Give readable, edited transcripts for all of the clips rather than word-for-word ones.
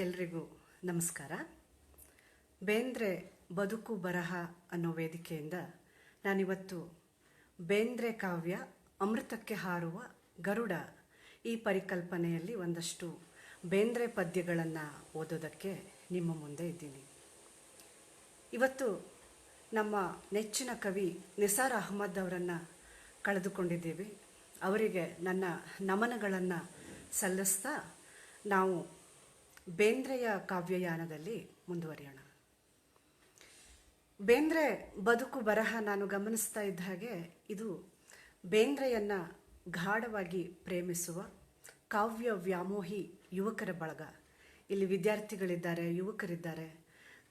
ಎಲ್ರಿಗೂ ನಮಸ್ಕಾರ. ಬೇಂದ್ರೆ ಬದುಕು ಬರಹ ಅನ್ನೋ ವೇದಿಕೆಯಿಂದ ನಾನಿವತ್ತು ಬೇಂದ್ರೆ ಕಾವ್ಯ ಅಮೃತಕ್ಕೆ ಹಾರುವ ಗರುಡ ಈ ಪರಿಕಲ್ಪನೆಯಲ್ಲಿ ಒಂದಷ್ಟು ಬೇಂದ್ರೆ ಪದ್ಯಗಳನ್ನು ಓದೋದಕ್ಕೆ ನಿಮ್ಮ ಮುಂದೆ ಇದ್ದೀನಿ. ಇವತ್ತು ನಮ್ಮ ನೆಚ್ಚಿನ ಕವಿ ನಿಸಾರ್ ಅಹಮದ್ ಅವರನ್ನು ಕಳೆದುಕೊಂಡಿದ್ದೀವಿ. ಅವರಿಗೆ ನನ್ನ ನಮನಗಳನ್ನು ಸಲ್ಲಿಸ್ತಾ ನಾವು ಬೇಂದ್ರೆಯ ಕಾವ್ಯಯಾನದಲ್ಲಿ ಮುಂದುವರಿಯೋಣ. ಬೇಂದ್ರೆ ಬದುಕು ಬರಹ ನಾನು ಗಮನಿಸ್ತಾ ಇದ್ದ ಹಾಗೆ ಇದು ಬೇಂದ್ರೆಯನ್ನು ಗಾಢವಾಗಿ ಪ್ರೇಮಿಸುವ ಕಾವ್ಯ ವ್ಯಾಮೋಹಿ ಯುವಕರ ಬಳಗ. ಇಲ್ಲಿ ವಿದ್ಯಾರ್ಥಿಗಳಿದ್ದಾರೆ, ಯುವಕರಿದ್ದಾರೆ.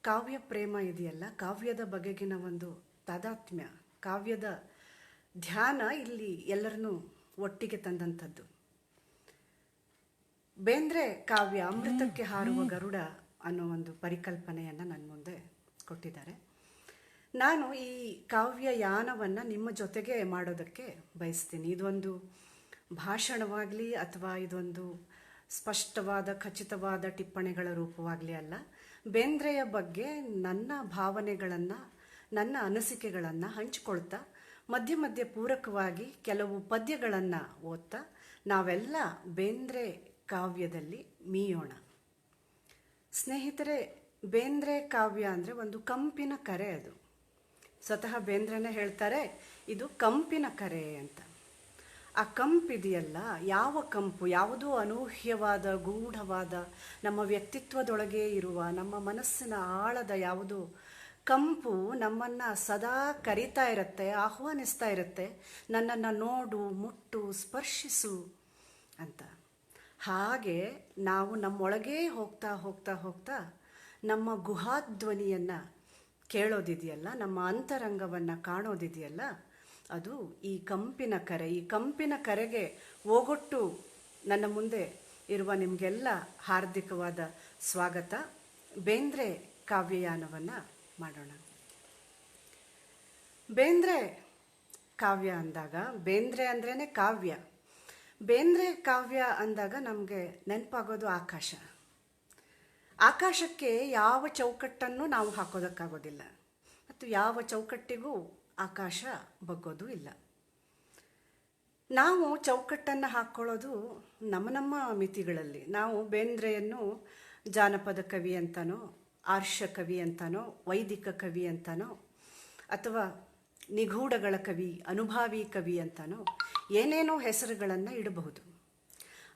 ಕಾವ್ಯ ಪ್ರೇಮ ಇದೆಯಲ್ಲ, ಕಾವ್ಯದ ಬಗೆಗಿನ ಒಂದು ತಾದಾತ್ಮ್ಯ, ಕಾವ್ಯದ ಧ್ಯಾನ ಇಲ್ಲಿ ಎಲ್ಲರನ್ನೂ ಒಟ್ಟಿಗೆ ತಂದಂಥದ್ದು. ಬೇಂದ್ರೆ ಕಾವ್ಯ ಅಮೃತಕ್ಕೆ ಹಾರುವ ಗರುಡ ಅನ್ನೋ ಒಂದು ಪರಿಕಲ್ಪನೆಯನ್ನು ನನ್ನ ಮುಂದೆ ಕೊಟ್ಟಿದ್ದಾರೆ. ನಾನು ಈ ಕಾವ್ಯ ಯಾನವನ್ನು ನಿಮ್ಮ ಜೊತೆಗೆ ಮಾಡೋದಕ್ಕೆ ಬಯಸ್ತೀನಿ. ಇದೊಂದು ಭಾಷಣವಾಗಲಿ ಅಥವಾ ಇದೊಂದು ಸ್ಪಷ್ಟವಾದ ಖಚಿತವಾದ ಟಿಪ್ಪಣಿಗಳ ರೂಪವಾಗಲಿ ಅಲ್ಲ. ಬೇಂದ್ರೆಯ ಬಗ್ಗೆ ನನ್ನ ಭಾವನೆಗಳನ್ನು, ನನ್ನ ಅನಿಸಿಕೆಗಳನ್ನು ಹಂಚಿಕೊಳ್ತಾ ಮಧ್ಯೆ ಮಧ್ಯೆ ಪೂರಕವಾಗಿ ಕೆಲವು ಪದ್ಯಗಳನ್ನು ಓದ್ತಾ ನಾವೆಲ್ಲ ಬೇಂದ್ರೆ ಕಾವ್ಯದಲ್ಲಿ ಮೀಯೋಣ. ಸ್ನೇಹಿತರೆ, ಬೇಂದ್ರೆ ಕಾವ್ಯ ಅಂದರೆ ಒಂದು ಕಂಪಿನ ಕರೆ. ಅದು ಸ್ವತಃ ಬೇಂದ್ರೆನೇ ಹೇಳ್ತಾರೆ, ಇದು ಕಂಪಿನ ಕರೆ ಅಂತ. ಆ ಕಂಪಿದೆಯಲ್ಲ, ಯಾವ ಕಂಪು, ಯಾವುದೋ ಅನೂಹ್ಯವಾದ ಗೂಢವಾದ ನಮ್ಮ ವ್ಯಕ್ತಿತ್ವದೊಳಗೆ ಇರುವ ನಮ್ಮ ಮನಸ್ಸಿನ ಆಳದ ಯಾವುದೋ ಕಂಪು ನಮ್ಮನ್ನು ಸದಾ ಕರೀತಾ ಇರುತ್ತೆ, ಆಹ್ವಾನಿಸ್ತಾ ಇರುತ್ತೆ, ನನ್ನನ್ನು ನೋಡು, ಮುಟ್ಟು, ಸ್ಪರ್ಶಿಸು ಅಂತ. ಹಾಗೆ ನಾವು ನಮ್ಮೊಳಗೇ ಹೋಗ್ತಾ ಹೋಗ್ತಾ ಹೋಗ್ತಾ ನಮ್ಮ ಗುಹಾಧ್ವನಿಯನ್ನು ಕೇಳೋದಿದೆಯಲ್ಲ, ನಮ್ಮ ಅಂತರಂಗವನ್ನು ಕಾಣೋದಿದೆಯಲ್ಲ, ಅದು ಈ ಕಂಪಿನ ಕರೆ. ಈ ಕಂಪಿನ ಕರೆಗೆ ಓಗೊಟ್ಟು ನನ್ನ ಮುಂದೆ ಇರುವ ನಿಮಗೆಲ್ಲ ಹಾರ್ದಿಕವಾದ ಸ್ವಾಗತ. ಬೇಂದ್ರೆ ಕಾವ್ಯಯಾನವನ್ನು ಮಾಡೋಣ. ಬೇಂದ್ರೆ ಕಾವ್ಯ ಅಂದಾಗ, ಬೇಂದ್ರೆ ಅಂದ್ರೇ ಕಾವ್ಯ. ಬೇಂದ್ರೆ ಕಾವ್ಯ ಅಂದಾಗ ನಮಗೆ ನೆನಪಾಗೋದು ಆಕಾಶ. ಆಕಾಶಕ್ಕೆ ಯಾವ ಚೌಕಟ್ಟನ್ನು ನಾವು ಹಾಕೋದಕ್ಕಾಗೋದಿಲ್ಲ ಮತ್ತು ಯಾವ ಚೌಕಟ್ಟಿಗೂ ಆಕಾಶ ಬಗ್ಗೋದು ಇಲ್ಲ. ನಾವು ಚೌಕಟ್ಟನ್ನು ಹಾಕ್ಕೊಳ್ಳೋದು ನಮ್ಮ ಮಿತಿಗಳಲ್ಲಿ. ನಾವು ಬೇಂದ್ರೆಯನ್ನು ಜಾನಪದ ಕವಿ ಅಂತನೋ, ಆರ್ಷ ಕವಿ ಅಂತನೋ, ವೈದಿಕ ಕವಿ ಅಂತನೋ, ಅಥವಾ ನಿಗೂಢಗಳ ಕವಿ, ಅನುಭಾವಿ ಕವಿ ಅಂತನೋ ಏನೇನೋ ಹೆಸರುಗಳನ್ನು ಇಡಬಹುದು.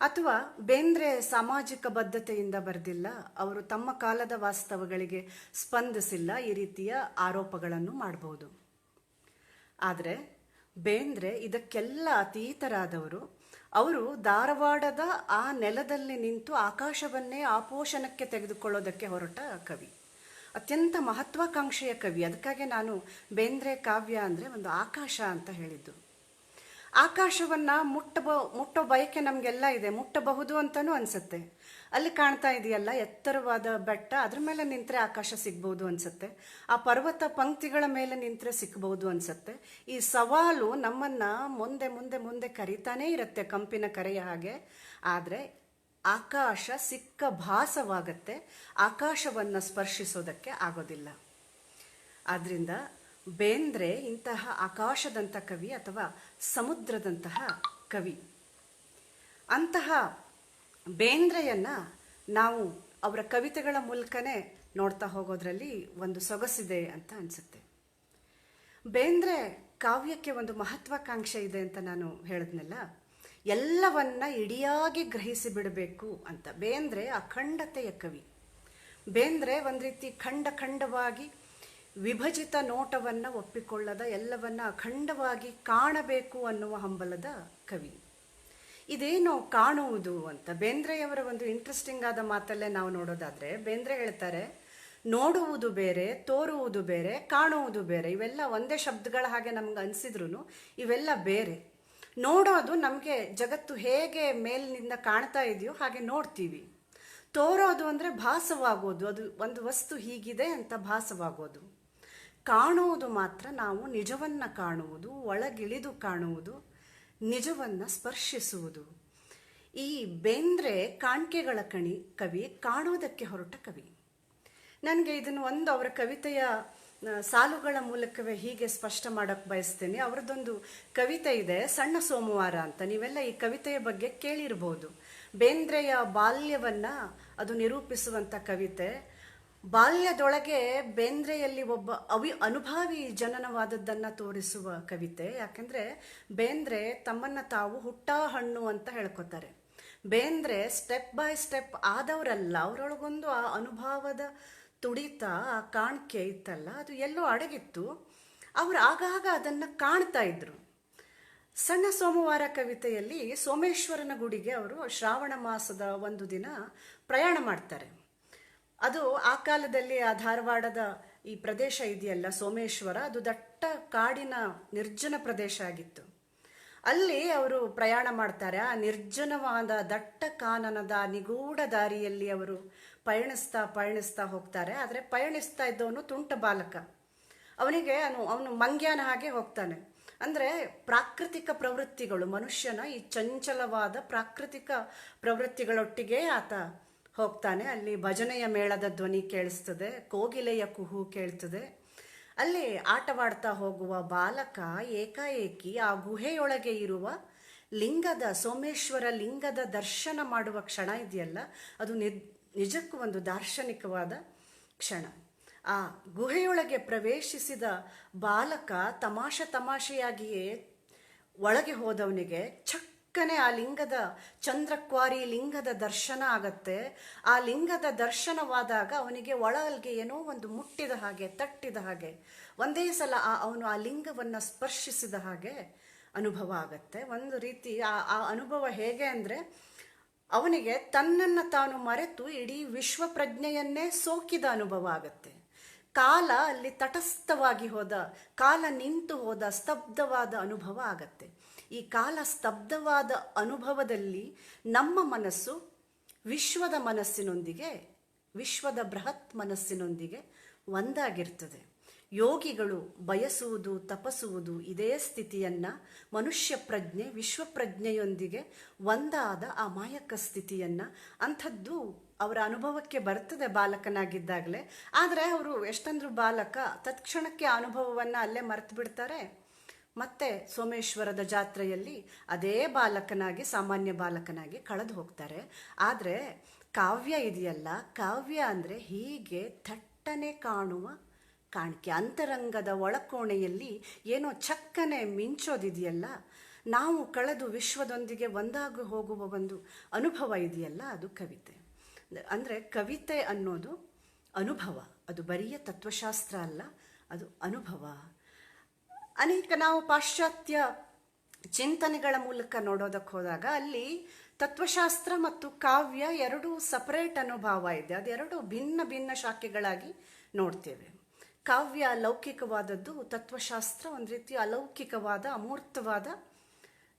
ಅಥವಾ ಬೇಂದ್ರೆ ಸಾಮಾಜಿಕ ಬದ್ಧತೆಯಿಂದ ಬರೆದಿಲ್ಲ, ಅವರು ತಮ್ಮ ಕಾಲದ ವಾಸ್ತವಗಳಿಗೆ ಸ್ಪಂದಿಸಿಲ್ಲ, ಈ ರೀತಿಯ ಆರೋಪಗಳನ್ನು ಮಾಡಬಹುದು. ಆದರೆ ಬೇಂದ್ರೆ ಇದಕ್ಕೆಲ್ಲ ಅತೀತರಾದವರು. ಅವರು ಧಾರವಾಡದ ಆ ನೆಲದಲ್ಲಿ ನಿಂತು ಆಕಾಶವನ್ನೇ ಆಪೋಷಣಕ್ಕೆ ತೆಗೆದುಕೊಳ್ಳೋದಕ್ಕೆ ಹೊರಟ ಕವಿ, ಅತ್ಯಂತ ಮಹತ್ವಾಕಾಂಕ್ಷೆಯ ಕವಿ. ಅದಕ್ಕಾಗಿ ನಾನು ಬೇಂದ್ರೆ ಕಾವ್ಯ ಅಂದರೆ ಒಂದು ಆಕಾಶ ಅಂತ ಹೇಳಿದ್ದು. ಆಕಾಶವನ್ನು ಮುಟ್ಟೋ ಬಯಕೆ ನಮಗೆಲ್ಲ ಇದೆ, ಮುಟ್ಟಬಹುದು ಅಂತಲೂ ಅನಿಸುತ್ತೆ. ಅಲ್ಲಿ ಕಾಣ್ತಾ ಇದೆಯಲ್ಲ ಎತ್ತರವಾದ ಬೆಟ್ಟ, ಅದ್ರ ಮೇಲೆ ನಿಂತರೆ ಆಕಾಶ ಸಿಗ್ಬೋದು ಅನಿಸುತ್ತೆ. ಆ ಪರ್ವತ ಪಂಕ್ತಿಗಳ ಮೇಲೆ ನಿಂತರೆ ಸಿಗ್ಬೋದು ಅನಿಸುತ್ತೆ. ಈ ಸವಾಲು ನಮ್ಮನ್ನು ಮುಂದೆ ಮುಂದೆ ಮುಂದೆ ಕರೀತಾನೇ ಇರುತ್ತೆ, ಕಂಪಿನ ಕರೆಯ ಹಾಗೆ. ಆದರೆ ಆಕಾಶ ಸಿಕ್ಕ ಭಾಸವಾಗತ್ತೆ, ಆಕಾಶವನ್ನು ಸ್ಪರ್ಶಿಸೋದಕ್ಕೆ ಆಗೋದಿಲ್ಲ. ಆದ್ದರಿಂದ ಬೇಂದ್ರೆ ಇಂತಹ ಆಕಾಶದಂಥ ಕವಿ ಅಥವಾ ಸಮುದ್ರದಂತಹ ಕವಿ. ಅಂತಹ ಬೇಂದ್ರೆಯನ್ನು ನಾವು ಅವರ ಕವಿತೆಗಳ ಮೂಲಕನೇ ನೋಡ್ತಾ ಹೋಗೋದ್ರಲ್ಲಿ ಒಂದು ಸೊಗಸಿದೆ ಅಂತ ಅನಿಸುತ್ತೆ. ಬೇಂದ್ರೆ ಕಾವ್ಯಕ್ಕೆ ಒಂದು ಮಹತ್ವಾಕಾಂಕ್ಷೆ ಇದೆ ಅಂತ ನಾನು ಹೇಳಿದ್ನಲ್ಲ, ಎಲ್ಲವನ್ನ ಇಡಿಯಾಗಿ ಗ್ರಹಿಸಿ ಬಿಡಬೇಕು ಅಂತ. ಬೇಂದ್ರೆ ಅಖಂಡತೆಯ ಕವಿ. ಬೇಂದ್ರೆ ಒಂದು ರೀತಿ ಖಂಡವಾಗಿ ವಿಭಜಿತ ನೋಟವನ್ನು ಒಪ್ಪಿಕೊಳ್ಳದ, ಎಲ್ಲವನ್ನ ಅಖಂಡವಾಗಿ ಕಾಣಬೇಕು ಅನ್ನುವ ಹಂಬಲದ ಕವಿ. ಇದೇನೋ ಕಾಣುವುದು ಅಂತ ಬೇಂದ್ರೆಯವರ ಒಂದು ಇಂಟ್ರೆಸ್ಟಿಂಗ್ ಆದ ಮಾತಲ್ಲೇ ನಾವು ನೋಡೋದಾದರೆ, ಬೇಂದ್ರೆ ಹೇಳ್ತಾರೆ, ನೋಡುವುದು ಬೇರೆ, ತೋರುವುದು ಬೇರೆ, ಕಾಣುವುದು ಬೇರೆ. ಇವೆಲ್ಲ ಒಂದೇ ಶಬ್ದಗಳ ಹಾಗೆ ನಮ್ಗೆ ಅನಿಸಿದ್ರು ಇವೆಲ್ಲ ಬೇರೆ. ನೋಡೋದು ನಮಗೆ ಜಗತ್ತು ಹೇಗೆ ಮೇಲಿನಿಂದ ಕಾಣ್ತಾ ಇದೆಯೋ ಹಾಗೆ ನೋಡ್ತೀವಿ. ತೋರೋದು ಅಂದರೆ ಭಾಸವಾಗೋದು, ಅದು ಒಂದು ವಸ್ತು ಹೀಗಿದೆ ಅಂತ ಭಾಸವಾಗೋದು. ಕಾಣುವುದು ಮಾತ್ರ ನಾವು ನಿಜವನ್ನು ಕಾಣುವುದು, ಒಳಗಿಳಿದು ಕಾಣುವುದು, ನಿಜವನ್ನು ಸ್ಪರ್ಶಿಸುವುದು. ಈ ಬೇಂದ್ರೆ ಕಾಣಿಕೆಗಳ ಕವಿ, ಕಾಣೋದಕ್ಕೆ ಹೊರಟ ಕವಿ. ನನಗೆ ಇದನ್ನು ಒಂದು ಅವರ ಕವಿತೆಯ ಸಾಲುಗಳ ಮೂಲಕವೇ ಹೀಗೆ ಸ್ಪಷ್ಟ ಮಾಡೋಕ್ಕೆ ಬಯಸ್ತೇನೆ. ಅವರದೊಂದು ಕವಿತೆ ಇದೆ, ಸಣ್ಣ ಸೋಮವಾರ ಅಂತ. ನೀವೆಲ್ಲ ಈ ಕವಿತೆಯ ಬಗ್ಗೆ ಕೇಳಿರ್ಬೋದು. ಬೇಂದ್ರೆಯ ಬಾಲ್ಯವನ್ನ ಅದು ನಿರೂಪಿಸುವಂಥ ಕವಿತೆ. ಬಾಲ್ಯದೊಳಗೆ ಬೇಂದ್ರೆಯಲ್ಲಿ ಒಬ್ಬ ಅನುಭಾವಿ ಜನನವಾದದ್ದನ್ನು ತೋರಿಸುವ ಕವಿತೆ. ಯಾಕೆಂದರೆ ಬೇಂದ್ರೆ ತಮ್ಮನ್ನು ತಾವು ಹುಟ್ಟ ಹಣ್ಣು ಅಂತ ಹೇಳ್ಕೊತಾರೆ. ಬೇಂದ್ರೆ ಸ್ಟೆಪ್ ಬೈ ಸ್ಟೆಪ್ ಆದವರಲ್ಲ, ಅವರೊಳಗೊಂದು ಆ ಅನುಭವದ ತುಡಿತ, ಆ ಕಾಣಿಕೆ ಇತ್ತಲ್ಲ, ಅದು ಎಲ್ಲೋ ಅಡಗಿತ್ತು. ಅವರು ಆಗಾಗ ಅದನ್ನು ಕಾಣ್ತಾ ಇದ್ರು. ಸಣ್ಣ ಸೋಮವಾರ ಕವಿತೆಯಲ್ಲಿ ಸೋಮೇಶ್ವರನ ಗುಡಿಗೆ ಅವರು ಶ್ರಾವಣ ಮಾಸದ ಒಂದು ದಿನ ಪ್ರಯಾಣ ಮಾಡ್ತಾರೆ. ಅದು ಆ ಕಾಲದಲ್ಲಿ ಆ ಧಾರವಾಡದ ಈ ಪ್ರದೇಶ ಇದೆಯಲ್ಲ ಸೋಮೇಶ್ವರ, ಅದು ದಟ್ಟ ಕಾಡಿನ ನಿರ್ಜನ ಪ್ರದೇಶ ಆಗಿತ್ತು. ಅಲ್ಲಿ ಅವರು ಪ್ರಯಾಣ ಮಾಡ್ತಾರೆ. ಆ ನಿರ್ಜನವಾದ ದಟ್ಟ ಕಾನನದ ನಿಗೂಢ ದಾರಿಯಲ್ಲಿ ಅವರು ಪಯಣಿಸ್ತಾ ಹೋಗ್ತಾರೆ. ಆದರೆ ಪಯಣಿಸ್ತಾ ಇದ್ದವನು ತುಂಟ ಬಾಲಕ. ಅವನು ಮಂಗ್ಯನ ಹಾಗೆ ಹೋಗ್ತಾನೆ. ಅಂದರೆ ಪ್ರಾಕೃತಿಕ ಪ್ರವೃತ್ತಿಗಳು, ಮನುಷ್ಯನ ಈ ಚಂಚಲವಾದ ಪ್ರಾಕೃತಿಕ ಪ್ರವೃತ್ತಿಗಳೊಟ್ಟಿಗೆ ಆತ ಹೋಗ್ತಾನೆ. ಅಲ್ಲಿ ಭಜನೆಯ ಮೇಳದ ಧ್ವನಿ ಕೇಳಿಸ್ತದೆ, ಕೋಗಿಲೆಯ ಕುಹು ಕೇಳ್ತದೆ. ಅಲ್ಲಿ ಆಟವಾಡ್ತಾ ಹೋಗುವ ಬಾಲಕ ಏಕಾಏಕಿ ಆ ಗುಹೆಯೊಳಗೆ ಇರುವ ಸೋಮೇಶ್ವರ ಲಿಂಗದ ದರ್ಶನ ಮಾಡುವ ಕ್ಷಣ ಇದೆಯಲ್ಲ, ಅದು ನಿಜಕ್ಕೂ ಒಂದು ದಾರ್ಶನಿಕವಾದ ಕ್ಷಣ. ಆ ಗುಹೆಯೊಳಗೆ ಪ್ರವೇಶಿಸಿದ ಬಾಲಕ ತಮಾಷೆಯಾಗಿಯೇ ಒಳಗೆ ಹೋದವನಿಗೆ ಚಕ್ಕನೆ ಆ ಚಂದ್ರಕ್ವಾರಿ ಲಿಂಗದ ದರ್ಶನ ಆಗತ್ತೆ. ಆ ಲಿಂಗದ ದರ್ಶನವಾದಾಗ ಅವನಿಗೆ ಒಳಗೆ ಏನೋ ಒಂದು ಮುಟ್ಟಿದ ಹಾಗೆ, ತಟ್ಟಿದ ಹಾಗೆ, ಒಂದೇ ಸಲ ಅವನು ಆ ಲಿಂಗವನ್ನು ಸ್ಪರ್ಶಿಸಿದ ಹಾಗೆ ಅನುಭವ ಆಗತ್ತೆ. ಒಂದು ರೀತಿ ಆ ಅನುಭವ ಹೇಗೆ ಅಂದರೆ, ಅವನಿಗೆ ತನ್ನನ್ನು ತಾನು ಮರೆತು ಇಡೀ ವಿಶ್ವ ಪ್ರಜ್ಞೆಯನ್ನೇ ಸೋಕಿದ ಅನುಭವ ಆಗತ್ತೆ. ಕಾಲ ಅಲ್ಲಿ ತಟಸ್ಥವಾಗಿ ಹೋದ, ಕಾಲ ನಿಂತು ಹೋದ, ಸ್ತಬ್ಧವಾದ ಅನುಭವ ಆಗತ್ತೆ. ಈ ಕಾಲ ಸ್ತಬ್ಧವಾದ ಅನುಭವದಲ್ಲಿ ನಮ್ಮ ಮನಸ್ಸು ವಿಶ್ವದ ಮನಸ್ಸಿನೊಂದಿಗೆ, ವಿಶ್ವದ ಬೃಹತ್ ಮನಸ್ಸಿನೊಂದಿಗೆ ಒಂದಾಗಿರ್ತದೆ. ಯೋಗಿಗಳು ಬಯಸುವುದು, ತಪಸುವುದು ಇದೇ ಸ್ಥಿತಿಯನ್ನು, ಮನುಷ್ಯ ಪ್ರಜ್ಞೆ ವಿಶ್ವಪ್ರಜ್ಞೆಯೊಂದಿಗೆ ಒಂದಾದ ಆ ಮಾಯಕ ಸ್ಥಿತಿಯನ್ನು. ಅಂಥದ್ದು ಅವರ ಅನುಭವಕ್ಕೆ ಬರ್ತದೆ ಬಾಲಕನಾಗಿದ್ದಾಗಲೇ. ಆದರೆ ಅವರು ಎಷ್ಟಂದ್ರೂ ಬಾಲಕ, ತತ್ಕ್ಷಣಕ್ಕೆ ಆ ಅನುಭವವನ್ನು ಅಲ್ಲೇ ಮರೆತು ಬಿಡ್ತಾರೆ. ಮತ್ತೆ ಸೋಮೇಶ್ವರದ ಜಾತ್ರೆಯಲ್ಲಿ ಅದೇ ಬಾಲಕನಾಗಿ, ಸಾಮಾನ್ಯ ಬಾಲಕನಾಗಿ ಕಳೆದು ಹೋಗ್ತಾರೆ. ಆದರೆ ಕಾವ್ಯ ಇದೆಯಲ್ಲ, ಕಾವ್ಯ ಅಂದರೆ ಹೀಗೆ ಥಟ್ಟನೆ ಕಾಣುವ ಕಾಣಿಕೆ, ಅಂತರಂಗದ ಒಳಕೋಣೆಯಲ್ಲಿ ಏನೋ ಚಕ್ಕನೆ ಮಿಂಚೋದಿದೆಯಲ್ಲ, ನಾವು ಕಳೆದು ವಿಶ್ವದೊಂದಿಗೆ ಒಂದಾಗಿ ಹೋಗುವ ಒಂದು ಅನುಭವ ಇದೆಯಲ್ಲ, ಅದು ಕವಿತೆ. ಅಂದರೆ ಕವಿತೆ ಅನ್ನೋದು ಅನುಭವ, ಅದು ಬರಿಯ ತತ್ವಶಾಸ್ತ್ರ ಅಲ್ಲ, ಅದು ಅನುಭವ. ನಾವು ಪಾಶ್ಚಾತ್ಯ ಚಿಂತನೆಗಳ ಮೂಲಕ ನೋಡೋದಕ್ಕೆ ಹೋದಾಗ ಅಲ್ಲಿ ತತ್ವಶಾಸ್ತ್ರ ಮತ್ತು ಕಾವ್ಯ ಎರಡೂ ಸಪರೇಟ್ ಅನುಭವ ಇದೆ. ಅದೆರಡು ಭಿನ್ನ ಭಿನ್ನ ಶಾಖೆಗಳಾಗಿ ನೋಡ್ತೇವೆ. ಕಾವ್ಯ ಲೌಕಿಕವಾದದ್ದು, ತತ್ವಶಾಸ್ತ್ರ ಒಂದು ರೀತಿ ಅಲೌಕಿಕವಾದ, ಅಮೂರ್ತವಾದ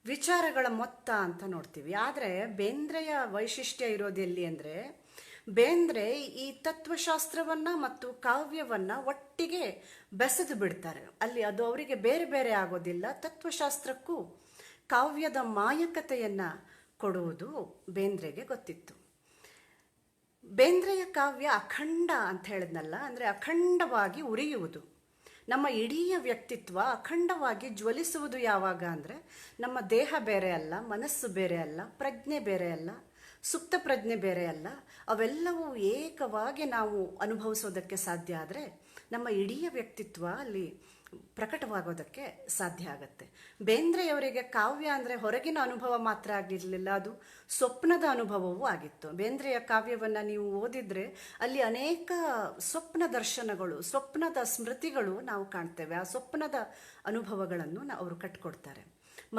ವಿಚಾರಗಳ ಮೊತ್ತ ಅಂತ ನೋಡ್ತೀವಿ. ಆದರೆ ಬೇಂದ್ರೆಯ ವೈಶಿಷ್ಟ್ಯ ಇರೋದೆಲ್ಲಿ ಅಂದರೆ, ಬೇಂದ್ರೆ ಈ ತತ್ವಶಾಸ್ತ್ರವನ್ನು ಮತ್ತು ಕಾವ್ಯವನ್ನು ಒಟ್ಟಿಗೆ ಬೆಸೆದು ಬಿಡ್ತಾರೆ. ಅಲ್ಲಿ ಅದು ಅವರಿಗೆ ಬೇರೆ ಬೇರೆ ಆಗೋದಿಲ್ಲ. ತತ್ವಶಾಸ್ತ್ರಕ್ಕೂ ಕಾವ್ಯದ ಮಾಯಕತೆಯನ್ನು ಕೊಡುವುದು ಬೇಂದ್ರೆಗೆ ಗೊತ್ತಿತ್ತು. ಬೇಂದ್ರೆಯ ಕಾವ್ಯ ಅಖಂಡ ಅಂತ ಹೇಳಿದ್ನಲ್ಲ, ಅಂದರೆ ಅಖಂಡವಾಗಿ ಉರಿಯುವುದು. ನಮ್ಮ ಇಡೀ ವ್ಯಕ್ತಿತ್ವ ಅಖಂಡವಾಗಿ ಜ್ವಲಿಸುವುದು ಯಾವಾಗ ಅಂದರೆ, ನಮ್ಮ ದೇಹ ಬೇರೆ ಅಲ್ಲ, ಮನಸ್ಸು ಬೇರೆ ಅಲ್ಲ, ಪ್ರಜ್ಞೆ ಬೇರೆ ಅಲ್ಲ, ಸುಪ್ತ ಪ್ರಜ್ಞೆ ಬೇರೆ ಅಲ್ಲ, ಅವೆಲ್ಲವೂ ಏಕವಾಗಿ ನಾವು ಅನುಭವಿಸೋದಕ್ಕೆ ಸಾಧ್ಯ ಆದರೆ ನಮ್ಮ ಇಡೀ ವ್ಯಕ್ತಿತ್ವ ಅಲ್ಲಿ ಪ್ರಕಟವಾಗೋದಕ್ಕೆ ಸಾಧ್ಯ ಆಗತ್ತೆ. ಬೇಂದ್ರೆಯವರಿಗೆ ಕಾವ್ಯ ಅಂದರೆ ಹೊರಗಿನ ಅನುಭವ ಮಾತ್ರ ಆಗಿರಲಿಲ್ಲ, ಅದು ಸ್ವಪ್ನದ ಅನುಭವವೂ ಆಗಿತ್ತು. ಬೇಂದ್ರೆಯ ಕಾವ್ಯವನ್ನು ನೀವು ಓದಿದರೆ ಅಲ್ಲಿ ಅನೇಕ ಸ್ವಪ್ನ ದರ್ಶನಗಳು, ಸ್ವಪ್ನದ ಸ್ಮೃತಿಗಳು ನಾವು ಕಾಣ್ತೇವೆ. ಆ ಸ್ವಪ್ನದ ಅನುಭವಗಳನ್ನು ಅವರು ಕಟ್ಕೊಡ್ತಾರೆ.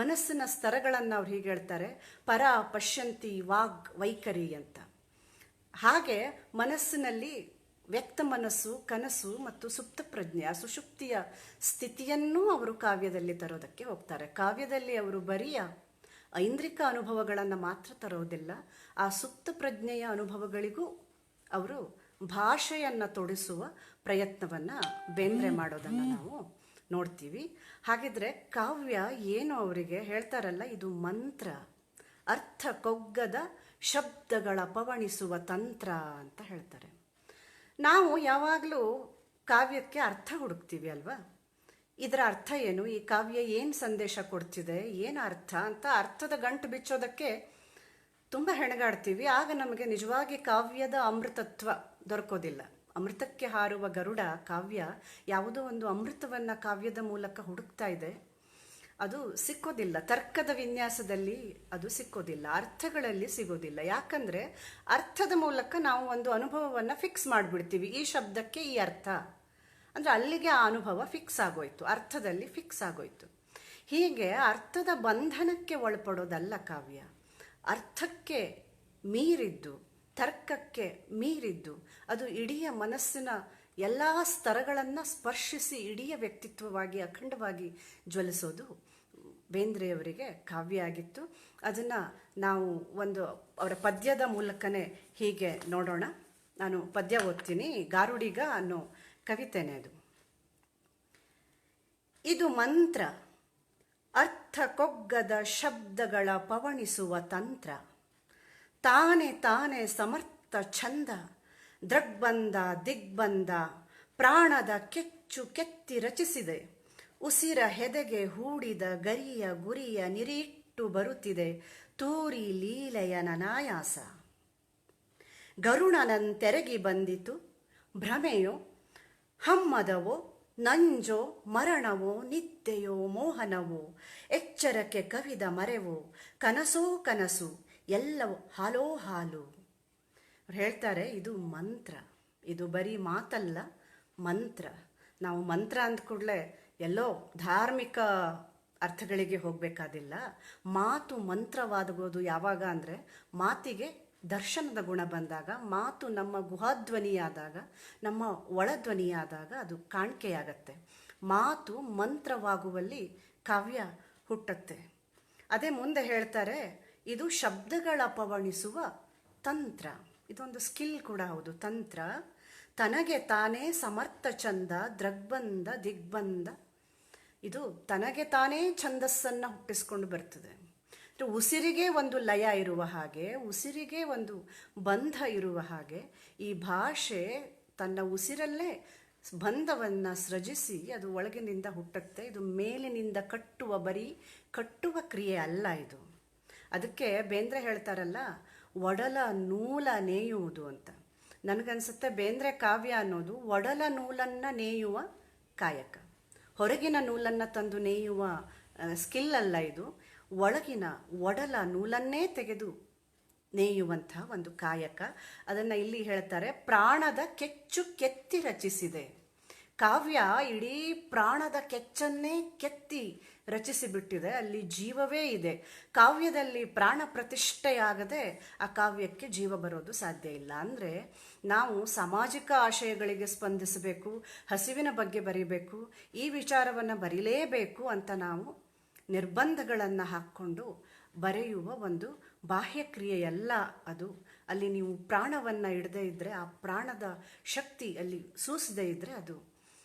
ಮನಸ್ಸಿನ ಸ್ತರಗಳನ್ನು ಅವ್ರು ಹೀಗೆ ಹೇಳ್ತಾರೆ, ಪರ ಪಶ್ಯಂತಿ ವಾಗ್ ವೈಖರಿ ಅಂತ. ಹಾಗೆ ಮನಸ್ಸಿನಲ್ಲಿ ವ್ಯಕ್ತ ಮನಸ್ಸು, ಕನಸು ಮತ್ತು ಸುಪ್ತ ಪ್ರಜ್ಞೆ, ಆ ಸುಷುಪ್ತಿಯ ಸ್ಥಿತಿಯನ್ನೂ ಅವರು ಕಾವ್ಯದಲ್ಲಿ ತರೋದಕ್ಕೆ ಹೋಗ್ತಾರೆ. ಕಾವ್ಯದಲ್ಲಿ ಅವರು ಬರಿಯ ಐಂದ್ರಿಕ ಅನುಭವಗಳನ್ನು ಮಾತ್ರ ತರೋದಿಲ್ಲ, ಆ ಸುಪ್ತ ಪ್ರಜ್ಞೆಯ ಅನುಭವಗಳಿಗೂ ಅವರು ಭಾಷೆಯನ್ನು ತೊಡಿಸುವ ಪ್ರಯತ್ನವನ್ನು ಬೇಂದ್ರೆ ಮಾಡೋದನ್ನು ನಾವು ನೋಡ್ತೀವಿ. ಹಾಗಿದ್ರೆ ಕಾವ್ಯ ಏನು, ಅವರಿಗೆ ಹೇಳ್ತಾರಲ್ಲ, ಇದು ಮಂತ್ರ. ಅರ್ಥ ಕೊಗ್ಗದ ಶಬ್ದಗಳ ಪವಣಿಸುವ ತಂತ್ರ ಅಂತ ಹೇಳ್ತಾರೆ. ನಾವು ಯಾವಾಗಲೂ ಕಾವ್ಯಕ್ಕೆ ಅರ್ಥ ಹುಡುಕ್ತೀವಿ ಅಲ್ವಾ? ಇದರ ಅರ್ಥ ಏನು, ಈ ಕಾವ್ಯ ಏನು ಸಂದೇಶ ಕೊಡ್ತಿದೆ, ಏನು ಅರ್ಥ ಅಂತ ಅರ್ಥದ ಗಂಟು ಬಿಚ್ಚೋದಕ್ಕೆ ತುಂಬ ಹೆಣಗಾಡ್ತೀವಿ. ಆಗ ನಮಗೆ ನಿಜವಾಗಿ ಕಾವ್ಯದ ಅಮೃತತ್ವ ದೊರಕೋದಿಲ್ಲ. ಅಮೃತಕ್ಕೆ ಹಾರುವ ಗರುಡ ಕಾವ್ಯ ಯಾವುದೋ ಒಂದು ಅಮೃತವನ್ನು ಕಾವ್ಯದ ಮೂಲಕ ಹುಡುಕ್ತಾ ಇದೆ, ಅದು ಸಿಕ್ಕೋದಿಲ್ಲ. ತರ್ಕದ ವಿನ್ಯಾಸದಲ್ಲಿ ಅದು ಸಿಕ್ಕೋದಿಲ್ಲ, ಅರ್ಥಗಳಲ್ಲಿ ಸಿಗೋದಿಲ್ಲ. ಯಾಕಂದರೆ ಅರ್ಥದ ಮೂಲಕ ನಾವು ಒಂದು ಅನುಭವವನ್ನು ಫಿಕ್ಸ್ ಮಾಡಿಬಿಡ್ತೀವಿ. ಈ ಶಬ್ದಕ್ಕೆ ಈ ಅರ್ಥ ಅಂದರೆ ಅಲ್ಲಿಗೆ ಆ ಅನುಭವ ಫಿಕ್ಸ್ ಆಗೋಯ್ತು, ಅರ್ಥದಲ್ಲಿ ಫಿಕ್ಸ್ ಆಗೋಯ್ತು. ಹೀಗೆ ಅರ್ಥದ ಬಂಧನಕ್ಕೆ ಒಳಪಡೋದಲ್ಲ ಕಾವ್ಯ. ಅರ್ಥಕ್ಕೆ ಮೀರಿದ್ದು, ತರ್ಕಕ್ಕೆ ಮೀರಿದ್ದು, ಅದು ಇಡೀ ಮನಸ್ಸಿನ ಎಲ್ಲ ಸ್ತರಗಳನ್ನು ಸ್ಪರ್ಶಿಸಿ ಇಡೀ ವ್ಯಕ್ತಿತ್ವವಾಗಿ ಅಖಂಡವಾಗಿ ಜ್ವಲಿಸೋದು ಬೇಂದ್ರೆಯವರಿಗೆ ಕಾವ್ಯ ಆಗಿತ್ತು. ಅದನ್ನು ನಾವು ಒಂದು ಅವರ ಪದ್ಯದ ಮೂಲಕನೇ ಹೀಗೆ ನೋಡೋಣ. ನಾನು ಪದ್ಯ ಓದ್ತೀನಿ. ಗಾರುಡಿಗ ಅನ್ನೋ ಕವಿತೆನೇ ಅದು. ಇದು ಮಂತ್ರ, ಅರ್ಥ ಕೊಗ್ಗದ ಶಬ್ದಗಳ ಪವಣಿಸುವ ತಂತ್ರ. ತಾನೇ ತಾನೇ ಸಮರ್ಥ ಛಂದ, ದೃಗ್ಬಂಧ ದಿಗ್ಬಂಧ, ಪ್ರಾಣದ ಕೆಚ್ಚು ಕೆತ್ತಿ ರಚಿಸಿದೆ. ಉಸಿರ ಹೆದೆಗೆ ಹೂಡಿದ ಗರಿಯ ಗುರಿಯ ನಿರೀಟ್ಟು ಬರುತ್ತಿದೆ ತೂರಿ ಲೀಲೆಯ ನನಾಯಾಸ. ಗರುಡನಂತೆರಗಿ ಬಂದಿತು ಭ್ರಮೆಯೋ ಹಮ್ಮದವೋ, ನಂಜೋ ಮರಣವೋ, ನಿದ್ದೆಯೋ ಮೋಹನವೋ, ಎಚ್ಚರಕ್ಕೆ ಕವಿದ ಮರೆವೋ, ಕನಸೋ ಕನಸು, ಎಲ್ಲವೂ ಹಾಲೋ ಹಾಲು. ಅವ್ರು ಹೇಳ್ತಾರೆ, ಇದು ಮಂತ್ರ, ಇದು ಬರೀ ಮಾತಲ್ಲ, ಮಂತ್ರ. ನಾವು ಮಂತ್ರ ಅಂದ ಕೂಡಲೇ ಎಲ್ಲೋ ಧಾರ್ಮಿಕ ಅರ್ಥಗಳಿಗೆ ಹೋಗಬೇಕಾದಿಲ್ಲ. ಮಾತು ಮಂತ್ರವಾದಗೋದು ಯಾವಾಗ ಅಂದರೆ ಮಾತಿಗೆ ದರ್ಶನದ ಗುಣ ಬಂದಾಗ, ಮಾತು ನಮ್ಮ ಗುಹಾಧ್ವನಿಯಾದಾಗ, ನಮ್ಮ ಒಳಧ್ವನಿಯಾದಾಗ ಅದು ಕಾಣಿಕೆಯಾಗತ್ತೆ. ಮಾತು ಮಂತ್ರವಾಗುವಲ್ಲಿ ಕಾವ್ಯ ಹುಟ್ಟತ್ತೆ. ಅದೇ ಮುಂದೆ ಹೇಳ್ತಾರೆ, ಇದು ಶಬ್ದಗಳ ಪವಣಿಸುವ ತಂತ್ರ. ಇದೊಂದು ಸ್ಕಿಲ್ ಕೂಡ ಹೌದು, ತಂತ್ರ. ತನಗೆ ತಾನೇ ಸಮರ್ಥ ಚಂದ, ದೃಗ್ಬಂಧ ದಿಗ್ಬಂಧ. ಇದು ತನಗೆ ತಾನೇ ಛಂದಸ್ಸನ್ನು ಹುಟ್ಟಿಸ್ಕೊಂಡು ಬರ್ತದೆ. ಉಸಿರಿಗೆ ಒಂದು ಲಯ ಇರುವ ಹಾಗೆ, ಉಸಿರಿಗೆ ಒಂದು ಬಂಧ ಇರುವ ಹಾಗೆ, ಈ ಭಾಷೆ ತನ್ನ ಉಸಿರಲ್ಲೇ ಬಂಧವನ್ನು ಸೃಜಿಸಿ ಅದು ಒಳಗಿನಿಂದ ಹುಟ್ಟುತ್ತೆ. ಇದು ಮೇಲಿನಿಂದ ಕಟ್ಟುವ, ಬರೀ ಕಟ್ಟುವ ಕ್ರಿಯೆ ಅಲ್ಲ ಇದು. ಅದಕ್ಕೆ ಬೇಂದ್ರೆ ಹೇಳ್ತಾರಲ್ಲ, ಒಡಲ ನೂಲ ನೇಯುವುದು ಅಂತ. ನನಗನ್ಸುತ್ತೆ ಬೇಂದ್ರೆ ಕಾವ್ಯ ಅನ್ನೋದು ಒಡಲ ನೂಲನ್ನು ನೇಯುವ ಕಾಯಕ. ಹೊರಗಿನ ನೂಲನ್ನು ತಂದು ನೇಯುವ ಸ್ಕಿಲ್ ಅಲ್ಲ ಇದು. ಒಳಗಿನ ಒಡಲ ನೂಲನ್ನೇ ತೆಗೆದು ನೇಯುವಂಥ ಒಂದು ಕಾಯಕ. ಅದನ್ನು ಇಲ್ಲಿ ಹೇಳ್ತಾರೆ, ಪ್ರಾಣದ ಕೆಚ್ಚು ಕೆತ್ತಿ ರಚಿಸಿದೆ. ಕಾವ್ಯ ಇಡೀ ಪ್ರಾಣದ ಕೆಚ್ಚನ್ನೇ ಕೆತ್ತಿ ರಚಿಸಿಬಿಟ್ಟಿದೆ. ಅಲ್ಲಿ ಜೀವವೇ ಇದೆ. ಕಾವ್ಯದಲ್ಲಿ ಪ್ರಾಣ ಪ್ರತಿಷ್ಠೆಯಾಗದೆ ಆ ಕಾವ್ಯಕ್ಕೆ ಜೀವ ಬರೋದು ಸಾಧ್ಯ ಇಲ್ಲ. ಅಂದರೆ ನಾವು ಸಾಮಾಜಿಕ ಆಶಯಗಳಿಗೆ ಸ್ಪಂದಿಸಬೇಕು, ಹಸಿವಿನ ಬಗ್ಗೆ ಬರೀಬೇಕು, ಈ ವಿಚಾರವನ್ನು ಬರೀಲೇಬೇಕು ಅಂತ ನಾವು ನಿರ್ಬಂಧಗಳನ್ನು ಹಾಕ್ಕೊಂಡು ಬರೆಯುವ ಒಂದು ಬಾಹ್ಯಕ್ರಿಯೆಯಲ್ಲ ಅದು. ಅಲ್ಲಿ ನೀವು ಪ್ರಾಣವನ್ನು ಇಡದೇ ಇದ್ದರೆ, ಆ ಪ್ರಾಣದ ಶಕ್ತಿ ಅಲ್ಲಿ ಸೂಸದೇ ಇದ್ದರೆ ಅದು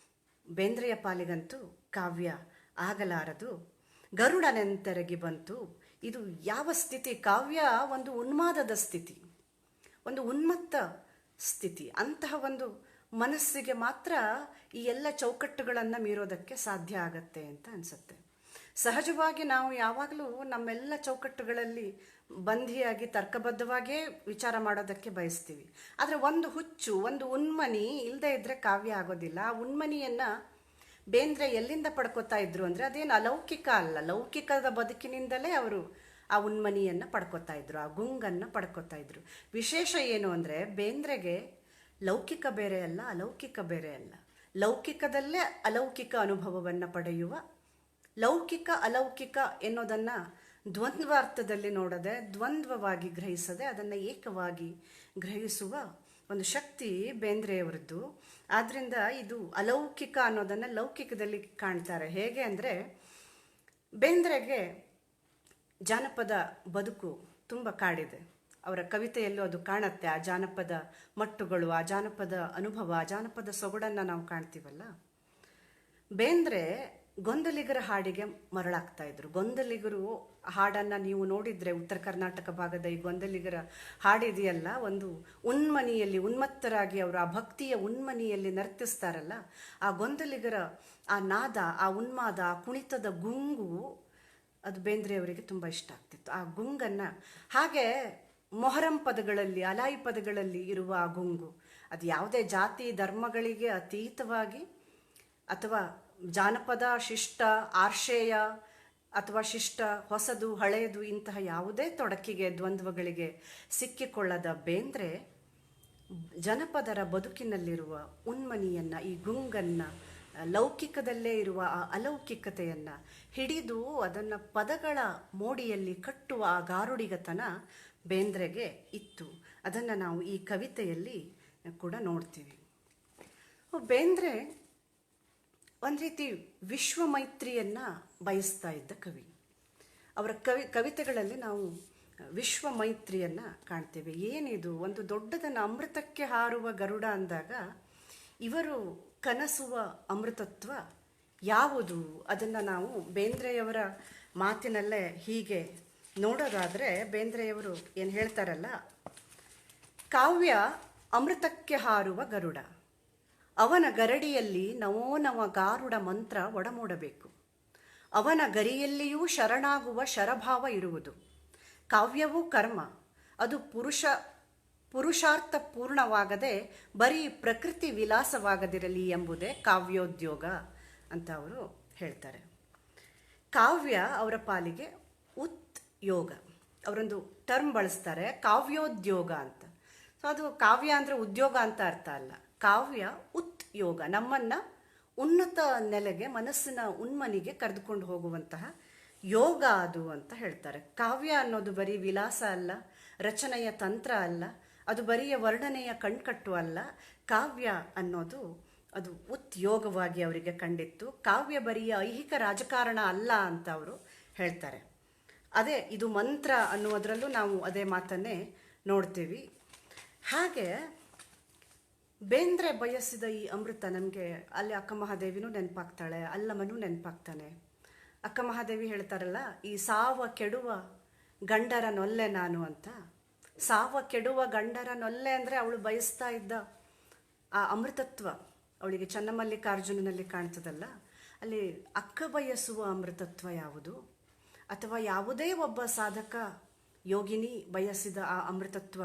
ಬೇಂದ್ರೆಯ ಪಾಲಿಗಂತೂ ಕಾವ್ಯ ಆಗಲಾರದು. ಗರುಡನೆಂತೆರಗಿ ಬಂತು. ಇದು ಯಾವ ಸ್ಥಿತಿ? ಕಾವ್ಯ ಒಂದು ಉನ್ಮಾದದ ಸ್ಥಿತಿ, ಒಂದು ಉನ್ಮತ್ತ ಸ್ಥಿತಿ. ಅಂತಹ ಒಂದು ಮನಸ್ಸಿಗೆ ಮಾತ್ರ ಈ ಎಲ್ಲ ಚೌಕಟ್ಟುಗಳನ್ನು ಮೀರೋದಕ್ಕೆ ಸಾಧ್ಯ ಆಗತ್ತೆ ಅಂತ ಅನಿಸುತ್ತೆ. ಸಹಜವಾಗಿ ನಾವು ಯಾವಾಗಲೂ ನಮ್ಮೆಲ್ಲ ಚೌಕಟ್ಟುಗಳಲ್ಲಿ ಬಂಧಿಯಾಗಿ ತರ್ಕಬದ್ಧವಾಗೇ ವಿಚಾರ ಮಾಡೋದಕ್ಕೆ ಬಯಸ್ತೀವಿ. ಆದರೆ ಒಂದು ಹುಚ್ಚು, ಒಂದು ಉನ್ಮನಿ ಇಲ್ಲದೆ ಇದ್ದರೆ ಕಾವ್ಯ ಆಗೋದಿಲ್ಲ. ಆ ಉನ್ಮನಿಯನ್ನು ಬೇಂದ್ರೆ ಎಲ್ಲಿಂದ ಪಡ್ಕೋತಾ ಇದ್ರು ಅಂದರೆ, ಅದೇನು ಅಲೌಕಿಕ ಅಲ್ಲ, ಲೌಕಿಕದ ಬದುಕಿನಿಂದಲೇ ಅವರು ಆ ಉನ್ಮನಿಯನ್ನು ಪಡ್ಕೋತಾ ಇದ್ರು, ಆ ಗುಂಗನ್ನು ಪಡ್ಕೋತಾ ಇದ್ರು. ವಿಶೇಷ ಏನು ಅಂದರೆ, ಬೇಂದ್ರೆಗೆ ಲೌಕಿಕ ಬೇರೆ ಅಲ್ಲ, ಅಲೌಕಿಕ ಬೇರೆ ಅಲ್ಲ. ಲೌಕಿಕದಲ್ಲೇ ಅಲೌಕಿಕ ಅನುಭವವನ್ನು ಪಡೆಯುವ, ಲೌಕಿಕ ಅಲೌಕಿಕ ಎನ್ನೋದನ್ನು ದ್ವಂದ್ವಾರ್ಥದಲ್ಲಿ ನೋಡದೆ, ದ್ವಂದ್ವವಾಗಿ ಗ್ರಹಿಸದೆ, ಅದನ್ನು ಏಕವಾಗಿ ಗ್ರಹಿಸುವ ಒಂದು ಶಕ್ತಿ ಬೇಂದ್ರೆಯವರದ್ದು. ಆದ್ದರಿಂದ ಇದು ಅಲೌಕಿಕ ಅನ್ನೋದನ್ನು ಲೌಕಿಕದಲ್ಲಿ ಕಾಣ್ತಾರೆ. ಹೇಗೆ ಅಂದರೆ, ಬೇಂದ್ರೆಗೆ ಜಾನಪದ ಬದುಕು ತುಂಬ ಕಾಡಿದೆ. ಅವರ ಕವಿತೆಯಲ್ಲೂ ಅದು ಕಾಣುತ್ತೆ. ಆ ಜಾನಪದ ಮಟ್ಟುಗಳು, ಆ ಜಾನಪದ ಅನುಭವ, ಆ ಜಾನಪದ ಸೊಗಡನ್ನು ನಾವು ಕಾಣ್ತೀವಲ್ಲ. ಬೇಂದ್ರೆ ಗೊಂದಲಿಗರ ಹಾಡಿಗೆ ಮರಳಾಗ್ತಾ ಇದ್ರು. ಗೊಂದಲಿಗರು ಹಾಡನ್ನು ನೀವು ನೋಡಿದರೆ, ಉತ್ತರ ಕರ್ನಾಟಕ ಭಾಗದ ಈ ಗೊಂದಲಿಗರ ಹಾಡಿದೆಯಲ್ಲ, ಒಂದು ಉನ್ಮನಿಯಲ್ಲಿ ಉನ್ಮತ್ತರಾಗಿ ಅವರು ಆ ಭಕ್ತಿಯ ಉನ್ಮನಿಯಲ್ಲಿ ನರ್ತಿಸ್ತಾರಲ್ಲ, ಆ ಗೊಂದಲಿಗರ ಆ ನಾದ, ಆ ಉನ್ಮಾದ, ಆ ಕುಣಿತದ ಗುಂಗು, ಅದು ಬೇಂದ್ರೆಯವರಿಗೆ ತುಂಬ ಇಷ್ಟ ಆಗ್ತಿತ್ತು. ಆ ಗುಂಗನ್ನು ಹಾಗೆ ಮೊಹರಂ ಪದಗಳಲ್ಲಿ, ಅಲಾಯಿ ಪದಗಳಲ್ಲಿ ಇರುವ ಆ ಗುಂಗು, ಅದು ಯಾವುದೇ ಜಾತಿ ಧರ್ಮಗಳಿಗೆ ಅತೀತವಾಗಿ ಅಥವಾ ಜಾನಪದ, ಶಿಷ್ಟ, ಆರ್ಷೇಯ ಅಥವಾ ಶಿಷ್ಟ, ಹೊಸದು, ಹಳೆಯದು ಇಂತಹ ಯಾವುದೇ ತೊಡಕಿಗೆ, ದ್ವಂದ್ವಗಳಿಗೆ ಸಿಕ್ಕಿಕೊಳ್ಳದ ಬೇಂದ್ರೆ ಜನಪದರ ಬದುಕಿನಲ್ಲಿರುವ ಉನ್ಮನಿಯನ್ನು, ಈ ಗುಂಗನ್ನು, ಲೌಕಿಕದಲ್ಲೇ ಇರುವ ಆ ಅಲೌಕಿಕತೆಯನ್ನು ಹಿಡಿದು ಅದನ್ನು ಪದಗಳ ಮೋಡಿಯಲ್ಲಿ ಕಟ್ಟುವ ಆ ಗಾರುಡಿಗತನ ಬೇಂದ್ರೆಗೆ ಇತ್ತು. ಅದನ್ನು ನಾವು ಈ ಕವಿತೆಯಲ್ಲಿ ಕೂಡ ನೋಡ್ತೀವಿ. ಬೇಂದ್ರೆ ಒಂದು ರೀತಿ ವಿಶ್ವ ಮೈತ್ರಿಯನ್ನು ಬಯಸ್ತಾ ಇದ್ದ ಕವಿ. ಅವರ ಕವಿತೆಗಳಲ್ಲಿ ನಾವು ವಿಶ್ವ ಮೈತ್ರಿಯನ್ನು ಕಾಣ್ತೇವೆ. ಏನಿದು, ಒಂದು ದೊಡ್ಡದನ್ನು ಅಮೃತಕ್ಕೆ ಹಾರುವ ಗರುಡ ಅಂದಾಗ ಇವರು ಕನಸುವ ಅಮೃತತ್ವ ಯಾವುದು? ಅದನ್ನು ನಾವು ಬೇಂದ್ರೆಯವರ ಮಾತಿನಲ್ಲೇ ಹೀಗೆ ನೋಡೋದಾದರೆ, ಬೇಂದ್ರೆಯವರು ಏನು ಹೇಳ್ತಾರಲ್ಲ, ಕಾವ್ಯ ಅಮೃತಕ್ಕೆ ಹಾರುವ ಗರುಡ, ಅವನ ಗರಡಿಯಲ್ಲಿ ನವೋನವ ಗಾರುಡ ಮಂತ್ರ ಒಡಮೂಡಬೇಕು. ಅವನ ಗರಿಯಲ್ಲಿಯೂ ಶರಣಾಗುವ ಶರಭಾವ ಇರುವುದು. ಕಾವ್ಯವೂ ಕರ್ಮ, ಅದು ಪುರುಷಾರ್ಥ ಪೂರ್ಣವಾಗದೆ ಬರೀ ಪ್ರಕೃತಿ ವಿಲಾಸವಾಗದಿರಲಿ ಎಂಬುದೇ ಕಾವ್ಯೋದ್ಯೋಗ ಅಂತ ಅವರು ಹೇಳ್ತಾರೆ. ಕಾವ್ಯ ಅವರ ಪಾಲಿಗೆ ಉತ್ ಯೋಗ, ಅವರೊಂದು ಟರ್ಮ್ ಬಳಸ್ತಾರೆ, ಕಾವ್ಯೋದ್ಯೋಗ ಅಂತ. ಸೊ ಅದು ಕಾವ್ಯ ಅಂದರೆ ಉದ್ಯೋಗ ಅಂತ ಅರ್ಥ ಅಲ್ಲ. ಕಾವ್ಯ ಉತ್ ಯೋಗ, ನಮ್ಮನ್ನು ಉನ್ನತ ನೆಲೆಗೆ, ಮನಸ್ಸಿನ ಉನ್ಮನಿಗೆ ಕರೆದುಕೊಂಡು ಹೋಗುವಂತಹ ಯೋಗ ಅದು ಅಂತ ಹೇಳ್ತಾರೆ. ಕಾವ್ಯ ಅನ್ನೋದು ಬರೀ ವಿಲಾಸ ಅಲ್ಲ, ರಚನೆಯ ತಂತ್ರ ಅಲ್ಲ, ಅದು ಬರಿಯ ವರ್ಣನೆಯ ಕಣ್ಕಟ್ಟು ಅಲ್ಲ. ಕಾವ್ಯ ಅನ್ನೋದು ಅದು ಉದ್ಯೋಗವಾಗಿ ಅವರಿಗೆ ಕಂಡಿತ್ತು. ಕಾವ್ಯ ಬರಿಯ ಐಹಿಕ ರಾಜಕಾರಣ ಅಲ್ಲ ಅಂತ ಅವರು ಹೇಳ್ತಾರೆ. ಅದೇ ಇದು ಮಂತ್ರ ಅನ್ನುವುದರಲ್ಲೂ ನಾವು ಅದೇ ಮಾತನ್ನೇ ನೋಡ್ತೀವಿ. ಹಾಗೆ ಬೇಂದ್ರೆ ಬಯಸಿದ ಈ ಅಮೃತ ನಮಗೆ ಅಲ್ಲಿ ಅಕ್ಕ ಮಹಾದೇವಿನೂ ನೆನಪಾಗ್ತಾಳೆ, ಅಲ್ಲಮನೂ ನೆನಪಾಗ್ತಾನೆ. ಅಕ್ಕ ಮಹಾದೇವಿ ಹೇಳ್ತಾರಲ್ಲ, ಈ ಸಾವ ಕೆಡುವ ಗಂಡರ ನೊಲ್ಲೆ ನಾನು ಅಂತ. ಸಾವ ಕೆಡುವ ಗಂಡರ ನೊಲ್ಲೆ ಅಂದರೆ ಅವಳು ಬಯಸ್ತಾ ಇದ್ದ ಆ ಅಮೃತತ್ವ ಅವಳಿಗೆ ಚನ್ನಮಲ್ಲಿಕಾರ್ಜುನನಲ್ಲಿ ಕಾಣ್ತದಲ್ಲ, ಅಲ್ಲಿ ಅಕ್ಕ ಬಯಸುವ ಅಮೃತತ್ವ ಯಾವುದು? ಅಥವಾ ಯಾವುದೇ ಒಬ್ಬ ಸಾಧಕ ಯೋಗಿನಿ ಬಯಸಿದ ಆ ಅಮೃತತ್ವ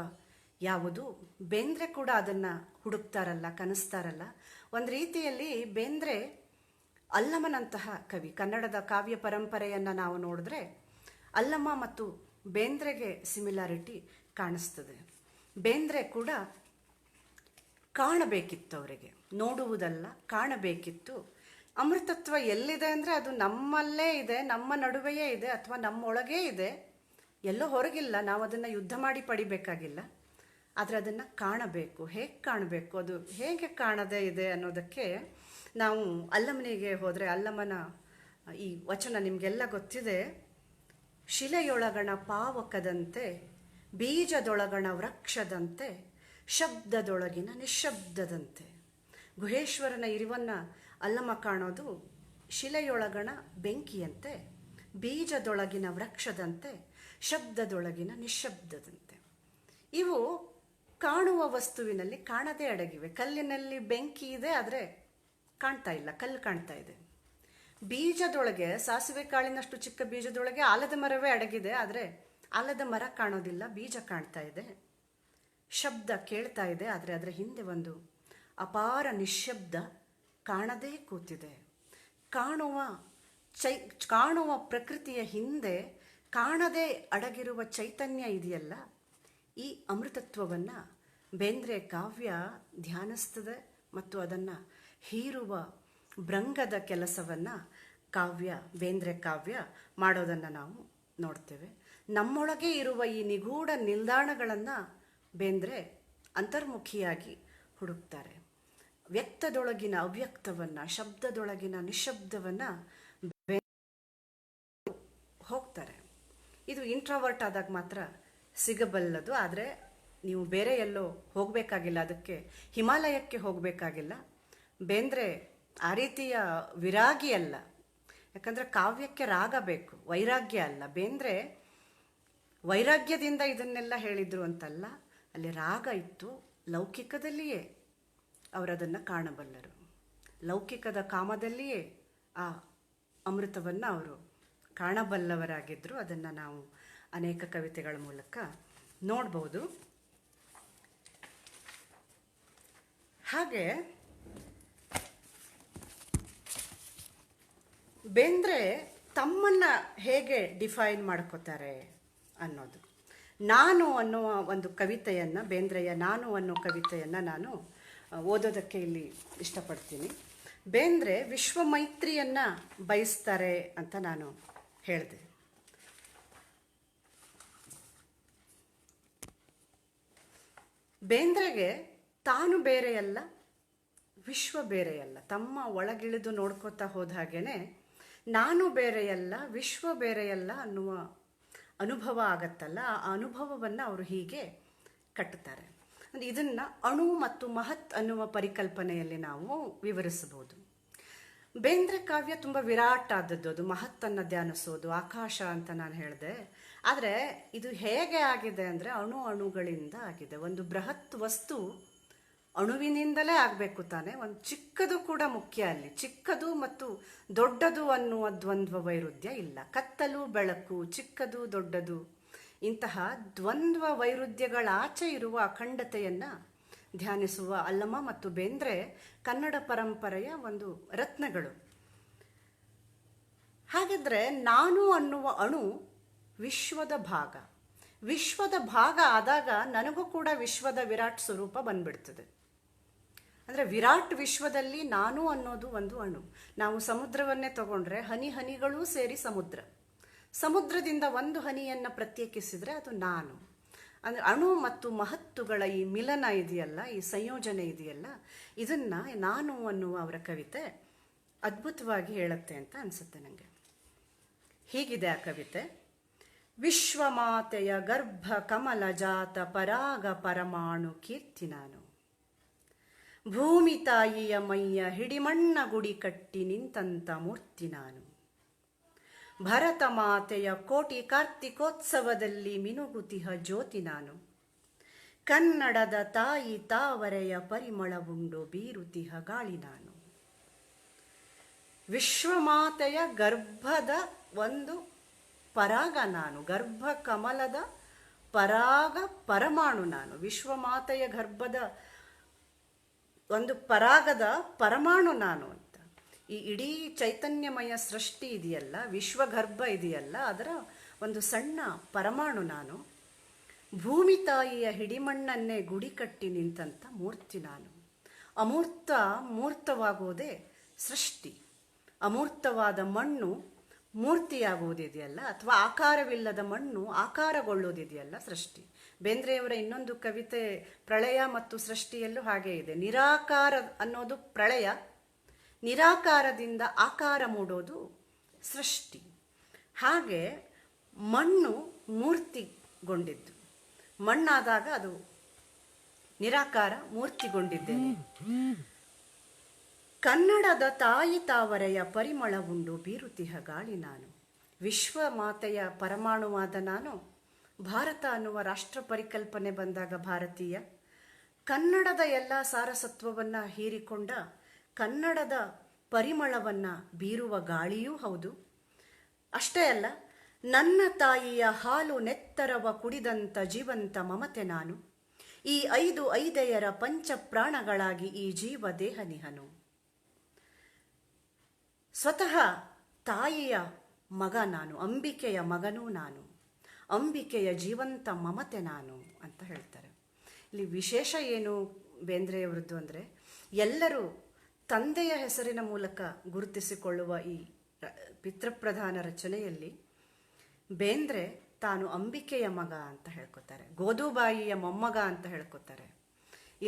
ಯಾವುದು? ಬೇಂದ್ರೆ ಕೂಡ ಅದನ್ನು ಹುಡುಕ್ತಾರಲ್ಲ, ಕನಸ್ತಾರಲ್ಲ. ಒಂದು ರೀತಿಯಲ್ಲಿ ಬೇಂದ್ರೆ ಅಲ್ಲಮನಂತಹ ಕವಿ. ಕನ್ನಡದ ಕಾವ್ಯ ಪರಂಪರೆಯನ್ನು ನಾವು ನೋಡಿದ್ರೆ ಅಲ್ಲಮ ಮತ್ತು ಬೇಂದ್ರೆಗೆ ಸಿಮಿಲಾರಿಟಿ ಕಾಣಿಸ್ತದೆ. ಬೇಂದ್ರೆ ಕೂಡ ಕಾಣಬೇಕಿತ್ತು, ಅವರಿಗೆ ನೋಡುವುದಲ್ಲ ಕಾಣಬೇಕಿತ್ತು. ಅಮೃತತ್ವ ಎಲ್ಲಿದೆ ಅಂದರೆ ಅದು ನಮ್ಮಲ್ಲೇ ಇದೆ, ನಮ್ಮ ನಡುವೆಯೇ ಇದೆ, ಅಥವಾ ನಮ್ಮೊಳಗೇ ಇದೆ, ಎಲ್ಲೋ ಹೊರಗಿಲ್ಲ. ನಾವು ಅದನ್ನು ಯುದ್ಧ ಮಾಡಿ ಪಡಿಬೇಕಾಗಿಲ್ಲ, ಆದರೆ ಅದನ್ನು ಕಾಣಬೇಕು. ಹೇಗೆ ಕಾಣಬೇಕು, ಅದು ಹೇಗೆ ಕಾಣದೇ ಇದೆ ಅನ್ನೋದಕ್ಕೆ ನಾವು ಅಲ್ಲಮನಿಗೆ ಹೋದರೆ, ಅಲ್ಲಮನ ಈ ವಚನ ನಿಮಗೆಲ್ಲ ಗೊತ್ತಿದೆ. ಶಿಲೆಯೊಳಗಣ ಪಾವಕದಂತೆ, ಬೀಜದೊಳಗಣ ವೃಕ್ಷದಂತೆ, ಶಬ್ದದೊಳಗಿನ ನಿಶ್ಶಬ್ದದಂತೆ. ಗುಹೇಶ್ವರನ ಇರುವನ್ನು ಅಲ್ಲಮ ಕಾಣೋದು ಶಿಲೆಯೊಳಗಣ ಬೆಂಕಿಯಂತೆ, ಬೀಜದೊಳಗಿನ ವೃಕ್ಷದಂತೆ, ಶಬ್ದದೊಳಗಿನ ನಿಶ್ಶಬ್ದದಂತೆ. ಇವು ಕಾಣುವ ವಸ್ತುವಿನಲ್ಲಿ ಕಾಣದೇ ಅಡಗಿವೆ. ಕಲ್ಲಿನಲ್ಲಿ ಬೆಂಕಿ ಇದೆ, ಆದರೆ ಕಾಣ್ತಾ ಇಲ್ಲ, ಕಲ್ಲು ಕಾಣ್ತಾ ಇದೆ. ಬೀಜದೊಳಗೆ, ಸಾಸಿವೆ ಕಾಳಿನಷ್ಟು ಚಿಕ್ಕ ಬೀಜದೊಳಗೆ ಆಲದ ಮರವೇ ಅಡಗಿದೆ, ಆದರೆ ಆಲದ ಮರ ಕಾಣೋದಿಲ್ಲ, ಬೀಜ ಕಾಣ್ತಾ ಇದೆ. ಶಬ್ದ ಕೇಳ್ತಾ ಇದೆ, ಆದರೆ ಅದರ ಹಿಂದೆ ಒಂದು ಅಪಾರ ನಿಶ್ಶಬ್ದ ಕಾಣದೇ ಕೂತಿದೆ. ಕಾಣುವ ಪ್ರಕೃತಿಯ ಹಿಂದೆ ಕಾಣದೇ ಅಡಗಿರುವ ಚೈತನ್ಯ ಇದೆಯಲ್ಲ, ಈ ಅಮೃತತ್ವವನ್ನು ಬೇಂದ್ರೆ ಕಾವ್ಯ ಧ್ಯಾನಿಸ್ತದೆ ಮತ್ತು ಅದನ್ನು ಹೀರುವ ಭೃಂಗದ ಕೆಲಸವನ್ನು ಬೇಂದ್ರೆ ಕಾವ್ಯ ಮಾಡೋದನ್ನು ನಾವು ನೋಡ್ತೇವೆ. ನಮ್ಮೊಳಗೆ ಇರುವ ಈ ನಿಗೂಢ ನಿಲ್ದಾಣಗಳನ್ನು ಬೇಂದ್ರೆ ಅಂತರ್ಮುಖಿಯಾಗಿ ಹುಡುಕ್ತಾರೆ. ವ್ಯಕ್ತದೊಳಗಿನ ಅವ್ಯಕ್ತವನ್ನು, ಶಬ್ದದೊಳಗಿನ ನಿಶ್ಶಬ್ದವನ್ನು ಹೋಗ್ತಾರೆ. ಇದು ಇಂಟ್ರಾವರ್ಟ್ ಆದಾಗ ಮಾತ್ರ ಸಿಗಬಲ್ಲದು. ಆದರೆ ನೀವು ಬೇರೆ ಎಲ್ಲೋ ಹೋಗಬೇಕಾಗಿಲ್ಲ, ಅದಕ್ಕೆ ಹಿಮಾಲಯಕ್ಕೆ ಹೋಗಬೇಕಾಗಿಲ್ಲ. ಬೇಂದ್ರೆ ಆ ರೀತಿಯ ವಿರಾಗಿ ಅಲ್ಲ, ಯಾಕಂದರೆ ಕಾವ್ಯಕ್ಕೆ ರಾಗ ಬೇಕು, ವೈರಾಗ್ಯ ಅಲ್ಲ. ಬೇಂದ್ರೆ ವೈರಾಗ್ಯದಿಂದ ಇದನ್ನೆಲ್ಲ ಹೇಳಿದರು ಅಂತಲ್ಲ, ಅಲ್ಲಿ ರಾಗ ಇತ್ತು. ಲೌಕಿಕದಲ್ಲಿಯೇ ಅವರದನ್ನು ಕಾಣಬಲ್ಲರು, ಲೌಕಿಕದ ಕಾಮದಲ್ಲಿಯೇ ಆ ಅಮೃತವನ್ನು ಅವರು ಕಾಣಬಲ್ಲವರಾಗಿದ್ದರು. ಅದನ್ನು ನಾವು ಅನೇಕ ಕವಿತೆಗಳ ಮೂಲಕ ನೋಡ್ಬೋದು. ಹಾಗೆ ಬೇಂದ್ರೆ ತಮ್ಮನ್ನು ಹೇಗೆ ಡಿಫೈನ್ ಮಾಡ್ಕೋತಾರೆ ಅನ್ನೋದು, ನಾನು ಅನ್ನುವ ಒಂದು ಕವಿತೆಯನ್ನು, ಬೇಂದ್ರೆಯ ನಾನು ಅನ್ನೋ ಕವಿತೆಯನ್ನು ನಾನು ಓದೋದಕ್ಕೆ ಇಲ್ಲಿ ಇಷ್ಟಪಡ್ತೀನಿ. ಬೇಂದ್ರೆ ವಿಶ್ವ ಮೈತ್ರಿಯನ್ನು ಬಯಸ್ತಾರೆ ಅಂತ ನಾನು ಹೇಳಿದೆ. ಬೇಂದ್ರೆಗೆ ತಾನು ಬೇರೆಯಲ್ಲ, ವಿಶ್ವ ಬೇರೆಯಲ್ಲ. ತಮ್ಮ ಒಳಗಿಳಿದು ನೋಡ್ಕೋತಾ ಹೋದ ಹಾಗೇನೆ ನಾನು ಬೇರೆಯಲ್ಲ, ವಿಶ್ವ ಬೇರೆಯಲ್ಲ ಅನ್ನುವ ಅನುಭವ ಆಗತ್ತಲ್ಲ, ಆ ಅನುಭವವನ್ನು ಅವರು ಹೀಗೆ ಕಟ್ಟುತ್ತಾರೆ. ಅಂದರೆ ಇದನ್ನು ಅಣು ಮತ್ತು ಮಹತ್ ಅನ್ನುವ ಪರಿಕಲ್ಪನೆಯಲ್ಲಿ ನಾವು ವಿವರಿಸಬಹುದು. ಬೇಂದ್ರೆ ಕಾವ್ಯ ತುಂಬ ವಿರಾಟ್ ಆದದ್ದು, ಅದು ಮಹತ್ತನ್ನು ಧ್ಯಾನಿಸೋದು, ಆಕಾಶ ಅಂತ ನಾನು ಹೇಳಿದೆ. ಆದರೆ ಇದು ಹೇಗೆ ಆಗಿದೆ ಅಂದರೆ ಅಣುಗಳಿಂದ ಆಗಿದೆ. ಒಂದು ಬೃಹತ್ ವಸ್ತು ಅಣುವಿನಿಂದಲೇ ಆಗಬೇಕು ತಾನೆ. ಒಂದು ಚಿಕ್ಕದು ಕೂಡ ಮುಖ್ಯ ಅಲ್ಲಿ. ಚಿಕ್ಕದು ಮತ್ತು ದೊಡ್ಡದು ಅನ್ನುವ ದ್ವಂದ್ವ ವೈರುಧ್ಯ ಇಲ್ಲ. ಕತ್ತಲು ಬೆಳಕು, ಚಿಕ್ಕದು ದೊಡ್ಡದು, ಇಂತಹ ದ್ವಂದ್ವ ವೈರುಧ್ಯಗಳ ಆಚೆ ಇರುವ ಅಖಂಡತೆಯನ್ನು ಧ್ಯಾನಿಸುವ ಅಲ್ಲಮ ಮತ್ತು ಬೇಂದ್ರೆ ಕನ್ನಡ ಪರಂಪರೆಯ ಒಂದು ರತ್ನಗಳು. ಹಾಗಿದ್ರೆ ನಾನು ಅನ್ನುವ ಅಣು ವಿಶ್ವದ ಭಾಗ. ವಿಶ್ವದ ಭಾಗ ಆದಾಗ ನನಗೂ ಕೂಡ ವಿಶ್ವದ ವಿರಾಟ್ ಸ್ವರೂಪ ಬಂದ್ಬಿಡ್ತದೆ. ಅಂದರೆ ವಿರಾಟ್ ವಿಶ್ವದಲ್ಲಿ ನಾನು ಅನ್ನೋದು ಒಂದು ಅಣು. ನಾವು ಸಮುದ್ರವನ್ನೇ ತಗೊಂಡ್ರೆ ಹನಿ ಹನಿಗಳೂ ಸೇರಿ ಸಮುದ್ರ. ಸಮುದ್ರದಿಂದ ಒಂದು ಹನಿಯನ್ನು ಪ್ರತ್ಯೇಕಿಸಿದರೆ ಅದು ನಾನು. ಅಂದರೆ ಅಣು ಮತ್ತು ಮಹತ್ತುಗಳ ಈ ಮಿಲನ ಇದೆಯಲ್ಲ, ಈ ಸಂಯೋಜನೆ ಇದೆಯಲ್ಲ, ಇದನ್ನು ನಾನು ಅನ್ನುವ ಅವರ ಕವಿತೆ ಅದ್ಭುತವಾಗಿ ಹೇಳುತ್ತೆ ಅಂತ ಅನಿಸುತ್ತೆ ನನಗೆ. ಹೀಗಿದೆ ಆ ಕವಿತೆ. ವಿಶ್ವಮಾತೆಯ ಗರ್ಭ ಕಮಲ ಜಾತ ಪರಾಗ ಪರಮಾಣು ಕೀರ್ತಿ ನಾನು. ಭೂಮಿ ತಾಯಿಯ ಮೈಯ ಹಿಡಿಮಣ್ಣ ಗುಡಿ ಕಟ್ಟಿ ನಿಂತಂತ ಮೂರ್ತಿ ನಾನು. ಭರತ ಮಾತೆಯ ಕೋಟಿ ಕಾರ್ತಿಕೋತ್ಸವದಲ್ಲಿ ಮಿನುಗುತಿಹ ಜ್ಯೋತಿ ನಾನು. ಕನ್ನಡದ ತಾಯಿ ತಾವರೆಯ ಪರಿಮಳವುಂಡು ಬೀರುತಿಹ ಗಾಳಿ ನಾನು. ವಿಶ್ವಮಾತೆಯ ಗರ್ಭದ ಒಂದು ಪರಾಗ ನಾನು, ಗರ್ಭ ಕಮಲದ ಪರಾಗ ಪರಮಾಣು ನಾನು. ವಿಶ್ವಮಾತೆಯ ಗರ್ಭದ ಒಂದು ಪರಾಗದ ಪರಮಾಣು ನಾನು ಅಂತ. ಈ ಇಡೀ ಚೈತನ್ಯಮಯ ಸೃಷ್ಟಿ ಇದೆಯಲ್ಲ, ವಿಶ್ವಗರ್ಭ ಇದೆಯಲ್ಲ, ಅದರ ಒಂದು ಸಣ್ಣ ಪರಮಾಣು ನಾನು. ಭೂಮಿ ತಾಯಿಯ ಹಿಡಿಮಣ್ಣನ್ನೇ ಗುಡಿ ಕಟ್ಟಿ ನಿಂತಂಥ ಮೂರ್ತಿ ನಾನು. ಅಮೂರ್ತ ಮೂರ್ತವಾಗುವುದೇ ಸೃಷ್ಟಿ. ಅಮೂರ್ತವಾದ ಮಣ್ಣು ಮೂರ್ತಿಯಾಗುವುದಿದೆಯಲ್ಲ, ಅಥವಾ ಆಕಾರವಿಲ್ಲದ ಮಣ್ಣು ಆಕಾರಗೊಳ್ಳುವುದಿದೆಯಲ್ಲ ಸೃಷ್ಟಿ. ಬೇಂದ್ರೆಯವರ ಇನ್ನೊಂದು ಕವಿತೆ ಪ್ರಳಯ ಮತ್ತು ಸೃಷ್ಟಿಯಲ್ಲೂ ಹಾಗೆ ಇದೆ. ನಿರಾಕಾರ ಅನ್ನೋದು ಪ್ರಳಯ, ನಿರಾಕಾರದಿಂದ ಆಕಾರ ಮೂಡೋದು ಸೃಷ್ಟಿ. ಹಾಗೆ ಮಣ್ಣು ಮೂರ್ತಿಗೊಂಡಿದ್ದು, ಮಣ್ಣಾದಾಗ ಅದು ನಿರಾಕಾರ, ಮೂರ್ತಿಗೊಂಡಿದ್ದೇನೆ. ಕನ್ನಡದ ತಾಯಿ ತಾವರೆಯ ಪರಿಮಳವುಂಡು ಬೀರುತಿಹ ಗಾಳಿ ನಾನು. ವಿಶ್ವ ಮಾತೆಯ ಪರಮಾಣುವಾದ ನಾನು. ಭಾರತ ಅನ್ನುವ ರಾಷ್ಟ್ರ ಪರಿಕಲ್ಪನೆ ಬಂದಾಗ ಭಾರತೀಯ, ಕನ್ನಡದ ಎಲ್ಲ ಸಾರಸತ್ವವನ್ನು ಹೀರಿಕೊಂಡ ಕನ್ನಡದ ಪರಿಮಳವನ್ನು ಬೀರುವ ಗಾಳಿಯೂ ಹೌದು. ಅಷ್ಟೇ ಅಲ್ಲ, ನನ್ನ ತಾಯಿಯ ಹಾಲು ನೆತ್ತರವ ಕುಡಿದಂಥ ಜೀವಂತ ಮಮತೆ ನಾನು. ಈ 5 ಐದೆಯರ ಪಂಚ ಪ್ರಾಣಗಳಾಗಿ ಈ ಜೀವ ದೇಹ ನಿಹನು. ಸ್ವತಃ ತಾಯಿಯ ಮಗ ನಾನು, ಅಂಬಿಕೆಯ ಮಗನೂ ನಾನು, ಅಂಬಿಕೆಯ ಜೀವಂತ ಮಮತೆ ನಾನು ಅಂತ ಹೇಳ್ತಾರೆ. ಇಲ್ಲಿ ವಿಶೇಷ ಏನು ಬೇಂದ್ರೆಯವರದ್ದು ಅಂದರೆ, ಎಲ್ಲರೂ ತಂದೆಯ ಹೆಸರಿನ ಮೂಲಕ ಗುರುತಿಸಿಕೊಳ್ಳುವ ಈ ಪಿತೃಪ್ರಧಾನ ರಚನೆಯಲ್ಲಿ ಬೇಂದ್ರೆ ತಾನು ಅಂಬಿಕೆಯ ಮಗ ಅಂತ ಹೇಳ್ಕೊತಾರೆ, ಗೋದುಬಾಯಿಯ ಮೊಮ್ಮಗ ಅಂತ ಹೇಳ್ಕೊತಾರೆ.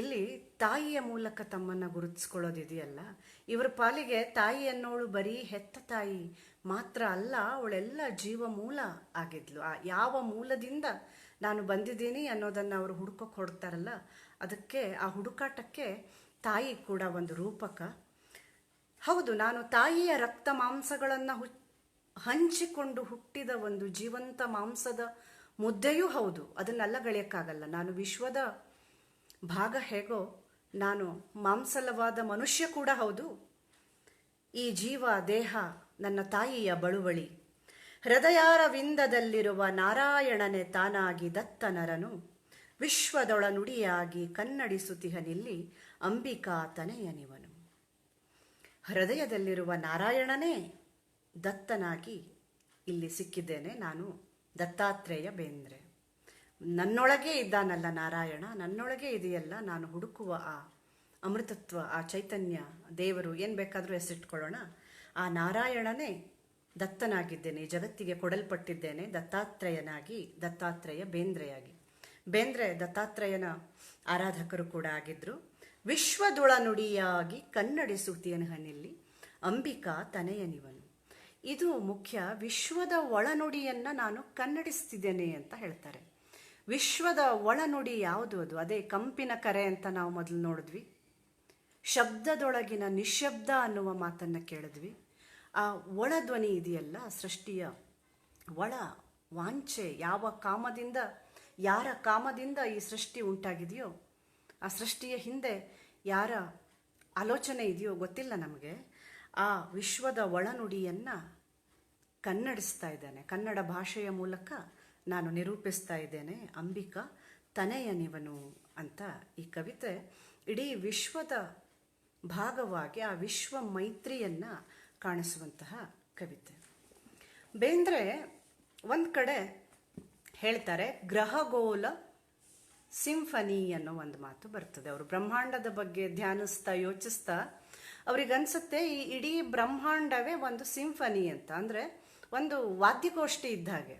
ಇಲ್ಲಿ ತಾಯಿಯ ಮೂಲಕ ತಮ್ಮನ್ನು ಗುರುತಿಸ್ಕೊಳ್ಳೋದಿದೆಯಲ್ಲ, ಇವರ ಪಾಲಿಗೆ ತಾಯಿ ಅನ್ನೋಳು ಬರೀ ಹೆತ್ತ ತಾಯಿ ಮಾತ್ರ ಅಲ್ಲ, ಅವಳೆಲ್ಲ ಜೀವ ಮೂಲ ಆಗಿದ್ಲು. ಆ ಯಾವ ಮೂಲದಿಂದ ನಾನು ಬಂದಿದ್ದೀನಿ ಅನ್ನೋದನ್ನು ಅವರು ಹುಡುಕೋಕೆ ಹೊಡ್ತಾರಲ್ಲ, ಅದಕ್ಕೆ, ಆ ಹುಡುಕಾಟಕ್ಕೆ ತಾಯಿ ಕೂಡ ಒಂದು ರೂಪಕ. ಹೌದು, ನಾನು ತಾಯಿಯ ರಕ್ತ ಮಾಂಸಗಳನ್ನು ಹಂಚಿಕೊಂಡು ಹುಟ್ಟಿದ ಒಂದು ಜೀವಂತ ಮಾಂಸದ ಮುದ್ದೆಯೂ ಹೌದು. ಅದನ್ನೆಲ್ಲ ಗಳಿಯಕ್ಕಾಗಲ್ಲ. ನಾನು ವಿಶ್ವದ ಭಾಗ ಹೇಗೋ ನಾನು ಮಾಂಸಲವಾದ ಮನುಷ್ಯ ಕೂಡ ಹೌದು. ಈ ಜೀವ ದೇಹ ನನ್ನ ತಾಯಿಯ ಬಳುವಳಿ. ಹೃದಯಾರವಿಂದದಲ್ಲಿರುವ ನಾರಾಯಣನೆ ತಾನಾಗಿ ದತ್ತ ನರನು ವಿಶ್ವದೊಳ ನುಡಿಯಾಗಿ ಕನ್ನಡಿಸುತಿಹನಿಲ್ಲಿ ಅಂಬಿಕಾ ತನೆಯನಿವನು. ಹೃದಯದಲ್ಲಿರುವ ನಾರಾಯಣನೇ ದತ್ತನಾಗಿ ಇಲ್ಲಿ ಸಿಕ್ಕಿದ್ದೇನೆ. ನಾನು ದತ್ತಾತ್ರೇಯ ಬೇಂದ್ರೆ. ನನ್ನೊಳಗೆ ಇದ್ದಾನಲ್ಲ ನಾರಾಯಣ, ನನ್ನೊಳಗೆ ಇದೆಯಲ್ಲ ನಾನು ಹುಡುಕುವ ಆ ಅಮೃತತ್ವ, ಆ ಚೈತನ್ಯ, ದೇವರು, ಏನು ಬೇಕಾದರೂ ಹೆಸರಿಟ್ಕೊಳ್ಳೋಣ. ಆ ನಾರಾಯಣನೇ ದತ್ತನಾಗಿದ್ದೇನೆ, ಜಗತ್ತಿಗೆ ಕೊಡಲ್ಪಟ್ಟಿದ್ದೇನೆ ದತ್ತಾತ್ರೇಯನಾಗಿ, ದತ್ತಾತ್ರೇಯ ಬೇಂದ್ರೆಯಾಗಿ. ಬೇಂದ್ರೆ ದತ್ತಾತ್ರೇಯನ ಆರಾಧಕರು ಕೂಡ ಆಗಿದ್ರು. ವಿಶ್ವದೊಳ ನುಡಿಯಾಗಿ ಕನ್ನಡಿಸುತ್ತೀನಹನಿಲ್ಲಿ ಅಂಬಿಕಾ ತನೆಯನಿವನು. ಇದು ಮುಖ್ಯ. ವಿಶ್ವದ ಒಳನುಡಿಯನ್ನು ನಾನು ಕನ್ನಡಿಸ್ತಿದ್ದೇನೆ ಅಂತ ಹೇಳ್ತಾರೆ. ವಿಶ್ವದ ಒಳನುಡಿ ಯಾವುದು? ಅದೇ ಕಂಪಿನ ಕರೆ ಅಂತ ನಾವು ಮೊದಲು ನೋಡಿದ್ವಿ. ಶಬ್ದದೊಳಗಿನ ನಿಶ್ಶಬ್ದ ಅನ್ನುವ ಮಾತನ್ನು ಕೇಳಿದ್ವಿ. ಆ ಒಳಧ್ವನಿ ಇದೆಯಲ್ಲ, ಸೃಷ್ಟಿಯ ಒಳ ವಾಂಛೆ, ಯಾರ ಕಾಮದಿಂದ ಈ ಸೃಷ್ಟಿ ಉಂಟಾಗಿದೆಯೋ, ಆ ಸೃಷ್ಟಿಯ ಹಿಂದೆ ಯಾರ ಆಲೋಚನೆ ಇದೆಯೋ ಗೊತ್ತಿಲ್ಲ ನಮಗೆ. ಆ ವಿಶ್ವದ ಒಳನುಡಿಯನ್ನು ಕನ್ನಡಿಸ್ತಾ ಇದ್ದಾನೆ, ಕನ್ನಡ ಭಾಷೆಯ ಮೂಲಕ ನಾನು ನಿರೂಪಿಸ್ತಾ ಇದ್ದೇನೆ. ಅಂಬಿಕಾ ತನೆಯನಿವನು ಅಂತ ಈ ಕವಿತೆ ಇಡೀ ವಿಶ್ವದ ಭಾಗವಾಗಿ ಆ ವಿಶ್ವ ಮೈತ್ರಿಯನ್ನು ಕಾಣಿಸುವಂತಹ ಕವಿತೆ. ಬೇಂದ್ರೆ ಒಂದು ಕಡೆ ಹೇಳ್ತಾರೆ, ಗ್ರಹಗೋಲ ಸಿಂಫನಿ ಅನ್ನೋ ಒಂದು ಮಾತು ಬರ್ತದೆ. ಅವರು ಬ್ರಹ್ಮಾಂಡದ ಬಗ್ಗೆ ಧ್ಯಾನಿಸ್ತಾ ಯೋಚಿಸ್ತಾ ಅವ್ರಿಗನ್ಸುತ್ತೆ ಈ ಇಡೀ ಬ್ರಹ್ಮಾಂಡವೇ ಒಂದು ಸಿಂಫನಿ ಅಂತ, ಅಂದರೆ ಒಂದು ವಾದ್ಯಗೋಷ್ಠಿ ಇದ್ದ ಹಾಗೆ.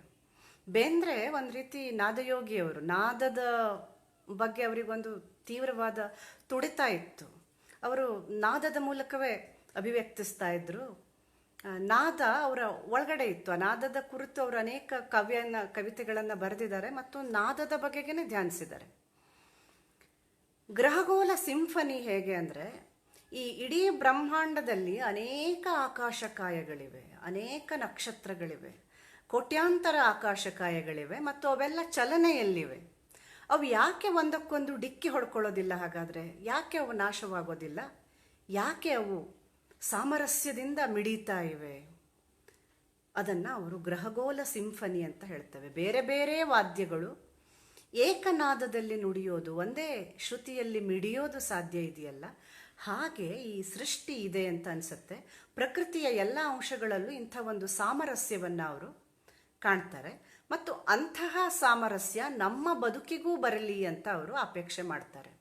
ಬೇಂದ್ರೆ ಒಂದು ರೀತಿ ನಾದಯೋಗಿಯವರು. ನಾದದ ಬಗ್ಗೆ ಅವರಿಗೊಂದು ತೀವ್ರವಾದ ತುಡಿತ ಇತ್ತು. ಅವರು ನಾದದ ಮೂಲಕವೇ ಅಭಿವ್ಯಕ್ತಿಸ್ತಾ ಇದ್ರು. ನಾದ ಅವರ ಒಳಗಡೆ ಇತ್ತು. ಆ ನಾದದ ಕುರಿತು ಅವರು ಅನೇಕ ಕವಿತೆಗಳನ್ನು ಬರೆದಿದ್ದಾರೆ ಮತ್ತು ನಾದದ ಬಗೆಗೇನೆ ಧ್ಯಾನಿಸಿದ್ದಾರೆ. ಗ್ರಹಗೋಲ ಸಿಂಫನಿ ಹೇಗೆ ಅಂದರೆ, ಈ ಇಡೀ ಬ್ರಹ್ಮಾಂಡದಲ್ಲಿ ಅನೇಕ ಆಕಾಶಕಾಯಗಳಿವೆ, ಅನೇಕ ನಕ್ಷತ್ರಗಳಿವೆ, ಕೋಟ್ಯಾಂತರ ಆಕಾಶಕಾಯಗಳಿವೆ ಮತ್ತು ಅವೆಲ್ಲ ಚಲನೆಯಲ್ಲಿವೆ. ಅವು ಯಾಕೆ ಒಂದಕ್ಕೊಂದು ಡಿಕ್ಕಿ ಹೊಡ್ಕೊಳ್ಳೋದಿಲ್ಲ? ಹಾಗಾದರೆ ಯಾಕೆ ಅವು ನಾಶವಾಗೋದಿಲ್ಲ? ಯಾಕೆ ಅವು ಸಾಮರಸ್ಯದಿಂದ ಮಿಡೀತಾ ಇವೆ? ಅದನ್ನು ಅವರು ಗ್ರಹಗೋಲ ಸಿಂಫನಿ ಅಂತ ಹೇಳ್ತವೆ. ಬೇರೆ ಬೇರೆ ವಾದ್ಯಗಳು ಏಕನಾದದಲ್ಲಿ ನುಡಿಯೋದು, ಒಂದೇ ಶ್ರುತಿಯಲ್ಲಿ ಮಿಡಿಯೋದು ಸಾಧ್ಯ ಇದೆಯಲ್ಲ, ಹಾಗೆ ಈ ಸೃಷ್ಟಿ ಇದೆ ಅಂತ ಅನಿಸುತ್ತೆ. ಪ್ರಕೃತಿಯ ಎಲ್ಲ ಅಂಶಗಳಲ್ಲೂ ಇಂಥ ಒಂದು ಸಾಮರಸ್ಯವನ್ನು ಅವರು ಕಾಣ್ತಾರೆ ಮತ್ತು ಅಂತಹ ಸಾಮರಸ್ಯ ನಮ್ಮ ಬದುಕಿಗೂ ಬರಲಿ ಅಂತ ಅವರು ಅಪೇಕ್ಷೆ ಮಾಡ್ತಾರೆ.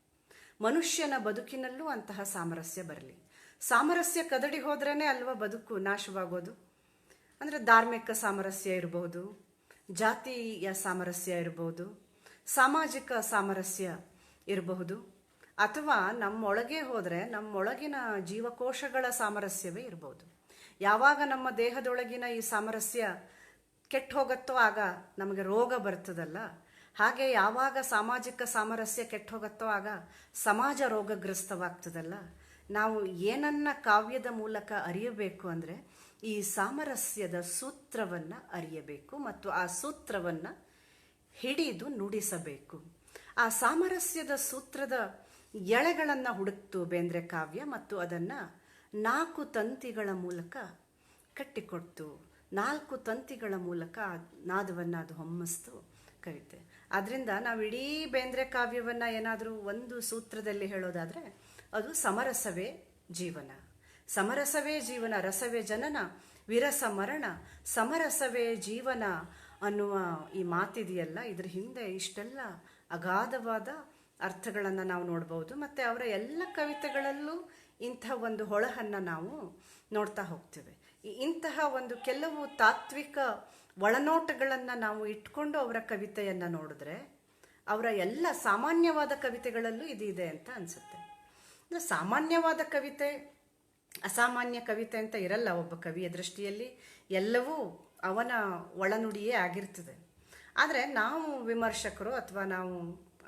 ಮನುಷ್ಯನ ಬದುಕಿನಲ್ಲೂ ಅಂತಹ ಸಾಮರಸ್ಯ ಬರಲಿ. ಸಾಮರಸ್ಯ ಕದಡಿ ಹೋದ್ರೇ ಅಲ್ವಾ ಬದುಕು ನಾಶವಾಗೋದು. ಅಂದರೆ ಧಾರ್ಮಿಕ ಸಾಮರಸ್ಯ ಇರಬಹುದು, ಜಾತಿಯ ಸಾಮರಸ್ಯ ಇರಬಹುದು, ಸಾಮಾಜಿಕ ಸಾಮರಸ್ಯ ಇರಬಹುದು, ಅಥವಾ ನಮ್ಮೊಳಗೆ ಹೋದರೆ ನಮ್ಮೊಳಗಿನ ಜೀವಕೋಶಗಳ ಸಾಮರಸ್ಯವೇ ಇರಬಹುದು. ಯಾವಾಗ ನಮ್ಮ ದೇಹದೊಳಗಿನ ಈ ಸಾಮರಸ್ಯ ಕೆಟ್ಟು ಹೋಗುತ್ತೋ ಆಗ ನಮಗೆ ರೋಗ ಬರ್ತದಲ್ಲ, ಹಾಗೆ ಯಾವಾಗ ಸಾಮಾಜಿಕ ಸಾಮರಸ್ಯ ಕೆಟ್ಟು ಹೋಗುತ್ತೋ ಆಗ ಸಮಾಜ ರೋಗಗ್ರಸ್ತವಾಗ್ತದಲ್ಲ. ನಾವು ಏನನ್ನ ಕಾವ್ಯದ ಮೂಲಕ ಅರಿಯಬೇಕು ಅಂದರೆ ಈ ಸಾಮರಸ್ಯದ ಸೂತ್ರವನ್ನು ಅರಿಯಬೇಕು ಮತ್ತು ಆ ಸೂತ್ರವನ್ನು ಹಿಡಿದು ನುಡಿಸಬೇಕು. ಆ ಸಾಮರಸ್ಯದ ಸೂತ್ರದ ಎಳೆಗಳನ್ನು ಹುಡುಕ್ತು ಬೇಂದ್ರೆ ಕಾವ್ಯ ಮತ್ತು ಅದನ್ನು 4 ತಂತಿಗಳ ಮೂಲಕ ಕಟ್ಟಿಕೊಡ್ತು. 4 ತಂತಿಗಳ ಮೂಲಕ ನಾದವನ್ನು ಅದು ಹೊಮ್ಮಿಸ್ತು ಕವಿತೆ. ಆದ್ದರಿಂದ ನಾವು ಇಡೀ ಬೇಂದ್ರೆ ಕಾವ್ಯವನ್ನು ಏನಾದರೂ ಒಂದು ಸೂತ್ರದಲ್ಲಿ ಹೇಳೋದಾದರೆ ಅದು ಸಮರಸವೇ ಜೀವನ. ಸಮರಸವೇ ಜೀವನ, ರಸವೇ ಜನನ, ವಿರಸ ಮರಣ, ಸಮರಸವೇ ಜೀವನ ಅನ್ನುವ ಈ ಮಾತಿದೆಯಲ್ಲ, ಇದ್ರ ಹಿಂದೆ ಇಷ್ಟೆಲ್ಲ ಅಗಾಧವಾದ ಅರ್ಥಗಳನ್ನು ನಾವು ನೋಡ್ಬೋದು. ಮತ್ತು ಅವರ ಎಲ್ಲ ಕವಿತೆಗಳಲ್ಲೂ ಇಂಥ ಒಂದು ಹೊಳಹನ್ನು ನಾವು ನೋಡ್ತಾ ಹೋಗ್ತೇವೆ. ಇಂತಹ ಒಂದು ಕೆಲವು ತಾತ್ವಿಕ ಒಳನೋಟಗಳನ್ನು ನಾವು ಇಟ್ಕೊಂಡು ಅವರ ಕವಿತೆಯನ್ನು ನೋಡಿದ್ರೆ ಅವರ ಎಲ್ಲ ಸಾಮಾನ್ಯವಾದ ಕವಿತೆಗಳಲ್ಲೂ ಇದಿದೆ ಅಂತ ಅನಿಸುತ್ತೆ. ಅಂದರೆ ಸಾಮಾನ್ಯವಾದ ಕವಿತೆ, ಅಸಾಮಾನ್ಯ ಕವಿತೆ ಅಂತ ಇರಲ್ಲ. ಒಬ್ಬ ಕವಿಯ ದೃಷ್ಟಿಯಲ್ಲಿ ಎಲ್ಲವೂ ಅವನ ಒಳನುಡಿಯೇ ಆಗಿರ್ತದೆ. ಆದರೆ ನಾವು ವಿಮರ್ಶಕರು ಅಥವಾ ನಾವು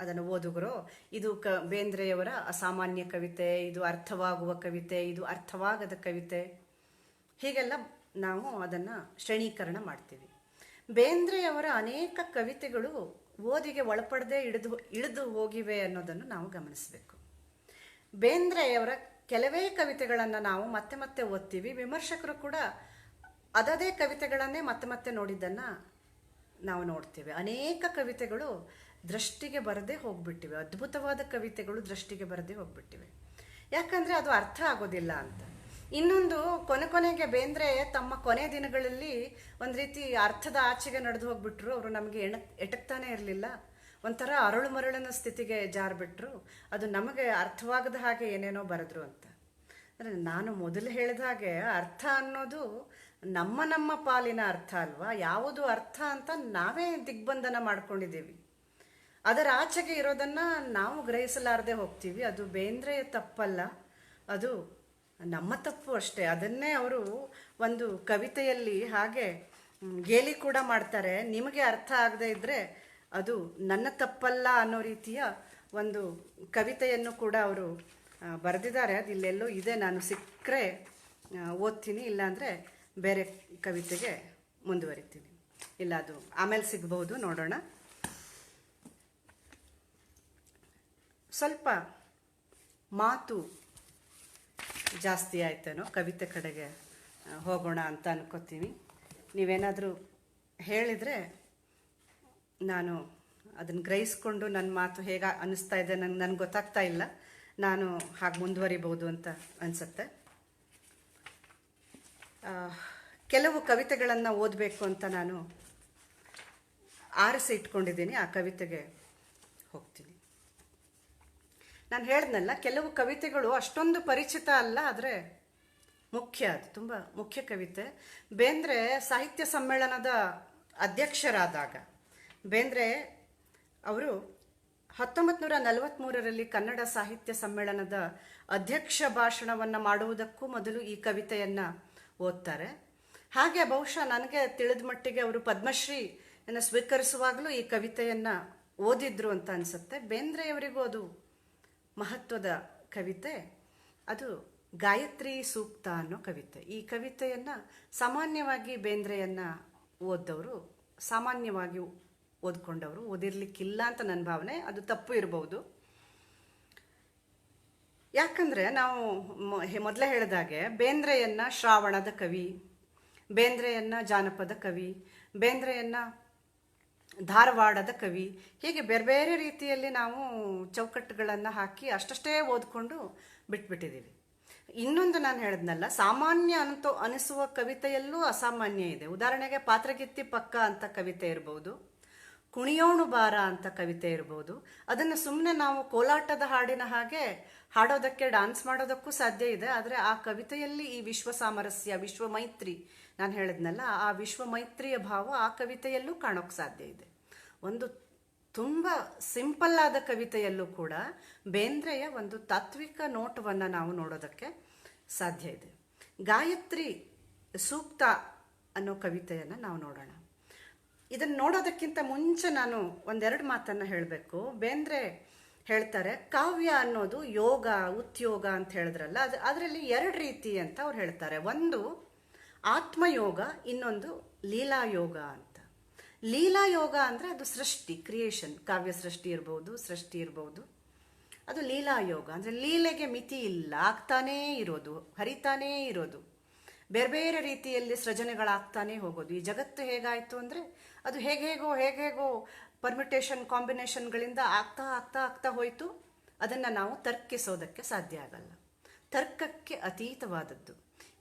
ಅದನ್ನು ಓದುಗರು ಇದು ಬೇಂದ್ರೆಯವರ ಅಸಾಮಾನ್ಯ ಕವಿತೆ, ಇದು ಅರ್ಥವಾಗುವ ಕವಿತೆ, ಇದು ಅರ್ಥವಾಗದ ಕವಿತೆ, ಹೀಗೆಲ್ಲ ನಾವು ಅದನ್ನು ಶ್ರೇಣೀಕರಣ ಮಾಡ್ತೀವಿ. ಬೇಂದ್ರೆಯವರ ಅನೇಕ ಕವಿತೆಗಳು ಓದಿಗೆ ಒಳಪಡದೆ ಇಳಿದು ಹೋಗಿವೆ ಅನ್ನೋದನ್ನು ನಾವು ಗಮನಿಸಬೇಕು. ಬೇಂದ್ರೆಯವರ ಕೆಲವೇ ಕವಿತೆಗಳನ್ನು ನಾವು ಮತ್ತೆ ಮತ್ತೆ ಓದ್ತೀವಿ. ವಿಮರ್ಶಕರು ಕೂಡ ಅದೇ ಕವಿತೆಗಳನ್ನೇ ಮತ್ತೆ ಮತ್ತೆ ನೋಡಿದ್ದನ್ನು ನಾವು ನೋಡ್ತೇವೆ. ಅನೇಕ ಕವಿತೆಗಳು ದೃಷ್ಟಿಗೆ ಬರದೇ ಹೋಗ್ಬಿಟ್ಟಿವೆ, ಅದ್ಭುತವಾದ ಕವಿತೆಗಳು ದೃಷ್ಟಿಗೆ ಬರದೇ ಹೋಗ್ಬಿಟ್ಟಿವೆ. ಯಾಕಂದರೆ ಅದು ಅರ್ಥ ಆಗೋದಿಲ್ಲ ಅಂತ. ಇನ್ನೊಂದು, ಕೊನೆಗೆ ಬೇಂದ್ರೆ ತಮ್ಮ ಕೊನೆ ದಿನಗಳಲ್ಲಿ ಒಂದು ರೀತಿ ಅರ್ಥದ ಆಚೆಗೆ ನಡೆದು ಹೋಗ್ಬಿಟ್ರು. ಅವರು ನಮಗೆ ಎಟಕ್ತಾನೆ ಇರಲಿಲ್ಲ, ಒಂಥರ ಅರಳು ಮರಳಿನ ಸ್ಥಿತಿಗೆ ಜಾರ್ಬಿಟ್ರು. ಅದು ನಮಗೆ ಅರ್ಥವಾಗದ ಹಾಗೆ ಏನೇನೋ ಬರೆದ್ರು ಅಂತ. ಅಂದರೆ ನಾನು ಮೊದಲು ಹೇಳಿದ ಹಾಗೆ ಅರ್ಥ ಅನ್ನೋದು ನಮ್ಮ ಪಾಲಿನ ಅರ್ಥ ಅಲ್ವಾ. ಯಾವುದು ಅರ್ಥ ಅಂತ ನಾವೇ ದಿಗ್ಬಂಧನ ಮಾಡ್ಕೊಂಡಿದ್ದೀವಿ. ಅದರ ಆಚೆಗೆ ಇರೋದನ್ನು ನಾವು ಗ್ರಹಿಸಲಾರದೆ ಹೋಗ್ತೀವಿ. ಅದು ಬೇಂದ್ರೆಯ ತಪ್ಪಲ್ಲ, ಅದು ನಮ್ಮ ತಪ್ಪು ಅಷ್ಟೇ. ಅದನ್ನೇ ಅವರು ಒಂದು ಕವಿತೆಯಲ್ಲಿ ಹಾಗೆ ಗೇಲಿ ಕೂಡ ಮಾಡ್ತಾರೆ. ನಿಮಗೆ ಅರ್ಥ ಆಗದೆ ಇದ್ದರೆ ಅದು ನನ್ನ ತಪ್ಪಲ್ಲ ಅನ್ನೋ ರೀತಿಯ ಒಂದು ಕವಿತೆಯನ್ನು ಕೂಡ ಅವರು ಬರೆದಿದ್ದಾರೆ. ಅದು ಇಲ್ಲೆಲ್ಲೋ ಇದೆ, ನಾನು ಸಿಕ್ಕರೆ ಓದ್ತೀನಿ, ಇಲ್ಲಾಂದರೆ ಬೇರೆ ಕವಿತೆಗೆ ಮುಂದುವರಿತೀನಿ. ಇಲ್ಲ, ಅದು ಆಮೇಲೆ ಸಿಗ್ಬಹುದು, ನೋಡೋಣ. ಸ್ವಲ್ಪ ಮಾತು ಜಾಸ್ತಿ ಆಯ್ತೇನೋ, ಕವಿತೆ ಕಡೆಗೆ ಹೋಗೋಣ ಅಂತ ಅನ್ಕೋತೀನಿ. ನೀವೇನಾದರೂ ಹೇಳಿದರೆ ನಾನು ಅದನ್ನು ಗ್ರಹಿಸ್ಕೊಂಡು ನನ್ನ ಮಾತು ಹೇಗೆ ಅನ್ನಿಸ್ತಾ ಇದೆ ನನಗೆ ಗೊತ್ತಾಗ್ತಾ ಇಲ್ಲ, ನಾನು ಹಾಗೆ ಮುಂದುವರಿಬೋದು ಅಂತ ಅನಿಸುತ್ತೆ. ಕೆಲವು ಕವಿತೆಗಳನ್ನು ಓದಬೇಕು ಅಂತ ನಾನು ಆರಿಸಿ ಇಟ್ಕೊಂಡಿದ್ದೀನಿ. ಆ ಕವಿತೆಗೆ ಹೋಗ್ತೀನಿ. ನಾನು ಹೇಳ್ದನಲ್ಲ, ಕೆಲವು ಕವಿತೆಗಳು ಅಷ್ಟೊಂದು ಪರಿಚಿತ ಅಲ್ಲ, ಆದರೆ ಮುಖ್ಯ, ಅದು ತುಂಬ ಮುಖ್ಯ ಕವಿತೆ. ಬೇಂದ್ರೆ ಸಾಹಿತ್ಯ ಸಮ್ಮೇಳನದ ಅಧ್ಯಕ್ಷರಾದಾಗ ಬೇಂದ್ರೆ ಅವರು 1943ರಲ್ಲಿ ಕನ್ನಡ ಸಾಹಿತ್ಯ ಸಮ್ಮೇಳನದ ಅಧ್ಯಕ್ಷ ಭಾಷಣವನ್ನು ಮಾಡುವುದಕ್ಕೂ ಮೊದಲು ಈ ಕವಿತೆಯನ್ನು ಓದ್ತಾರೆ. ಹಾಗೆ ಬಹುಶಃ ನನಗೆ ತಿಳಿದ ಮಟ್ಟಿಗೆ ಅವರು ಪದ್ಮಶ್ರೀಯನ್ನು ಸ್ವೀಕರಿಸುವಾಗಲೂ ಈ ಕವಿತೆಯನ್ನು ಓದಿದ್ರು ಅಂತ ಅನಿಸುತ್ತೆ. ಬೇಂದ್ರೆಯವರಿಗೂ ಅದು ಮಹತ್ವದ ಕವಿತೆ. ಅದು ಗಾಯತ್ರಿ ಸೂಕ್ತ ಅನ್ನೋ ಕವಿತೆ. ಈ ಕವಿತೆಯನ್ನು ಸಾಮಾನ್ಯವಾಗಿ ಬೇಂದ್ರೆಯನ್ನು ಓದ್ದವರು, ಸಾಮಾನ್ಯವಾಗಿ ಓದ್ಕೊಂಡವರು ಓದಿರ್ಲಿಕ್ಕಿಲ್ಲ ಅಂತ ನನ್ನ ಭಾವನೆ. ಅದು ತಪ್ಪು ಇರಬಹುದು. ಯಾಕಂದರೆ ನಾವು ಮೊದಲೇ ಹೇಳಿದಾಗೆ ಬೇಂದ್ರೆಯನ್ನು ಶ್ರಾವಣದ ಕವಿ, ಬೇಂದ್ರೆಯನ್ನು ಜಾನಪದ ಕವಿ, ಬೇಂದ್ರೆಯನ್ನು ಧಾರವಾಡದ ಕವಿ, ಹೀಗೆ ಬೇರೆ ಬೇರೆ ರೀತಿಯಲ್ಲಿ ನಾವು ಚೌಕಟ್ಟುಗಳನ್ನು ಹಾಕಿ ಅಷ್ಟಷ್ಟೇ ಓದ್ಕೊಂಡು ಬಿಟ್ಬಿಟ್ಟಿದ್ದೀವಿ. ಇನ್ನೊಂದು ನಾನು ಹೇಳಿದ್ನಲ್ಲ, ಸಾಮಾನ್ಯ ಅನಿಸುವ ಕವಿತೆಯಲ್ಲೂ ಅಸಾಮಾನ್ಯ ಇದೆ. ಉದಾಹರಣೆಗೆ ಪಾತ್ರಗಿತ್ತಿ ಪಕ್ಕ ಅಂತ ಕವಿತೆ ಇರ್ಬೋದು, ಕುಣಿಯೋಣು ಬಾರ ಅಂತ ಕವಿತೆ ಇರ್ಬೋದು. ಅದನ್ನು ಸುಮ್ಮನೆ ನಾವು ಕೋಲಾಟದ ಹಾಡಿನ ಹಾಗೆ ಹಾಡೋದಕ್ಕೆ, ಡಾನ್ಸ್ ಮಾಡೋದಕ್ಕೂ ಸಾಧ್ಯ ಇದೆ. ಆದರೆ ಆ ಕವಿತೆಯಲ್ಲಿ ಈ ವಿಶ್ವ ಸಾಮರಸ್ಯ, ವಿಶ್ವ ಮೈತ್ರಿ, ನಾನು ಹೇಳಿದ್ನಲ್ಲ, ಆ ವಿಶ್ವ ಮೈತ್ರಿಯ ಭಾವ ಆ ಕವಿತೆಯಲ್ಲೂ ಕಾಣೋಕ್ಕೆ ಸಾಧ್ಯ ಇದೆ. ಒಂದು ತುಂಬ ಸಿಂಪಲ್ ಆದ ಕವಿತೆಯಲ್ಲೂ ಕೂಡ ಬೇಂದ್ರೆಯ ಒಂದು ತಾತ್ವಿಕ ನೋಟವನ್ನು ನಾವು ನೋಡೋದಕ್ಕೆ ಸಾಧ್ಯ ಇದೆ. ಗಾಯತ್ರಿ ಸೂಕ್ತ ಅನ್ನೋ ಕವಿತೆಯನ್ನು ನಾವು ನೋಡೋಣ. ಇದನ್ನು ನೋಡೋದಕ್ಕಿಂತ ಮುಂಚೆ ನಾನು ಒಂದೆರಡು ಮಾತನ್ನು ಹೇಳಬೇಕು. ಬೇಂದ್ರೆ ಹೇಳ್ತಾರೆ, ಕಾವ್ಯ ಅನ್ನೋದು ಯೋಗ, ಉದ್ಯೋಗ ಅಂತ ಹೇಳಿದ್ರಲ್ಲ, ಅದರಲ್ಲಿ ಎರಡು ರೀತಿ ಅಂತ ಅವ್ರು ಹೇಳ್ತಾರೆ. ಒಂದು ಆತ್ಮಯೋಗ, ಇನ್ನೊಂದು ಲೀಲಾಯೋಗ ಅಂತ. ಲೀಲಾಯೋಗ ಅಂದರೆ ಅದು ಸೃಷ್ಟಿ, ಕ್ರಿಯೇಷನ್, ಕಾವ್ಯ ಸೃಷ್ಟಿ ಇರ್ಬೋದು. ಅದು ಲೀಲಾಯೋಗ ಅಂದರೆ ಲೀಲೆಗೆ ಮಿತಿ ಇಲ್ಲ, ಆಗ್ತಾನೇ ಇರೋದು, ಹರಿತಾನೇ ಇರೋದು, ಬೇರೆ ಬೇರೆ ರೀತಿಯಲ್ಲಿ ಸೃಜನೆಗಳಾಗ್ತಾನೆ ಹೋಗೋದು. ಈ ಜಗತ್ತು ಹೇಗಾಯಿತು ಅಂದರೆ ಅದು ಹೇಗೇಗೋ ಪರ್ಮಿಟೇಷನ್, ಕಾಂಬಿನೇಷನ್ಗಳಿಂದ ಆಗ್ತಾ ಹೋಯಿತು. ಅದನ್ನು ನಾವು ತರ್ಕಿಸೋದಕ್ಕೆ ಸಾಧ್ಯ ಆಗಲ್ಲ. ತರ್ಕಕ್ಕೆ ಅತೀತವಾದದ್ದು.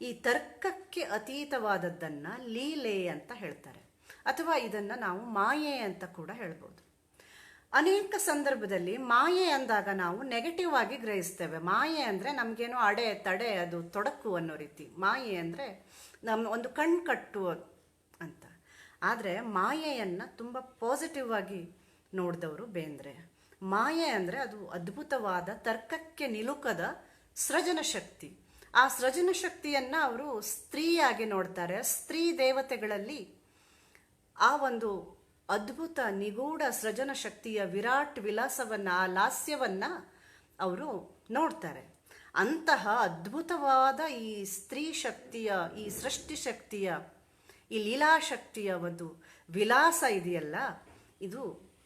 ಈ ತರ್ಕಕ್ಕೆ ಅತೀತವಾದದ್ದನ್ನು ಲೀಲೆ ಅಂತ ಹೇಳ್ತಾರೆ, ಅಥವಾ ಇದನ್ನು ನಾವು ಮಾಯೆ ಅಂತ ಕೂಡ ಹೇಳ್ಬೋದು. ಅನೇಕ ಸಂದರ್ಭದಲ್ಲಿ ಮಾಯೆ ಅಂದಾಗ ನಾವು ನೆಗೆಟಿವ್ ಆಗಿ ಗ್ರಹಿಸ್ತೇವೆ. ಮಾಯೆ ಅಂದರೆ ನಮಗೇನೋ ಅಡೆ ತಡೆ, ಅದು ತೊಡಕು ಅನ್ನೋ ರೀತಿ. ಮಾಯೆ ಅಂದರೆ ನಮ್ಮ ಒಂದು ಕಣ್ಣು ಅಂತ. ಆದರೆ ಮಾಯೆಯನ್ನು ತುಂಬ ಪಾಸಿಟಿವ್ ಆಗಿ ನೋಡಿದವರು ಬೇಂದ್ರೆ. ಮಾಯೆ ಅಂದರೆ ಅದು ಅದ್ಭುತವಾದ, ತರ್ಕಕ್ಕೆ ನಿಲುಕದ ಸೃಜನ ಶಕ್ತಿ. ಆ ಸೃಜನ ಶಕ್ತಿಯನ್ನು ಅವರು ಸ್ತ್ರೀಯಾಗಿ ನೋಡ್ತಾರೆ. ಸ್ತ್ರೀ ದೇವತೆಗಳಲ್ಲಿ ಆ ಒಂದು ಅದ್ಭುತ ನಿಗೂಢ ಸೃಜನ ಶಕ್ತಿಯ ವಿರಾಟ್ ವಿಲಾಸವನ್ನ, ಆ ಲಾಸ್ಯವನ್ನ ಅವರು ನೋಡ್ತಾರೆ. ಅಂತಹ ಅದ್ಭುತವಾದ ಈ ಸ್ತ್ರೀ ಶಕ್ತಿಯ, ಈ ಸೃಷ್ಟಿ ಶಕ್ತಿಯ, ಈ ಲೀಲಾಶಕ್ತಿಯ ಒಂದು ವಿಲಾಸ ಇದೆಯಲ್ಲ, ಇದು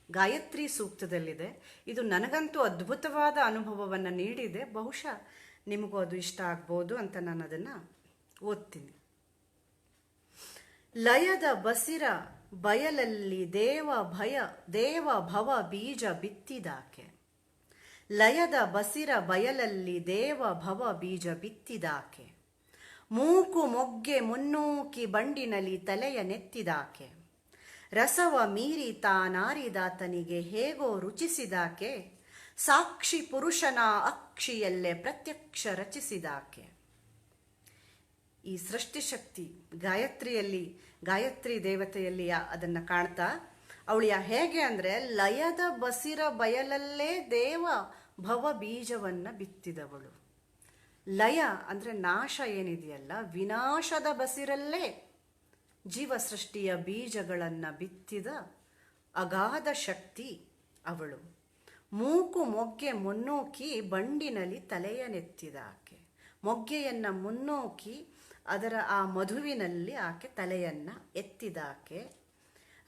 ಗಾಯತ್ರಿ ಸೂಕ್ತದಲ್ಲಿದೆ. ಇದು ನನಗಂತೂ ಅದ್ಭುತವಾದ ಅನುಭವವನ್ನು ನೀಡಿದೆ. ಬಹುಶಃ ನಿಮಗೂ ಅದು ಇಷ್ಟ ಆಗ್ಬೋದು ಅಂತ ನಾನು ಅದನ್ನು ಓದ್ತೀನಿ. ಲಯದ ಬಸಿರ ಬಯಲಲ್ಲಿ ದೇವ ಭವ ಬೀಜ ಬಿತ್ತಿದಾಕೆ. ಲಯದ ಬಸಿರ ಬಯಲಲ್ಲಿ ದೇವ ಭವ ಬೀಜ ಬಿತ್ತಿದಾಕೆ. ಮೂಕು ಮೊಗ್ಗೆ ಮುನ್ನೂಕಿ ಬಂಡಿನಲ್ಲಿ ತಲೆಯ ನೆತ್ತಿದಾಕೆ. ರಸವ ಮೀರಿ ತಾನಾರಿದಾತನಿಗೆ ಹೇಗೋ ರುಚಿಸಿದಾಕೆ. ಸಾಕ್ಷಿ ಪುರುಷನ ಅಕ್ಷಿಯಲ್ಲೇ ಪ್ರತ್ಯಕ್ಷ ರಚಿಸಿದಾಕೆ. ಈ ಸೃಷ್ಟಿಶಕ್ತಿ ಗಾಯತ್ರಿಯಲ್ಲಿ, ಗಾಯತ್ರಿ ದೇವತೆಯಲ್ಲಿ ಅದನ್ನು ಕಾಣ್ತಾ ಅವಳು ಹೇಗೆ ಅಂದರೆ, ಲಯದ ಬಸಿರ ಬಯಲಲ್ಲೇ ದೇವ ಭವ ಬೀಜವನ್ನು ಬಿತ್ತಿದವಳು. ಲಯ ಅಂದರೆ ನಾಶ ಏನಿದೆಯಲ್ಲ, ವಿನಾಶದ ಬಸಿರಲ್ಲೇ ಜೀವಸೃಷ್ಟಿಯ ಬೀಜಗಳನ್ನು ಬಿತ್ತಿದ ಅಗಾಧ ಶಕ್ತಿ ಅವಳು. ಮೂಕು ಮೊಗ್ಗೆ ಮುನ್ನೂಕಿ ಬಂಡಿನಲ್ಲಿ ತಲೆಯ ನೆತ್ತಿದಾಕೆ. ಮೊಗ್ಗೆಯನ್ನು ಮುನ್ನೂಕಿ ಅದರ ಆ ಮಧುವಿನಲ್ಲಿ ಆಕೆ ತಲೆಯನ್ನು ಎತ್ತಿದಾಕೆ.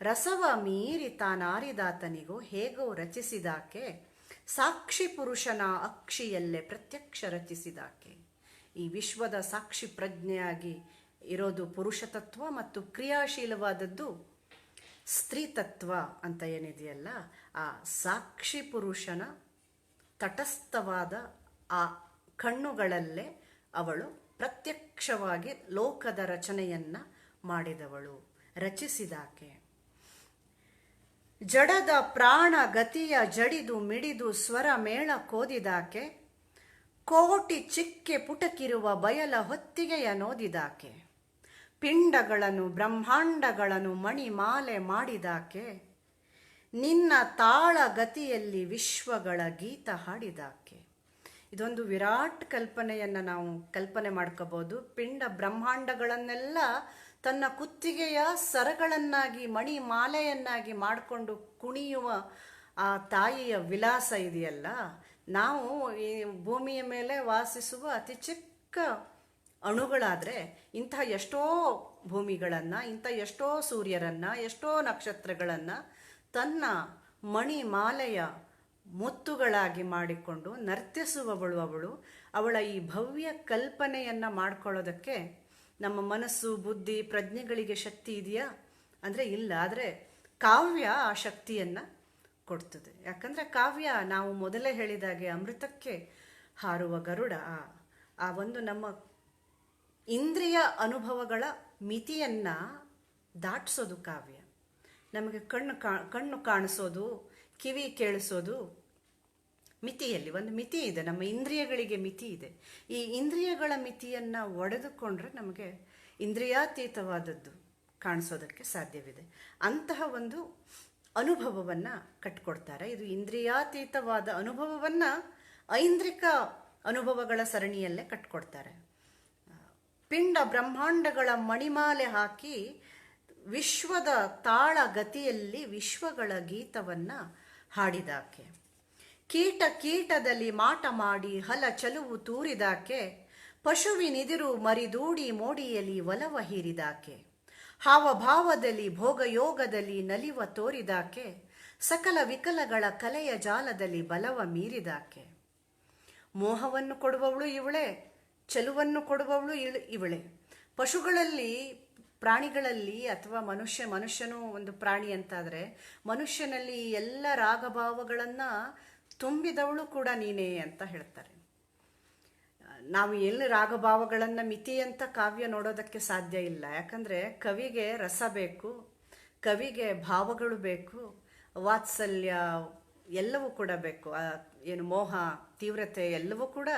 ರಸವ ಮೀರಿ ತಾನಾರಿದಾತನಿಗೂ ಹೇಗೋ ರಚಿಸಿದಾಕೆ. ಸಾಕ್ಷಿ ಪುರುಷನ ಅಕ್ಷಿಯಲ್ಲೇ ಪ್ರತ್ಯಕ್ಷ ರಚಿಸಿದಾಕೆ. ಈ ವಿಶ್ವದ ಸಾಕ್ಷಿ ಪ್ರಜ್ಞೆಯಾಗಿ ಇರೋದು ಪುರುಷ ತತ್ವ ಮತ್ತು ಕ್ರಿಯಾಶೀಲವಾದದ್ದು ಸ್ತ್ರೀ ತತ್ವ ಅಂತ ಏನಿದೆಯಲ್ಲ, ಆ ಸಾಕ್ಷಿ ಪುರುಷನ ತಟಸ್ಥವಾದ ಆ ಕಣ್ಣುಗಳಲ್ಲೇ ಅವಳು ಪ್ರತ್ಯಕ್ಷವಾಗಿ ಲೋಕದ ರಚನೆಯನ್ನ ಮಾಡಿದವಳು, ರಚಿಸಿದಾಕೆ. ಜಡದ ಪ್ರಾಣ ಗತಿಯ ಜಡಿದು ಮಿಡಿದು ಸ್ವರ ಮೇಳ ಕೋದಿದಾಕೆ. ಕೋಟಿ ಚಿಕ್ಕೆ ಪುಟಕಿರುವ ಬಯಲ ಹೊತ್ತಿಗೆಯ ನೋದಿದಾಕೆ. ಪಿಂಡಗಳನ್ನು ಬ್ರಹ್ಮಾಂಡಗಳನ್ನು ಮಣಿಮಾಲೆ ಮಾಡಿದಾಕೆ. ನಿನ್ನ ತಾಳ ಗತಿಯಲ್ಲಿ ವಿಶ್ವಗಳ ಗೀತ ಹಾಡಿದಾಕೆ. ಇದೊಂದು ವಿರಾಟ್ ಕಲ್ಪನೆಯನ್ನು ನಾವು ಕಲ್ಪನೆ ಮಾಡ್ಕೋಬಹುದು. ಪಿಂಡ ಬ್ರಹ್ಮಾಂಡಗಳನ್ನೆಲ್ಲ ತನ್ನ ಕುತ್ತಿಗೆಯ ಸರಗಳನ್ನಾಗಿ, ಮಣಿ ಮಾಲೆಯನ್ನಾಗಿ ಮಾಡಿಕೊಂಡು ಕುಣಿಯುವ ಆ ತಾಯಿಯ ವಿಲಾಸ ಇದೆಯಲ್ಲ, ನಾವು ಈ ಭೂಮಿಯ ಮೇಲೆ ವಾಸಿಸುವ ಅತಿ ಚಿಕ್ಕ ಅಣುಗಳಾದರೆ ಇಂತಹ ಎಷ್ಟೋ ಭೂಮಿಗಳನ್ನು, ಇಂಥ ಎಷ್ಟೋ ಸೂರ್ಯರನ್ನು, ಎಷ್ಟೋ ನಕ್ಷತ್ರಗಳನ್ನು ತನ್ನ ಮಣಿ ಮಾಲೆಯ ಮುತ್ತುಗಳಾಗಿ ಮಾಡಿಕೊಂಡು ನರ್ತಿಸುವವಳು ಅವಳು. ಅವಳ ಈ ಭವ್ಯ ಕಲ್ಪನೆಯನ್ನು ಮಾಡ್ಕೊಳ್ಳೋದಕ್ಕೆ ನಮ್ಮ ಮನಸ್ಸು, ಬುದ್ಧಿ, ಪ್ರಜ್ಞೆಗಳಿಗೆ ಶಕ್ತಿ ಇದೆಯಾ ಅಂದರೆ ಇಲ್ಲ. ಆದರೆ ಕಾವ್ಯ ಆ ಶಕ್ತಿಯನ್ನು ಕೊಡ್ತದೆ. ಯಾಕಂದರೆ ಕಾವ್ಯ, ನಾವು ಮೊದಲೇ ಹೇಳಿದಾಗೆ ಅಮೃತಕ್ಕೆ ಹಾರುವ ಗರುಡ, ಆ ಒಂದು ನಮ್ಮ ಇಂದ್ರಿಯ ಅನುಭವಗಳ ಮಿತಿಯನ್ನು ದಾಟಿಸೋದು ಕಾವ್ಯ. ನಮಗೆ ಕಣ್ಣು ಕಾಣಿಸೋದು, ಕಿವಿ ಕೇಳಿಸೋದು ಮಿತಿಯಲ್ಲಿ ಒಂದು ಮಿತಿ ಇದೆ. ನಮ್ಮ ಇಂದ್ರಿಯಗಳಿಗೆ ಮಿತಿ ಇದೆ. ಈ ಇಂದ್ರಿಯಗಳ ಮಿತಿಯನ್ನು ಒಡೆದುಕೊಂಡ್ರೆ ನಮಗೆ ಇಂದ್ರಿಯಾತೀತವಾದದ್ದು ಕಾಣಿಸೋದಕ್ಕೆ ಸಾಧ್ಯವಿದೆ. ಅಂತಹ ಒಂದು ಅನುಭವವನ್ನು ಕಟ್ಕೊಡ್ತಾರೆ. ಇದು ಇಂದ್ರಿಯಾತೀತವಾದ ಅನುಭವವನ್ನು ಐಂದ್ರಿಕ ಅನುಭವಗಳ ಸರಣಿಯಲ್ಲೇ ಕಟ್ಕೊಡ್ತಾರೆ. ಪಿಂಡ ಬ್ರಹ್ಮಾಂಡಗಳ ಮಣಿಮಾಲೆ ಹಾಕಿ ವಿಶ್ವದ ತಾಳ ಗತಿಯಲ್ಲಿ ವಿಶ್ವಗಳ ಗೀತವನ್ನು ಹಾಡಿದಾಕೆ. ಕೀಟ ಕೀಟದಲ್ಲಿ ಮಾಟ ಮಾಡಿ ಹಲ ಚಲುವು ತೂರಿದಾಕೆ. ಪಶುವಿನಿದಿರು ಮರಿದೂಡಿ ಮೋಡಿಯಲ್ಲಿ ಒಲವ ಹೀರಿದಾಕೆ. ಹಾವಭಾವದಲ್ಲಿ ಭೋಗಯೋಗದಲ್ಲಿ ನಲಿವ ತೋರಿದಾಕೆ. ಸಕಲ ವಿಕಲಗಳ ಕಲೆಯ ಜಾಲದಲ್ಲಿ ಬಲವ ಮೀರಿದಾಕೆ. ಮೋಹವನ್ನು ಕೊಡುವವಳು ಇವಳೇ, ಚೆಲುವನ್ನು ಕೊಡುವವಳು ಇವಳೇ. ಪಶುಗಳಲ್ಲಿ, ಪ್ರಾಣಿಗಳಲ್ಲಿ ಅಥವಾ ಮನುಷ್ಯನೂ ಒಂದು ಪ್ರಾಣಿ ಅಂತಾದರೆ, ಮನುಷ್ಯನಲ್ಲಿ ಎಲ್ಲ ರಾಗಭಾವಗಳನ್ನು ತುಂಬಿದವಳು ಕೂಡ ನೀನೇ ಅಂತ ಹೇಳ್ತಾರೆ. ನಾವು ಎಲ್ಲಿ ರಾಗಭಾವಗಳನ್ನು ಮಿತಿ ಅಂತ ಕಾವ್ಯ ನೋಡೋದಕ್ಕೆ ಸಾಧ್ಯ ಇಲ್ಲ. ಯಾಕಂದರೆ ಕವಿಗೆ ರಸ ಬೇಕು, ಕವಿಗೆ ಭಾವಗಳು ಬೇಕು, ವಾತ್ಸಲ್ಯ ಎಲ್ಲವೂ ಕೂಡ ಬೇಕು. ಏನು ಮೋಹ, ತೀವ್ರತೆ ಎಲ್ಲವೂ ಕೂಡ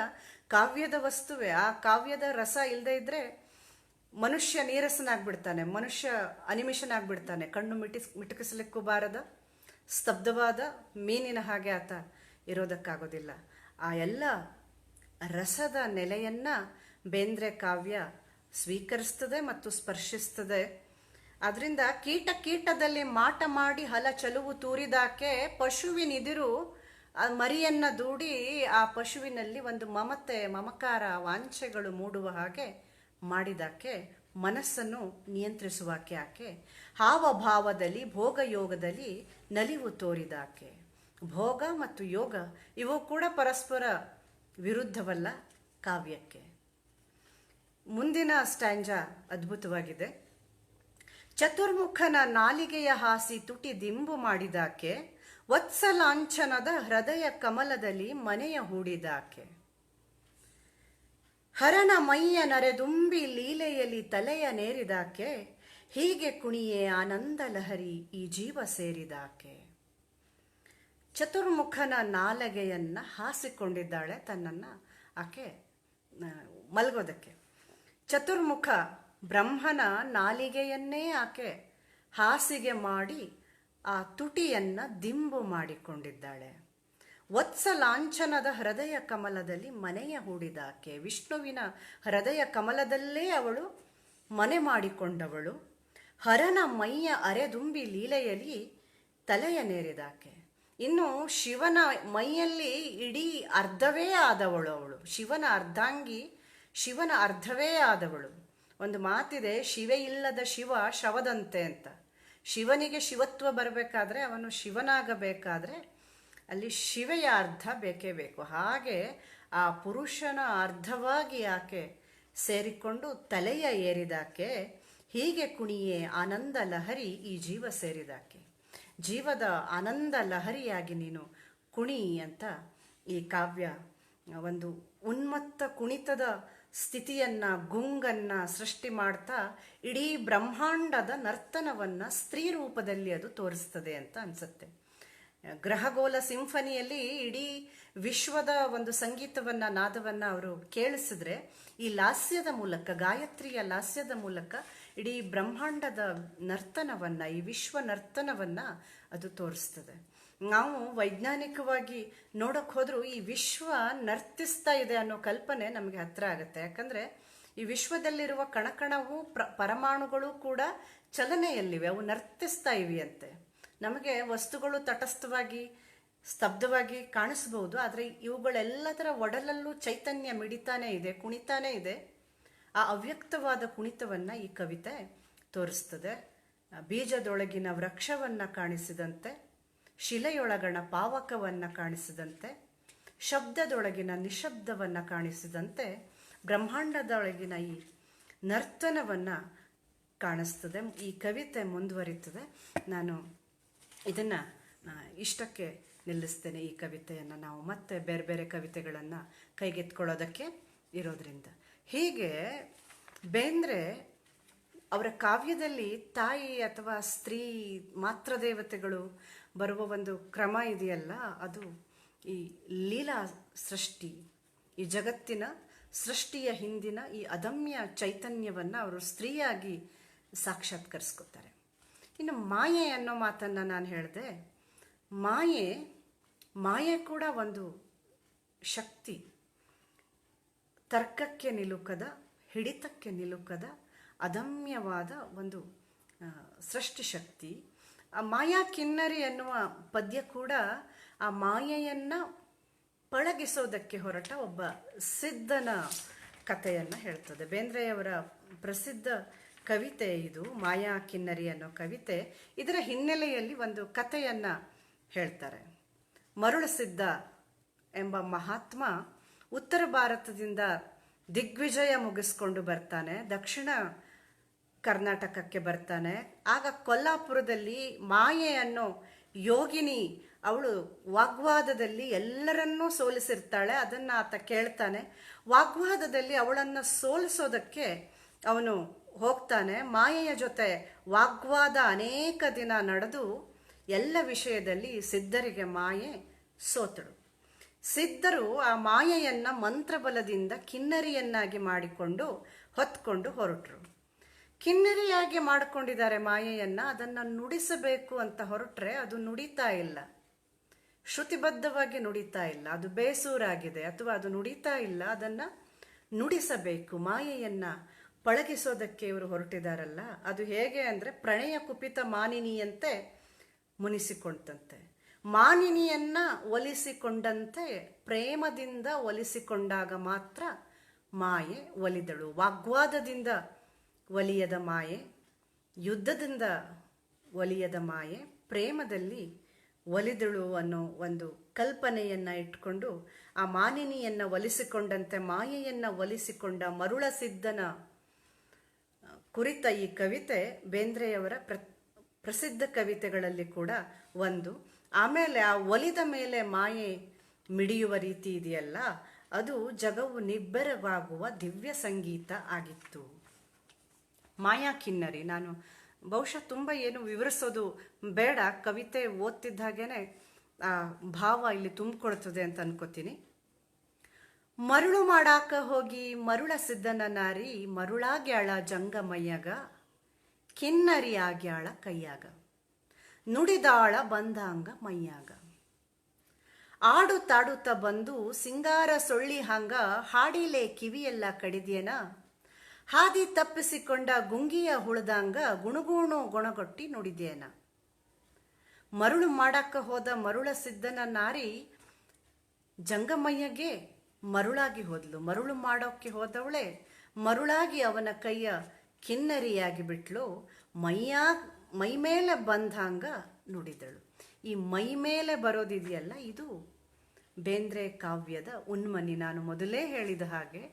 ಕಾವ್ಯದ ವಸ್ತುವೇ. ಆ ಕಾವ್ಯದ ರಸ ಇಲ್ಲದೆ ಇದ್ದರೆ ಮನುಷ್ಯ ನೀರಸನಾಗ್ಬಿಡ್ತಾನೆ, ಮನುಷ್ಯ ಅನಿಮಿಷನಾಗ್ಬಿಡ್ತಾನೆ. ಕಣ್ಣು ಮಿಟುಕಿಸಲಿಕ್ಕೂ ಬಾರದ ಸ್ತಬ್ಧವಾದ ಮೀನಿನ ಹಾಗೆ ಆತ ಇರೋದಕ್ಕಾಗೋದಿಲ್ಲ. ಆ ಎಲ್ಲ ರಸದ ನೆಲೆಯನ್ನು ಬೇಂದ್ರೆ ಕಾವ್ಯ ಸ್ವೀಕರಿಸ್ತದೆ ಮತ್ತು ಸ್ಪರ್ಶಿಸ್ತದೆ. ಅದರಿಂದ ಕೀಟ ಕೀಟದಲ್ಲಿ ಮಾಟ ಮಾಡಿ ಹಲ ಚಲುವು ತೂರಿದಾಕೆ ಪಶುವಿನಿದಿರು ಆ ಮರಿಯನ್ನ ದೂಡಿ ಆ ಪಶುವಿನಲ್ಲಿ ಒಂದು ಮಮತೆ ಮಮಕಾರ ವಾಂಛೆಗಳು ಮೂಡುವ ಹಾಗೆ ಮಾಡಿದಾಕೆ, ಮನಸ್ಸನ್ನು ನಿಯಂತ್ರಿಸುವಾಕೆ ಆಕೆ, ಹಾವಭಾವದಲ್ಲಿ ಭೋಗಯೋಗದಲ್ಲಿ ನಲಿವು ತೋರಿದಾಕೆ. ಭೋಗ ಮತ್ತು ಯೋಗ ಇವು ಕೂಡ ಪರಸ್ಪರ ವಿರುದ್ಧವಲ್ಲ ಕಾವ್ಯಕ್ಕೆ. ಮುಂದಿನ ಸ್ಟ್ಯಾಂಜಾ ಅದ್ಭುತವಾಗಿದೆ. ಚತುರ್ಮುಖನ ನಾಲಿಗೆಯ ಹಾಸಿ ತುಟಿ ದಿಂಬು ಮಾಡಿದಾಕೆ, ವತ್ಸಲಾಂಛನದ ಹೃದಯ ಕಮಲದಲ್ಲಿ ಮನೆಯ ಹೂಡಿದಾಕೆ. ಹರನ ಮೈಯ ನರೆದುಂಬಿ ಲೀಲೆಯಲ್ಲಿ ತಲೆಯ ನೇರಿದಾಕೆ, ಹೀಗೆ ಕುಣಿಯೇ ಆನಂದ ಲಹರಿ ಈ ಜೀವ ಸೇರಿದಾಕೆ. ಚತುರ್ಮುಖನ ನಾಲಿಗೆಯನ್ನ ಹಾಸಿಕೊಂಡಿದ್ದಾಳೆ ತನ್ನನ್ನು ಆಕೆ ಮಲಗೋದಕ್ಕೆ. ಚತುರ್ಮುಖ ಬ್ರಹ್ಮನ ನಾಲಿಗೆಯನ್ನೇ ಆಕೆ ಹಾಸಿಗೆ ಮಾಡಿ ಆ ತುಟಿಯನ್ನ ದಿಂಬು ಮಾಡಿಕೊಂಡಿದ್ದಾಳೆ. ವತ್ಸಲಾಂಛನದ ಹೃದಯ ಕಮಲದಲ್ಲಿ ಮನೆಯ ಹೂಡಿದಾಕೆ. ವಿಷ್ಣುವಿನ ಹೃದಯ ಕಮಲದಲ್ಲೇ ಅವಳು ಮನೆ ಮಾಡಿಕೊಂಡವಳು. ಹರನ ಮೈಯ ಅರೆದುಂಬಿ ಲೀಲೆಯಲ್ಲಿ ತಲೆಯ ನೇರಿದಾಕೆ. ಇನ್ನು ಶಿವನ ಮೈಯಲ್ಲಿ ಇಡೀ ಅರ್ಧವೇ ಆದವಳು ಅವಳು. ಶಿವನ ಅರ್ಧಾಂಗಿ, ಶಿವನ ಅರ್ಧವೇ ಆದವಳು. ಒಂದು ಮಾತಿದೆ, ಶಿವೆ ಇಲ್ಲದ ಶಿವ ಶವದಂತೆ ಅಂತ. ಶಿವನಿಗೆ ಶಿವತ್ವ ಬರಬೇಕಾದ್ರೆ, ಅವನು ಶಿವನಾಗಬೇಕಾದ್ರೆ ಅಲ್ಲಿ ಶಿವೆಯ ಅರ್ಧ ಬೇಕೇ ಬೇಕು. ಹಾಗೆ ಆ ಪುರುಷನ ಅರ್ಧವಾಗಿ ಆಕೆ ಸೇರಿಕೊಂಡು ತಲೆಯ ಏರಿದಾಕೆ. ಹೀಗೆ ಕುಣಿಯೇ ಆನಂದ ಲಹರಿ ಈ ಜೀವ ಸೇರಿದಾಕೆ. ಜೀವದ ಆನಂದ ಲಹರಿಯಾಗಿ ನೀನು ಕುಣಿ ಅಂತ ಈ ಕಾವ್ಯ ಒಂದು ಉನ್ಮತ್ತ ಕುಣಿತದ ಸ್ಥಿತಿಯನ್ನ, ಗುಂಗನ್ನ ಸೃಷ್ಟಿ ಮಾಡ್ತಾ ಇಡೀ ಬ್ರಹ್ಮಾಂಡದ ನರ್ತನವನ್ನ ಸ್ತ್ರೀ ರೂಪದಲ್ಲಿ ಅದು ತೋರಿಸ್ತದೆ ಅಂತ ಅನ್ಸುತ್ತೆ. ಗ್ರಹಗೋಲ ಸಿಂಫನಿಯಲ್ಲಿ ಇಡೀ ವಿಶ್ವದ ಒಂದು ಸಂಗೀತವನ್ನ, ನಾದವನ್ನ ಅವರು ಕೇಳಿಸಿದ್ರೆ, ಈ ಲಾಸ್ಯದ ಮೂಲಕ, ಗಾಯತ್ರಿಯ ಲಾಸ್ಯದ ಮೂಲಕ ಇಡೀ ಬ್ರಹ್ಮಾಂಡದ ನರ್ತನವನ್ನ, ಈ ವಿಶ್ವ ನರ್ತನವನ್ನ ಅದು ತೋರಿಸ್ತದೆ. ನಾವು ವೈಜ್ಞಾನಿಕವಾಗಿ ನೋಡಕ್ ಹೋದ್ರೂ ಈ ವಿಶ್ವ ನರ್ತಿಸ್ತಾ ಇದೆ ಅನ್ನೋ ಕಲ್ಪನೆ ನಮಗೆ ಹತ್ರ ಆಗುತ್ತೆ. ಯಾಕಂದ್ರೆ ಈ ವಿಶ್ವದಲ್ಲಿರುವ ಕಣಕಣವು ಪರಮಾಣುಗಳು ಕೂಡ ಚಲನೆಯಲ್ಲಿವೆ, ಅವು ನರ್ತಿಸ್ತಾ ಇವೆಯಂತೆ. ನಮಗೆ ವಸ್ತುಗಳು ತಟಸ್ಥವಾಗಿ ಸ್ತಬ್ಧವಾಗಿ ಕಾಣಿಸ್ಬಹುದು, ಆದರೆ ಇವುಗಳೆಲ್ಲದರ ಒಡಲಲ್ಲೂ ಚೈತನ್ಯ ಮಿಡಿತಾನೆ ಇದೆ, ಕುಣಿತಾನೆ ಇದೆ. ಆ ಅವ್ಯಕ್ತವಾದ ಕುಣಿತವನ್ನ ಈ ಕವಿತೆ ತೋರಿಸ್ತದೆ. ಬೀಜದೊಳಗಿನ ವೃಕ್ಷವನ್ನ ಕಾಣಿಸಿದಂತೆ, ಶಿಲೆಯೊಳಗಣ ಪಾವಕವನ್ನ ಕಾಣಿಸಿದಂತೆ, ಶಬ್ದದೊಳಗಿನ ನಿಶಬ್ದವನ್ನ ಕಾಣಿಸಿದಂತೆ, ಬ್ರಹ್ಮಾಂಡದೊಳಗಿನ ಈ ನರ್ತನವನ್ನ ಕಾಣಿಸ್ತದೆ. ಈ ಕವಿತೆ ಮುಂದುವರಿತದೆ. ನಾನು ಇದನ್ನ ಇಷ್ಟಕ್ಕೆ ನಿಲ್ಲಿಸ್ತೇನೆ. ಈ ಕವಿತೆಯನ್ನು ನಾವು ಮತ್ತೆ ಬೇರೆ ಬೇರೆ ಕವಿತೆಗಳನ್ನು ಕೈಗೆತ್ಕೊಳ್ಳೋದಕ್ಕೆ ಇರೋದ್ರಿಂದ. ಹೀಗೆ ಬೇಂದ್ರೆ ಅವರ ಕಾವ್ಯದಲ್ಲಿ ತಾಯಿ ಅಥವಾ ಸ್ತ್ರೀ ಮಾತ್ರ ದೇವತೆಗಳು ಬರುವ ಒಂದು ಕ್ರಮ ಇದೆಯಲ್ಲ, ಅದು ಈ ಲೀಲಾ ಸೃಷ್ಟಿ, ಈ ಜಗತ್ತಿನ ಸೃಷ್ಟಿಯ ಹಿಂದಿನ ಈ ಅದಮ್ಯ ಚೈತನ್ಯವನ್ನು ಅವರು ಸ್ತ್ರೀಯಾಗಿ ಸಾಕ್ಷಾತ್ಕರಿಸ್ಕೊತಾರೆ. ಇನ್ನು ಮಾಯೆ ಅನ್ನೋ ಮಾತನ್ನು ನಾನು ಹೇಳಿದೆ. ಮಾಯೆ ಕೂಡ ಒಂದು ಶಕ್ತಿ, ತರ್ಕಕ್ಕೆ ನಿಲುಕದ, ಹಿಡಿತಕ್ಕೆ ನಿಲುಕದ ಅದಮ್ಯವಾದ ಒಂದು ಸೃಷ್ಟಿಶಕ್ತಿ. ಆ ಮಾಯಾ ಕಿನ್ನರಿ ಎನ್ನುವ ಪದ್ಯ ಕೂಡ ಆ ಮಾಯೆಯನ್ನು ಪಳಗಿಸೋದಕ್ಕೆ ಹೊರಟ ಒಬ್ಬ ಸಿದ್ಧನ ಕಥೆಯನ್ನು ಹೇಳ್ತದೆ. ಬೇಂದ್ರೆಯವರ ಪ್ರಸಿದ್ಧ ಕವಿತೆ ಇದು, ಮಾಯಾ ಕಿನ್ನರಿ ಅನ್ನೋ ಕವಿತೆ. ಇದರ ಹಿನ್ನೆಲೆಯಲ್ಲಿ ಒಂದು ಕಥೆಯನ್ನು ಹೇಳ್ತಾರೆ. ಮರುಳ ಸಿದ್ಧ ಎಂಬ ಮಹಾತ್ಮ ಉತ್ತರ ಭಾರತದಿಂದ ದಿಗ್ವಿಜಯ ಮುಗಿಸ್ಕೊಂಡು ಬರ್ತಾನೆ, ದಕ್ಷಿಣ ಕರ್ನಾಟಕಕ್ಕೆ ಬರ್ತಾನೆ. ಆಗ ಕೊಲ್ಲಾಪುರದಲ್ಲಿ ಮಾಯೆ ಅನ್ನೋ ಯೋಗಿನಿ, ಅವಳು ವಾಗ್ವಾದದಲ್ಲಿ ಎಲ್ಲರನ್ನೂ ಸೋಲಿಸಿರ್ತಾಳೆ. ಅದನ್ನು ಆತ ಕೇಳ್ತಾನೆ. ವಾಗ್ವಾದದಲ್ಲಿ ಅವಳನ್ನು ಸೋಲಿಸೋದಕ್ಕೆ ಅವನು ಹೋಗ್ತಾನೆ. ಮಾಯೆಯ ಜೊತೆ ವಾಗ್ವಾದ ಅನೇಕ ದಿನ ನಡೆದು ಎಲ್ಲ ವಿಷಯದಲ್ಲಿ ಸಿದ್ಧರಿಗೆ ಮಾಯೆ ಸೋತಳು. ಸಿದ್ಧರು ಆ ಮಾಯೆಯನ್ನ ಮಂತ್ರಬಲದಿಂದ ಕಿನ್ನರಿಯನ್ನಾಗಿ ಮಾಡಿಕೊಂಡು ಹೊತ್ಕೊಂಡು ಹೊರಟರು. ಕಿನ್ನರಿಯಾಗಿ ಮಾಡಿಕೊಂಡಿದ್ದಾರೆ ಮಾಯೆಯನ್ನ. ಅದನ್ನು ನುಡಿಸಬೇಕು ಅಂತ ಹೊರಟ್ರೆ ಅದು ನುಡಿತಾ ಇಲ್ಲ, ಶ್ರುತಿಬದ್ಧವಾಗಿ ನುಡಿತಾ ಇಲ್ಲ, ಅದು ಬೇಸೂರಾಗಿದೆ ಅಥವಾ ಅದು ನುಡಿತಾ ಇಲ್ಲ. ಅದನ್ನು ನುಡಿಸಬೇಕು, ಮಾಯೆಯನ್ನ ಪಳಗಿಸೋದಕ್ಕೆ ಇವರು ಹೊರಟಿದಾರಲ್ಲ, ಅದು ಹೇಗೆ ಅಂದರೆ ಪ್ರಣಯ ಕುಪಿತ ಮಾನಿನಿಯಂತೆ ಮುನಿಸಿಕೊಂಡಂತೆ. ಮಾನಿನಿಯನ್ನ ಒಲಿಸಿಕೊಂಡಂತೆ ಪ್ರೇಮದಿಂದ ಒಲಿಸಿಕೊಂಡಾಗ ಮಾತ್ರ ಮಾಯೆ ಒಲಿದಳು. ವಾಗ್ವಾದದಿಂದ ಒಲಿಯದ ಮಾಯೆ, ಯುದ್ಧದಿಂದ ಒಲಿಯದ ಮಾಯೆ, ಪ್ರೇಮದಲ್ಲಿ ಒಲಿದಳು ಅನ್ನೋ ಒಂದು ಕಲ್ಪನೆಯನ್ನು ಇಟ್ಕೊಂಡು ಆ ಮಾನಿನಿಯನ್ನು ಒಲಿಸಿಕೊಂಡಂತೆ ಮಾಯೆಯನ್ನು ಒಲಿಸಿಕೊಂಡ ಮರುಳ ಸಿದ್ಧನ ಕುರಿತ ಈ ಕವಿತೆ ಬೇಂದ್ರೆಯವರ ಪ್ರಸಿದ್ಧ ಕವಿತೆಗಳಲ್ಲಿ ಕೂಡ ಒಂದು. ಆಮೇಲೆ ಆ ಒಲಿದ ಮೇಲೆ ಮಾಯೆ ಮಿಡಿಯುವ ರೀತಿ ಇದೆಯಲ್ಲ, ಅದು ಜಗವು ನಿಬ್ಬೆರಗಾಗುವ ದಿವ್ಯ ಸಂಗೀತ ಆಗಿತ್ತು. ಮಾಯಾ ಕಿನ್ನರಿ, ನಾನು ಬಹುಶಃ ತುಂಬ ಏನು ವಿವರಿಸೋದು ಬೇಡ, ಕವಿತೆ ಓದ್ತಿದ್ದ ಹಾಗೇನೆ ಆ ಭಾವ ಇಲ್ಲಿ ತುಂಬಿಕೊಳ್ತದೆ ಅಂತ ಅನ್ಕೋತೀನಿ. ಮರುಳು ಮಾಡಾಕ ಹೋಗಿ ಮರುಳ ಸಿದ್ಧನ ನಾರಿ, ಮರುಳಾಗ್ಯಾಳ ಜಂಗಮಯ್ಯಗ, ಕಿನ್ನರಿ ಆಗ್ಯಾಳ ಕೈಯಾಗ, ನುಡಿದಾಳ ಬಂದಾಂಗ ಮೈಯಾಗ. ಆಡುತ್ತಾಡುತ್ತ ಬಂದು ಸಿಂಗಾರ ಸೊಳ್ಳಿ ಹಂಗ, ಹಾಡಿಲೆ ಕಿವಿಯೆಲ್ಲ ಕಡಿದ್ಯೇನ, ಹಾದಿ ತಪ್ಪಿಸಿಕೊಂಡ ಗುಂಗಿಯ ಹುಳದಂಗ, ಗುಣಗುಣು ಗೊಣಗೊಟ್ಟಿ ನುಡಿದೇನ. ಮರುಳು ಮಾಡಾಕ ಹೋದ ಮರುಳ ಸಿದ್ಧನ ನಾರಿ ಜಂಗಮಯ್ಯಗೆ ಮರುಳಾಗಿ ಹೋದ್ಲು. ಮರುಳು ಮಾಡೋಕ್ಕೆ ಹೋದವಳೆ ಮರುಳಾಗಿ ಅವನ ಕೈಯ ಕಿನ್ನರಿಯಾಗಿ ಬಿಟ್ಲು. ಮೈ ಮೇಲೆ ಬಂದಂಗ ನುಡಿದಳು. ಈ ಮೈ ಮೇಲೆ ಬರೋದಿದೆಯಲ್ಲ, ಇದು ಬೇಂದ್ರೆ ಕಾವ್ಯದ ಉನ್ಮನಿ. ನಾನು ಮೊದಲೇ ಹೇಳಿದ ಹಾಗೆ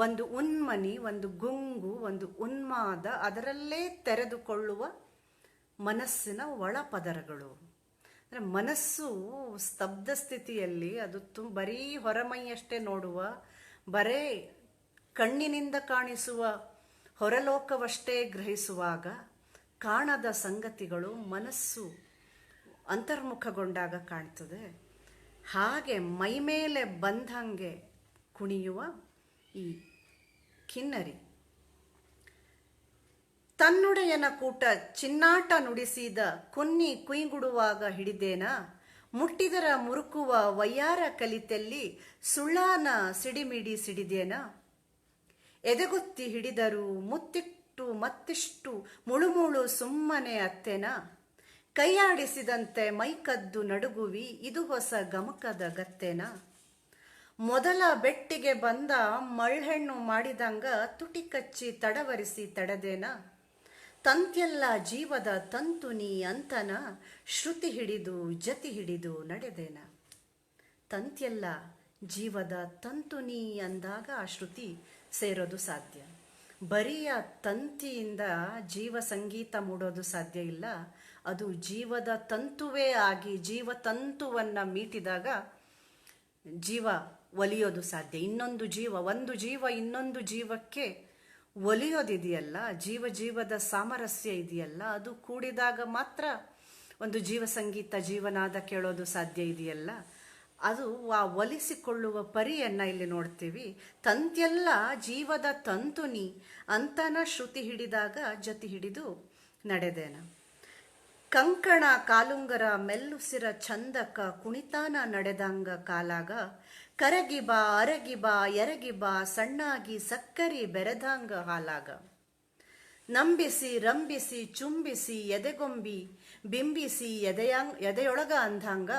ಒಂದು ಉನ್ಮನಿ, ಒಂದು ಗುಂಗು, ಒಂದು ಉನ್ಮಾದ, ಅದರಲ್ಲೇ ತೆರೆದುಕೊಳ್ಳುವ ಮನಸ್ಸಿನ ಒಳಪದರಗಳು. ಅಂದರೆ ಮನಸ್ಸು ಸ್ತಬ್ಧ ಸ್ಥಿತಿಯಲ್ಲಿ ಅದು ಬರೀ ಹೊರಮೈಯಷ್ಟೇ ನೋಡುವ, ಬರೇ ಕಣ್ಣಿನಿಂದ ಕಾಣಿಸುವ ಹೊರಲೋಕವಷ್ಟೇ ಗ್ರಹಿಸುವಾಗ ಕಾಣದ ಸಂಗತಿಗಳು ಮನಸ್ಸು ಅಂತರ್ಮುಖಗೊಂಡಾಗ ಕಾಣ್ತದೆ. ಹಾಗೆ ಮೈಮೇಲೆ ಬಂದಂಗೆ ಕುಣಿಯುವ ಈ ಕಿನ್ನರಿ ತನ್ನುಡೆಯನ ಕೂಟ ಚಿನ್ನಾಟ ನುಡಿಸಿದ, ಕುನ್ನಿ ಕುಯ್ಗುಡುವಾಗ ಹಿಡಿದೇನ, ಮುಟ್ಟಿದರ ಮುರುಕುವ ವಯ್ಯಾರ ಕಲಿತೆಲ್ಲಿ, ಸುಳ್ಳಾನ ಸಿಡಿಮಿಡಿ ಸಿಡಿದೇನ, ಎದೆಗುತ್ತಿ ಹಿಡಿದರು ಮುತ್ತಿಟ್ಟು ಮತ್ತಿಷ್ಟು ಮುಳುಮುಳು ಸುಮ್ಮನೆ ಅತ್ತೆನ, ಕೈಯಾಡಿಸಿದಂತೆ ಮೈಕದ್ದು ನಡುಗುವಿ, ಇದು ಹೊಸ ಗಮಕದ ಗತ್ತೆನ, ಮೊದಲ ಬೆಟ್ಟಿಗೆ ಬಂದ ಮಳ್ಹೆಣ್ಣು ಮಾಡಿದಂಗ, ತುಟಿ ಕಚ್ಚಿ ತಡವರಿಸಿ ತಡೆದೇನ, ತಂತ್ಯೆಲ್ಲ ಜೀವದ ತಂತು ನೀ ಅಂತನ, ಶ್ರುತಿ ಹಿಡಿದು ಜತಿ ಹಿಡಿದು ನಡೆದೇನ. ತಂತ್ಯೆಲ್ಲ ಜೀವದ ತಂತು ನೀ ಅಂದಾಗ ಆ ಶ್ರುತಿ ಸೇರೋದು ಸಾಧ್ಯ. ಬರಿಯ ತಂತಿಯಿಂದ ಜೀವ ಸಂಗೀತ ಮೂಡೋದು ಸಾಧ್ಯ ಇಲ್ಲ. ಅದು ಜೀವದ ತಂತುವೇ ಆಗಿ ಜೀವತಂತುವನ್ನು ಮೀಟಿದಾಗ ಜೀವ ಒಲಿಯೋದು ಸಾಧ್ಯ. ಒಂದು ಜೀವ ಇನ್ನೊಂದು ಜೀವಕ್ಕೆ ಒಲಿಯೋದಿದೆಯಲ್ಲ, ಜೀವದ ಸಾಮರಸ್ಯ ಇದೆಯಲ್ಲ, ಅದು ಕೂಡಿದಾಗ ಮಾತ್ರ ಒಂದು ಜೀವ ಸಂಗೀತ, ಜೀವನಾದ ಕೇಳೋದು ಸಾಧ್ಯ ಇದೆಯಲ್ಲ. ಅದು ಆ ಒಲಿಸಿಕೊಳ್ಳುವ ಪರಿಯನ್ನು ಇಲ್ಲಿ ನೋಡ್ತೀವಿ. ತಂತ್ಯೆಲ್ಲ ಜೀವದ ತಂತುನಿ ಅಂತನ, ಶ್ರುತಿ ಹಿಡಿದಾಗ ಜತಿ ಹಿಡಿದು ನಡೆದೇನ. ಕಂಕಣ ಕಾಲುಂಗರ ಮೆಲ್ಲುಸಿರ ಚಂದಕ, ಕುಣಿತಾನ ನಡೆದಂಗ ಕಾಲಾಗ, ಕರಗಿ ಬಾ ಅರಗಿ ಬಾ ಎರಗಿ ಬಾ, ಸಣ್ಣಾಗಿ ಸಕ್ಕರಿ ಬೆರೆದಂಗ ಹಾಲಾಗ, ನಂಬಿಸಿ ರಂಬಿಸಿ ಚುಂಬಿಸಿ ಎದೆಗೊಂಬಿ ಬಿಂಬಿಸಿ ಎದೆಯೊಳಗ ಅಂದಂಗ,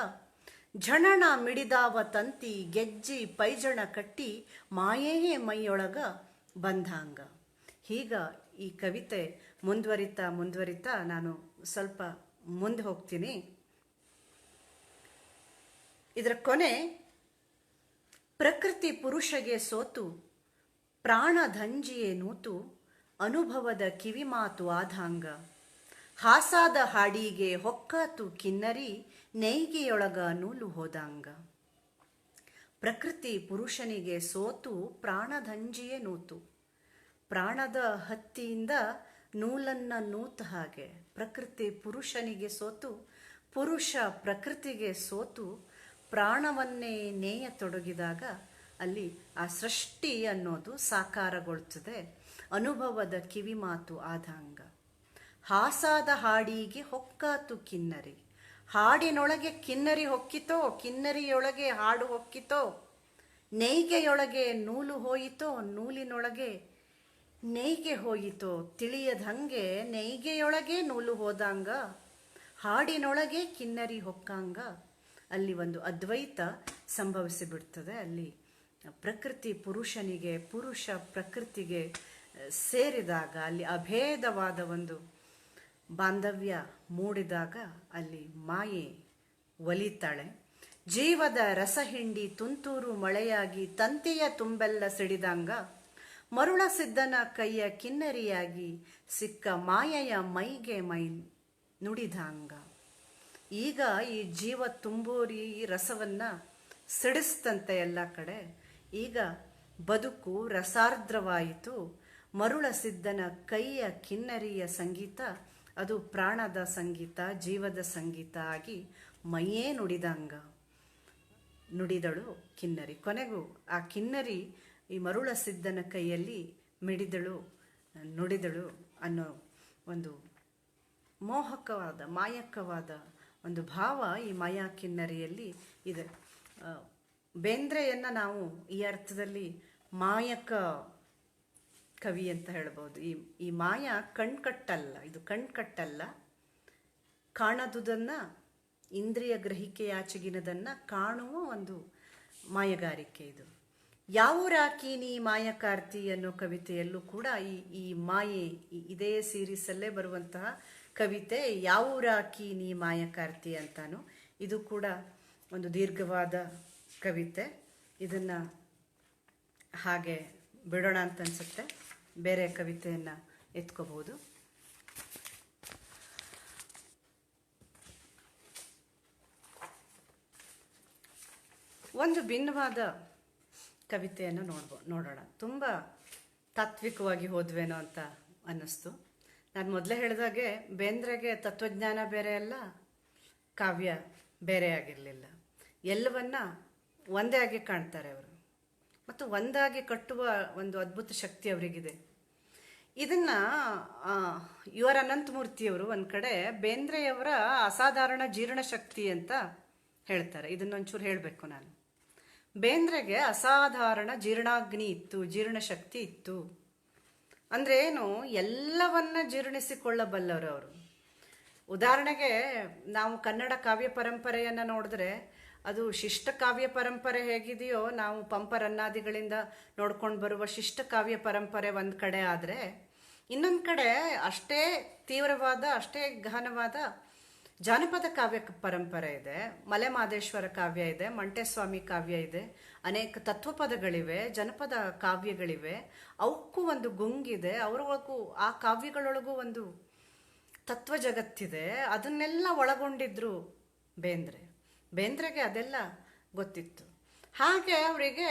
ಝಣಣ ಮಿಡಿದಾವ ತಂತಿ ಗೆಜ್ಜಿ ಪೈಜಣ ಕಟ್ಟಿ, ಮಾಯೆಯೇ ಮೈಯೊಳಗ ಬಂದಂಗ. ಹೀಗ ಈ ಕವಿತೆ ಮುಂದುವರಿತಾ ನಾನು ಸ್ವಲ್ಪ ಮುಂದೆ ಹೋಗ್ತೀನಿ. ಇದರ ಕೊನೆ, ಪ್ರಕೃತಿ ಪುರುಷಗೆ ಸೋತು ಪ್ರಾಣಧಂಜಿಯೇ ನೂತು, ಅನುಭವದ ಕಿವಿಮಾತು ಆಧಾಂಗ, ಹಾಸಾದ ಹಾಡಿಗೆ ಹೊಕ್ಕಾತು ಕಿನ್ನರಿ, ನೇಯ್ಗೆಯೊಳಗ ನೂಲು ಹೋದಂಗ. ಪ್ರಕೃತಿ ಪುರುಷನಿಗೆ ಸೋತು ಪ್ರಾಣಧಂಜಿಯೇ ನೂತು, ಪ್ರಾಣದ ಹತ್ತಿಯಿಂದ ನೂಲನ್ನ ನೂತ ಹಾಗೆ ಪ್ರಕೃತಿ ಪುರುಷನಿಗೆ ಸೋತು, ಪುರುಷ ಪ್ರಕೃತಿಗೆ ಸೋತು ಪ್ರಾಣವನ್ನೇ ನೇಯತೊಡಗಿದಾಗ ಅಲ್ಲಿ ಆ ಸೃಷ್ಟಿ ಅನ್ನೋದು ಸಾಕಾರಗೊಳ್ತದೆ. ಅನುಭವದ ಕಿವಿಮಾತು ಆದಂಗ. ಹಾಸಾದ ಹಾಡಿಗೆ ಹೊಕ್ಕಾತು ಕಿನ್ನರಿ, ಹಾಡಿನೊಳಗೆ ಕಿನ್ನರಿ ಹೊಕ್ಕಿತೋ, ಕಿನ್ನರಿಯೊಳಗೆ ಹಾಡು ಹೊಕ್ಕಿತೋ, ನೇಯ್ಗೆಯೊಳಗೆ ನೂಲು ಹೋಯಿತೋ, ನೂಲಿನೊಳಗೆ ನೇಯ್ಗೆ ಹೋಯಿತೋ ತಿಳಿಯದಂಗೆ ನೇಯ್ಗೆಯೊಳಗೆ ನೂಲು ಹೋದಂಗ ಹಾಡಿನೊಳಗೆ ಕಿನ್ನರಿ ಹೊಕ್ಕಂಗ ಅಲ್ಲಿ ಒಂದು ಅದ್ವೈತ ಸಂಭವಿಸಿಬಿಡ್ತದೆ. ಅಲ್ಲಿ ಪ್ರಕೃತಿ ಪುರುಷನಿಗೆ, ಪುರುಷ ಪ್ರಕೃತಿಗೆ ಸೇರಿದಾಗ ಅಲ್ಲಿ ಅಭೇದವಾದ ಒಂದು ಬಾಂಧವ್ಯ ಮೂಡಿದಾಗ ಅಲ್ಲಿ ಮಾಯೆ ಒಲಿತಾಳೆ. ಜೀವದ ರಸಹಿಂಡಿ ತುಂತೂರು ಮಳೆಯಾಗಿ ತಂತಿಯ ತುಂಬೆಲ್ಲ ಸಿಡಿದಂಗ ಮರುಳ ಸಿದ್ಧನ ಕೈಯ ಕಿನ್ನರಿಯಾಗಿ ಸಿಕ್ಕ ಮಾಯೆಯ ಮೈಗೆ ಮೈ ನುಡಿದಂಗ. ಈಗ ಈ ಜೀವ ತುಂಬೂರಿ ರಸವನ್ನ ಸಿಡಿಸ್ತಂತೆ ಎಲ್ಲ ಕಡೆ. ಈಗ ಬದುಕು ರಸಾರ್ದ್ರವಾಯಿತು. ಮರುಳ ಸಿದ್ಧನ ಕೈಯ ಕಿನ್ನರಿಯ ಸಂಗೀತ ಅದು ಪ್ರಾಣದ ಸಂಗೀತ, ಜೀವದ ಸಂಗೀತ ಆಗಿ ಮೈಯೇ ನುಡಿದಳು ಕಿನ್ನರಿ. ಕೊನೆಗೂ ಆ ಕಿನ್ನರಿ ಈ ಮರುಳ ಸಿದ್ಧನ ಕೈಯಲ್ಲಿ ನುಡಿದಳು ಅನ್ನೋ ಒಂದು ಮೋಹಕವಾದ ಮಾಯಕವಾದ ಒಂದು ಭಾವ ಈ ಮಾಯಾ ಕಿನ್ನರಿಯಲ್ಲಿ ಇದೆ. ಬೇಂದ್ರೆಯನ್ನು ನಾವು ಈ ಅರ್ಥದಲ್ಲಿ ಮಾಯಕ ಕವಿ ಅಂತ ಹೇಳ್ಬೋದು. ಈ ಮಾಯ ಕಣ್ಕಟ್ಟಲ್ಲ, ಇದು ಕಣ್ಕಟ್ಟಲ್ಲ, ಕಾಣದುದನ್ನು, ಇಂದ್ರಿಯ ಗ್ರಹಿಕೆಯಾಚೆಗಿನದನ್ನು ಕಾಣುವ ಒಂದು ಮಾಯಗಾರಿಕೆ ಇದು. ಯಾವುರಾಕಿ ನೀ ಮಾಯಕಾರ್ತಿ ಅನ್ನೋ ಕವಿತೆಯಲ್ಲೂ ಕೂಡ ಈ ಮಾಯೆ ಇದೇ ಸೀರೀಸಲ್ಲೇ ಬರುವಂತಹ ಕವಿತೆ ಯಾವುರಾಕಿ ನೀ ಮಾಯಕಾರ್ತಿ ಅಂತಾನು. ಇದು ಕೂಡ ಒಂದು ದೀರ್ಘವಾದ ಕವಿತೆ. ಇದನ್ನು ಹಾಗೆ ಬಿಡೋಣ ಅಂತ ಅನ್ಸುತ್ತೆ, ಬೇರೆ ಕವಿತೆಯನ್ನು ಎತ್ಕೋಬಹುದು. ಒಂದು ಭಿನ್ನವಾದ ಕವಿತೆಯನ್ನು ನೋಡೋಣ. ತುಂಬ ತಾತ್ವಿಕವಾಗಿ ಹೋದ್ವೇನೋ ಅಂತ ಅನ್ನಿಸ್ತು. ನಾನು ಮೊದಲೇ ಹೇಳಿದಾಗೆ ಬೇಂದ್ರೆಗೆ ತತ್ವಜ್ಞಾನ ಬೇರೆ ಅಲ್ಲ, ಕಾವ್ಯ ಬೇರೆ ಆಗಿರಲಿಲ್ಲ. ಎಲ್ಲವನ್ನ ಒಂದೇ ಆಗಿ ಕಾಣ್ತಾರೆ ಅವರು, ಮತ್ತು ಒಂದಾಗಿ ಕಟ್ಟುವ ಒಂದು ಅದ್ಭುತ ಶಕ್ತಿ ಅವರಿಗಿದೆ. ಇದನ್ನು ಯು ಆರ್ ಅನಂತಮೂರ್ತಿಯವರು ಒಂದು ಕಡೆ ಬೇಂದ್ರೆಯವರ ಅಸಾಧಾರಣ ಜೀರ್ಣಶಕ್ತಿ ಅಂತ ಹೇಳ್ತಾರೆ. ಇದನ್ನೊಂಚೂರು ಹೇಳಬೇಕು ನಾನು. ಬೇಂದ್ರೆಗೆ ಅಸಾಧಾರಣ ಜೀರ್ಣಾಗ್ನಿ ಇತ್ತು, ಜೀರ್ಣಶಕ್ತಿ ಇತ್ತು. ಅಂದರೆ ಏನು, ಎಲ್ಲವನ್ನ ಜೀರ್ಣಿಸಿಕೊಳ್ಳಬಲ್ಲವರು ಅವರು. ಉದಾಹರಣೆಗೆ ನಾವು ಕನ್ನಡ ಕಾವ್ಯ ಪರಂಪರೆಯನ್ನು ನೋಡಿದ್ರೆ ಅದು ಶಿಷ್ಟ ಕಾವ್ಯ ಪರಂಪರೆ ಹೇಗಿದೆಯೋ, ನಾವು ಪಂಪರನ್ನಾದಿಗಳಿಂದ ನೋಡ್ಕೊಂಡು ಬರುವ ಶಿಷ್ಟ ಕಾವ್ಯ ಪರಂಪರೆ ಒಂದು ಕಡೆ ಆದರೆ, ಇನ್ನೊಂದು ಕಡೆ ಅಷ್ಟೇ ತೀವ್ರವಾದ, ಅಷ್ಟೇ ಗಹನವಾದ ಜಾನಪದ ಕಾವ್ಯ ಪರಂಪರೆ ಇದೆ. ಮಲೆ ಮಾದೇಶ್ವರ ಕಾವ್ಯ ಇದೆ, ಮಂಟೇಸ್ವಾಮಿ ಕಾವ್ಯ ಇದೆ, ಅನೇಕ ತತ್ವಪದಗಳಿವೆ, ಜನಪದ ಕಾವ್ಯಗಳಿವೆ. ಅವಕ್ಕೂ ಒಂದು ಗುಂಗಿದೆ, ಅವರೊಳಗೂ ಆ ಕಾವ್ಯಗಳೊಳಗೂ ಒಂದು ತತ್ವ ಜಗತ್ತಿದೆ. ಅದನ್ನೆಲ್ಲ ಒಳಗೊಂಡಿದ್ರು ಬೇಂದ್ರೆಗೆ ಅದೆಲ್ಲ ಗೊತ್ತಿತ್ತು. ಹಾಗೆ ಅವರಿಗೆ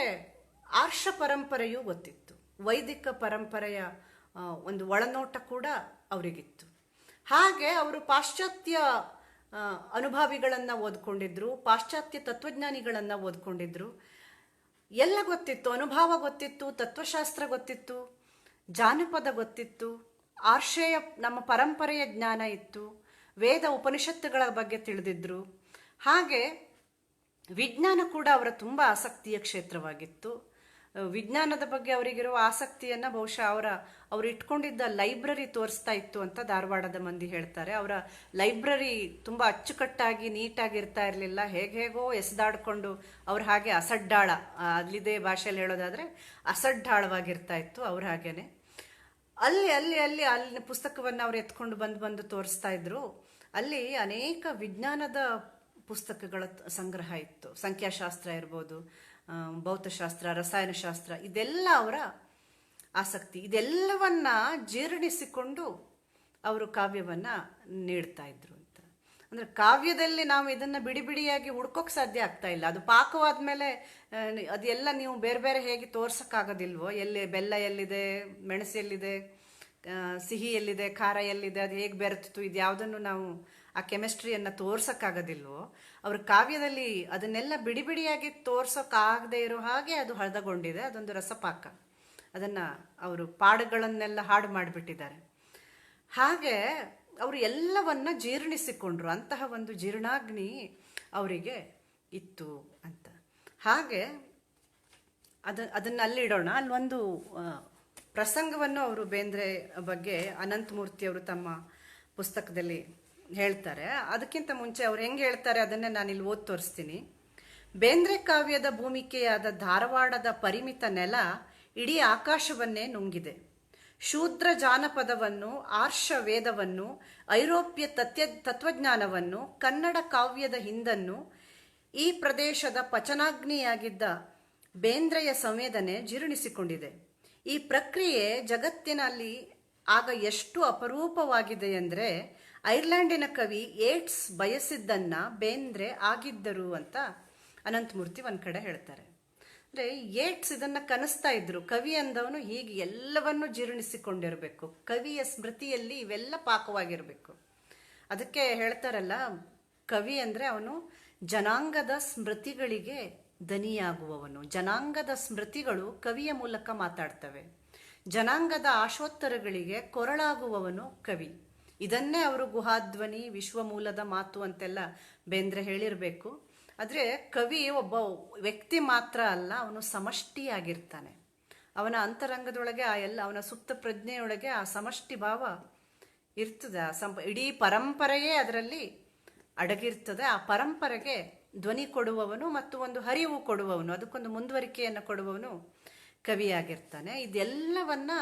ಆರ್ಷ ಪರಂಪರೆಯೂ ಗೊತ್ತಿತ್ತು, ವೈದಿಕ ಪರಂಪರೆಯ ಒಂದು ಒಳನೋಟ ಕೂಡ ಅವರಿಗಿತ್ತು. ಹಾಗೆ ಅವರು ಪಾಶ್ಚಾತ್ಯ ಅನುಭಾವಿಗಳನ್ನು ಓದ್ಕೊಂಡಿದ್ರು, ಪಾಶ್ಚಾತ್ಯ ತತ್ವಜ್ಞಾನಿಗಳನ್ನು ಓದ್ಕೊಂಡಿದ್ರು. ಎಲ್ಲ ಗೊತ್ತಿತ್ತು, ಅನುಭವ ಗೊತ್ತಿತ್ತು, ತತ್ವಶಾಸ್ತ್ರ ಗೊತ್ತಿತ್ತು, ಜಾನಪದ ಗೊತ್ತಿತ್ತು, ಆರ್ಷೇಯ ನಮ್ಮ ಪರಂಪರೆಯ ಜ್ಞಾನ ಇತ್ತು, ವೇದ ಉಪನಿಷತ್ತುಗಳ ಬಗ್ಗೆ ತಿಳಿದಿದ್ರು. ಹಾಗೆ ವಿಜ್ಞಾನ ಕೂಡ ಅವರ ತುಂಬ ಆಸಕ್ತಿಯ ಕ್ಷೇತ್ರವಾಗಿತ್ತು. ವಿಜ್ಞಾನದ ಬಗ್ಗೆ ಅವರಿಗಿರುವ ಆಸಕ್ತಿಯನ್ನು ಬಹುಶಃ ಅವರು ಇಟ್ಕೊಂಡಿದ್ದ ಲೈಬ್ರರಿ ತೋರಿಸ್ತಾ ಇತ್ತು ಅಂತ ಧಾರವಾಡದ ಮಂದಿ ಹೇಳ್ತಾರೆ. ಅವರ ಲೈಬ್ರರಿ ತುಂಬ ಅಚ್ಚುಕಟ್ಟಾಗಿ ನೀಟಾಗಿರ್ತಾ ಇರಲಿಲ್ಲ, ಹೇಗೋ ಎಸೆದಾಡ್ಕೊಂಡು ಅವ್ರು ಹಾಗೆ ಅಸಡ್ಡಾಳ, ಅಲ್ಲಿದೆ ಭಾಷೆಯಲ್ಲಿ ಹೇಳೋದಾದರೆ ಅಸಡ್ಡಾಳವಾಗಿರ್ತಾ ಇತ್ತು. ಅವ್ರು ಹಾಗೇನೆ ಅಲ್ಲಿ ಪುಸ್ತಕವನ್ನು ಅವ್ರು ಎತ್ಕೊಂಡು ಬಂದು ತೋರಿಸ್ತಾ ಇದ್ರು. ಅಲ್ಲಿ ಅನೇಕ ವಿಜ್ಞಾನದ ಪುಸ್ತಕಗಳ ಸಂಗ್ರಹ ಇತ್ತು. ಸಂಖ್ಯಾಶಾಸ್ತ್ರ ಇರ್ಬೋದು, ಭೌತಶಾಸ್ತ್ರ, ರಸಾಯನಶಾಸ್ತ್ರ, ಇದೆಲ್ಲ ಅವರ ಆಸಕ್ತಿ. ಇದೆಲ್ಲವನ್ನ ಜೀರ್ಣಿಸಿಕೊಂಡು ಅವರು ಕಾವ್ಯವನ್ನು ನೀಡ್ತಾ ಇದ್ರು ಅಂತ. ಅಂದರೆ ಕಾವ್ಯದಲ್ಲಿ ನಾವು ಇದನ್ನು ಬಿಡಿಯಾಗಿ ಹುಡ್ಕೋಕೆ ಸಾಧ್ಯ ಆಗ್ತಾ ಇಲ್ಲ. ಅದು ಪಾಕವಾದ ಮೇಲೆ ಅದೆಲ್ಲ ನೀವು ಬೇರೆ ಬೇರೆ ಹೇಗೆ ತೋರ್ಸೋಕ್ಕಾಗೋದಿಲ್ವೋ, ಬೆಲ್ಲ ಎಲ್ಲಿದೆ, ಮೆಣಸು ಎಲ್ಲಿದೆ, ಸಿಹಿ ಎಲ್ಲಿದೆ, ಖಾರ ಎಲ್ಲಿದೆ, ಅದು ಹೇಗೆ ಬೆರೆತಿತ್ತು, ಇದು ಯಾವುದನ್ನು ನಾವು ಆ ಕೆಮಿಸ್ಟ್ರಿಯನ್ನು ತೋರ್ಸೋಕ್ಕಾಗೋದಿಲ್ವೋ, ಅವ್ರ ಕಾವ್ಯದಲ್ಲಿ ಅದನ್ನೆಲ್ಲ ಬಿಡಿಯಾಗಿ ತೋರ್ಸೋಕ್ಕಾಗದೇ ಇರೋ ಹಾಗೆ ಅದು ಹಳದಗೊಂಡಿದೆ. ಅದೊಂದು ರಸಪಾಕ. ಅದನ್ನು ಅವರು ಪಾಡುಗಳನ್ನೆಲ್ಲ ಹಾಡು ಮಾಡಿಬಿಟ್ಟಿದ್ದಾರೆ. ಹಾಗೆ ಅವರು ಎಲ್ಲವನ್ನ ಜೀರ್ಣಿಸಿಕೊಂಡ್ರು. ಅಂತಹ ಒಂದು ಜೀರ್ಣಾಗ್ನಿ ಅವರಿಗೆ ಇತ್ತು ಅಂತ. ಹಾಗೆ ಅದನ್ನು ಅಲ್ಲಿಡೋಣ. ಅಲ್ಲೊಂದು ಪ್ರಸಂಗವನ್ನು ಅವರು ಬೇಂದ್ರೆ ಬಗ್ಗೆ ಅನಂತಮೂರ್ತಿ ಅವರು ತಮ್ಮ ಪುಸ್ತಕದಲ್ಲಿ ಹೇಳ್ತಾರೆ. ಅದಕ್ಕಿಂತ ಮುಂಚೆ ಅವ್ರು ಹೆಂಗೆ ಹೇಳ್ತಾರೆ ಅದನ್ನೇ ನಾನು ಇಲ್ಲಿ ಓದಿ ತೋರಿಸ್ತೀನಿ. ಬೇಂದ್ರೆ ಕಾವ್ಯದ ಭೂಮಿಕೆಯಾದ ಧಾರವಾಡದ ಪರಿಮಿತ ನೆಲ ಇಡೀ ಆಕಾಶವನ್ನೇ ನುಂಗಿದೆ. ಶೂದ್ರ ಜಾನಪದವನ್ನು, ಆರ್ಷ ವೇದವನ್ನು, ಐರೋಪ್ಯ ತತ್ವಜ್ಞಾನವನ್ನು, ಕನ್ನಡ ಕಾವ್ಯದ ಹಿಂದನ್ನು ಈ ಪ್ರದೇಶದ ಪಚನಾಗ್ನಿಯಾಗಿದ್ದ ಬೇಂದ್ರೆಯ ಸಂವೇದನೆ ಜೀರ್ಣಿಸಿಕೊಂಡಿದೆ. ಈ ಪ್ರಕ್ರಿಯೆ ಜಗತ್ತಿನಲ್ಲಿ ಆಗ ಎಷ್ಟು ಅಪರೂಪವಾಗಿದೆ ಅಂದರೆ ಐರ್ಲೆಂಡಿನ ಕವಿ ಏಟ್ಸ್ ಬಯಸಿದ್ದನ್ನ ಬೇಂದ್ರೆ ಆಗಿದ್ದರು ಅಂತ ಅನಂತಮೂರ್ತಿ ಒಂದು ಕಡೆ ಹೇಳ್ತಾರೆ. ಅಂದರೆ ಏಟ್ಸ್ ಇದನ್ನು ಕನಸ್ತಾ ಇದ್ರು. ಕವಿ ಅಂದವನು ಹೀಗೆ ಎಲ್ಲವನ್ನೂ ಜೀರ್ಣಿಸಿಕೊಂಡಿರಬೇಕು, ಕವಿಯ ಸ್ಮೃತಿಯಲ್ಲಿ ಇವೆಲ್ಲ ಪಾಕವಾಗಿರಬೇಕು. ಅದಕ್ಕೆ ಹೇಳ್ತಾರಲ್ಲ, ಕವಿ ಅಂದರೆ ಅವನು ಜನಾಂಗದ ಸ್ಮೃತಿಗಳಿಗೆ ದನಿಯಾಗುವವನು. ಜನಾಂಗದ ಸ್ಮೃತಿಗಳು ಕವಿಯ ಮೂಲಕ ಮಾತಾಡ್ತವೆ. ಜನಾಂಗದ ಆಶೋತ್ತರಗಳಿಗೆ ಕೊರಳಾಗುವವನು ಕವಿ. ಇದನ್ನೇ ಅವರು ಗುಹಾಧ್ವನಿ, ವಿಶ್ವಮೂಲದ ಮಾತು ಅಂತೆಲ್ಲ ಬೇಂದ್ರೆ ಹೇಳಿರಬೇಕು. ಆದರೆ ಕವಿ ಒಬ್ಬ ವ್ಯಕ್ತಿ ಮಾತ್ರ ಅಲ್ಲ, ಅವನು ಸಮಷ್ಟಿಯಾಗಿರ್ತಾನೆ. ಅವನ ಅಂತರಂಗದೊಳಗೆ ಅವನ ಸುಪ್ತ ಪ್ರಜ್ಞೆಯೊಳಗೆ ಆ ಸಮಷ್ಟಿ ಭಾವ ಇರ್ತದೆ. ಇಡೀ ಪರಂಪರೆಯೇ ಅದರಲ್ಲಿ ಅಡಗಿರ್ತದೆ. ಆ ಪರಂಪರೆಗೆ ಧ್ವನಿ ಕೊಡುವವನು ಮತ್ತು ಒಂದು ಹರಿವು ಕೊಡುವವನು, ಅದಕ್ಕೊಂದು ಮುಂದುವರಿಕೆಯನ್ನು ಕೊಡುವವನು ಕವಿಯಾಗಿರ್ತಾನೆ. ಇದೆಲ್ಲವನ್ನ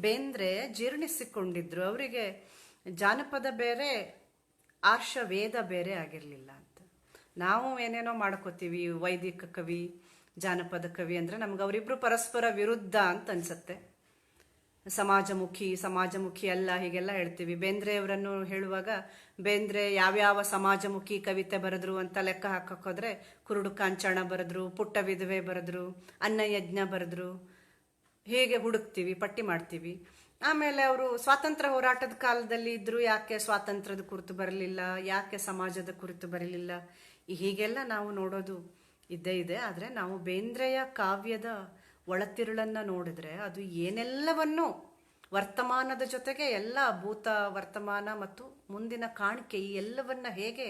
ಬೇಂದ್ರೆ ಜೀರ್ಣಿಸಿಕೊಂಡಿದ್ರು. ಅವರಿಗೆ ಜಾನಪದ ಬೇರೆ, ಆರ್ಷ ವೇದ ಬೇರೆ ಆಗಿರಲಿಲ್ಲ ಅಂತ. ನಾವು ಏನೇನೋ ಮಾಡ್ಕೋತೀವಿ, ವೈದಿಕ ಕವಿ, ಜಾನಪದ ಕವಿ ಅಂದರೆ ನಮ್ಗೆ ಅವರಿಬ್ರು ಪರಸ್ಪರ ವಿರುದ್ಧ ಅಂತ ಅನ್ಸುತ್ತೆ. ಸಮಾಜಮುಖಿ ಅಲ್ಲ ಹೀಗೆಲ್ಲ ಹೇಳ್ತೀವಿ. ಬೇಂದ್ರೆಯವರನ್ನು ಹೇಳುವಾಗ ಬೇಂದ್ರೆ ಯಾವ್ಯಾವ ಸಮಾಜಮುಖಿ ಕವಿತೆ ಬರೆದ್ರು ಅಂತ ಲೆಕ್ಕ ಹಾಕೋದ್ರೆ ಕುರುಡು ಕಾಂಚಣ ಬರೆದ್ರು, ಪುಟ್ಟ ವಿಧವೆ ಬರೆದ್ರು, ಅನ್ನಯಜ್ಞ ಬರೆದ್ರು, ಹೇಗೆ ಹುಡುಕ್ತೀವಿ, ಪಟ್ಟಿ ಮಾಡ್ತೀವಿ. ಆಮೇಲೆ ಅವರು ಸ್ವಾತಂತ್ರ್ಯ ಹೋರಾಟದ ಕಾಲದಲ್ಲಿ ಇದ್ರು, ಯಾಕೆ ಸ್ವಾತಂತ್ರ್ಯದ ಕುರಿತು ಬರಲಿಲ್ಲ, ಯಾಕೆ ಸಮಾಜದ ಕುರಿತು ಬರಲಿಲ್ಲ, ಹೀಗೆಲ್ಲ ನಾವು ನೋಡೋದು ಇದ್ದೇ ಇದೆ. ಆದರೆ ನಾವು ಬೇಂದ್ರೆಯ ಕಾವ್ಯದ ಒಳತಿರುಳನ್ನು ನೋಡಿದ್ರೆ ಅದು ಏನೆಲ್ಲವನ್ನು ವರ್ತಮಾನದ ಜೊತೆಗೆ ಎಲ್ಲ ಭೂತ, ವರ್ತಮಾನ ಮತ್ತು ಮುಂದಿನ ಕಾಣಿಕೆ ಈ ಎಲ್ಲವನ್ನ ಹೇಗೆ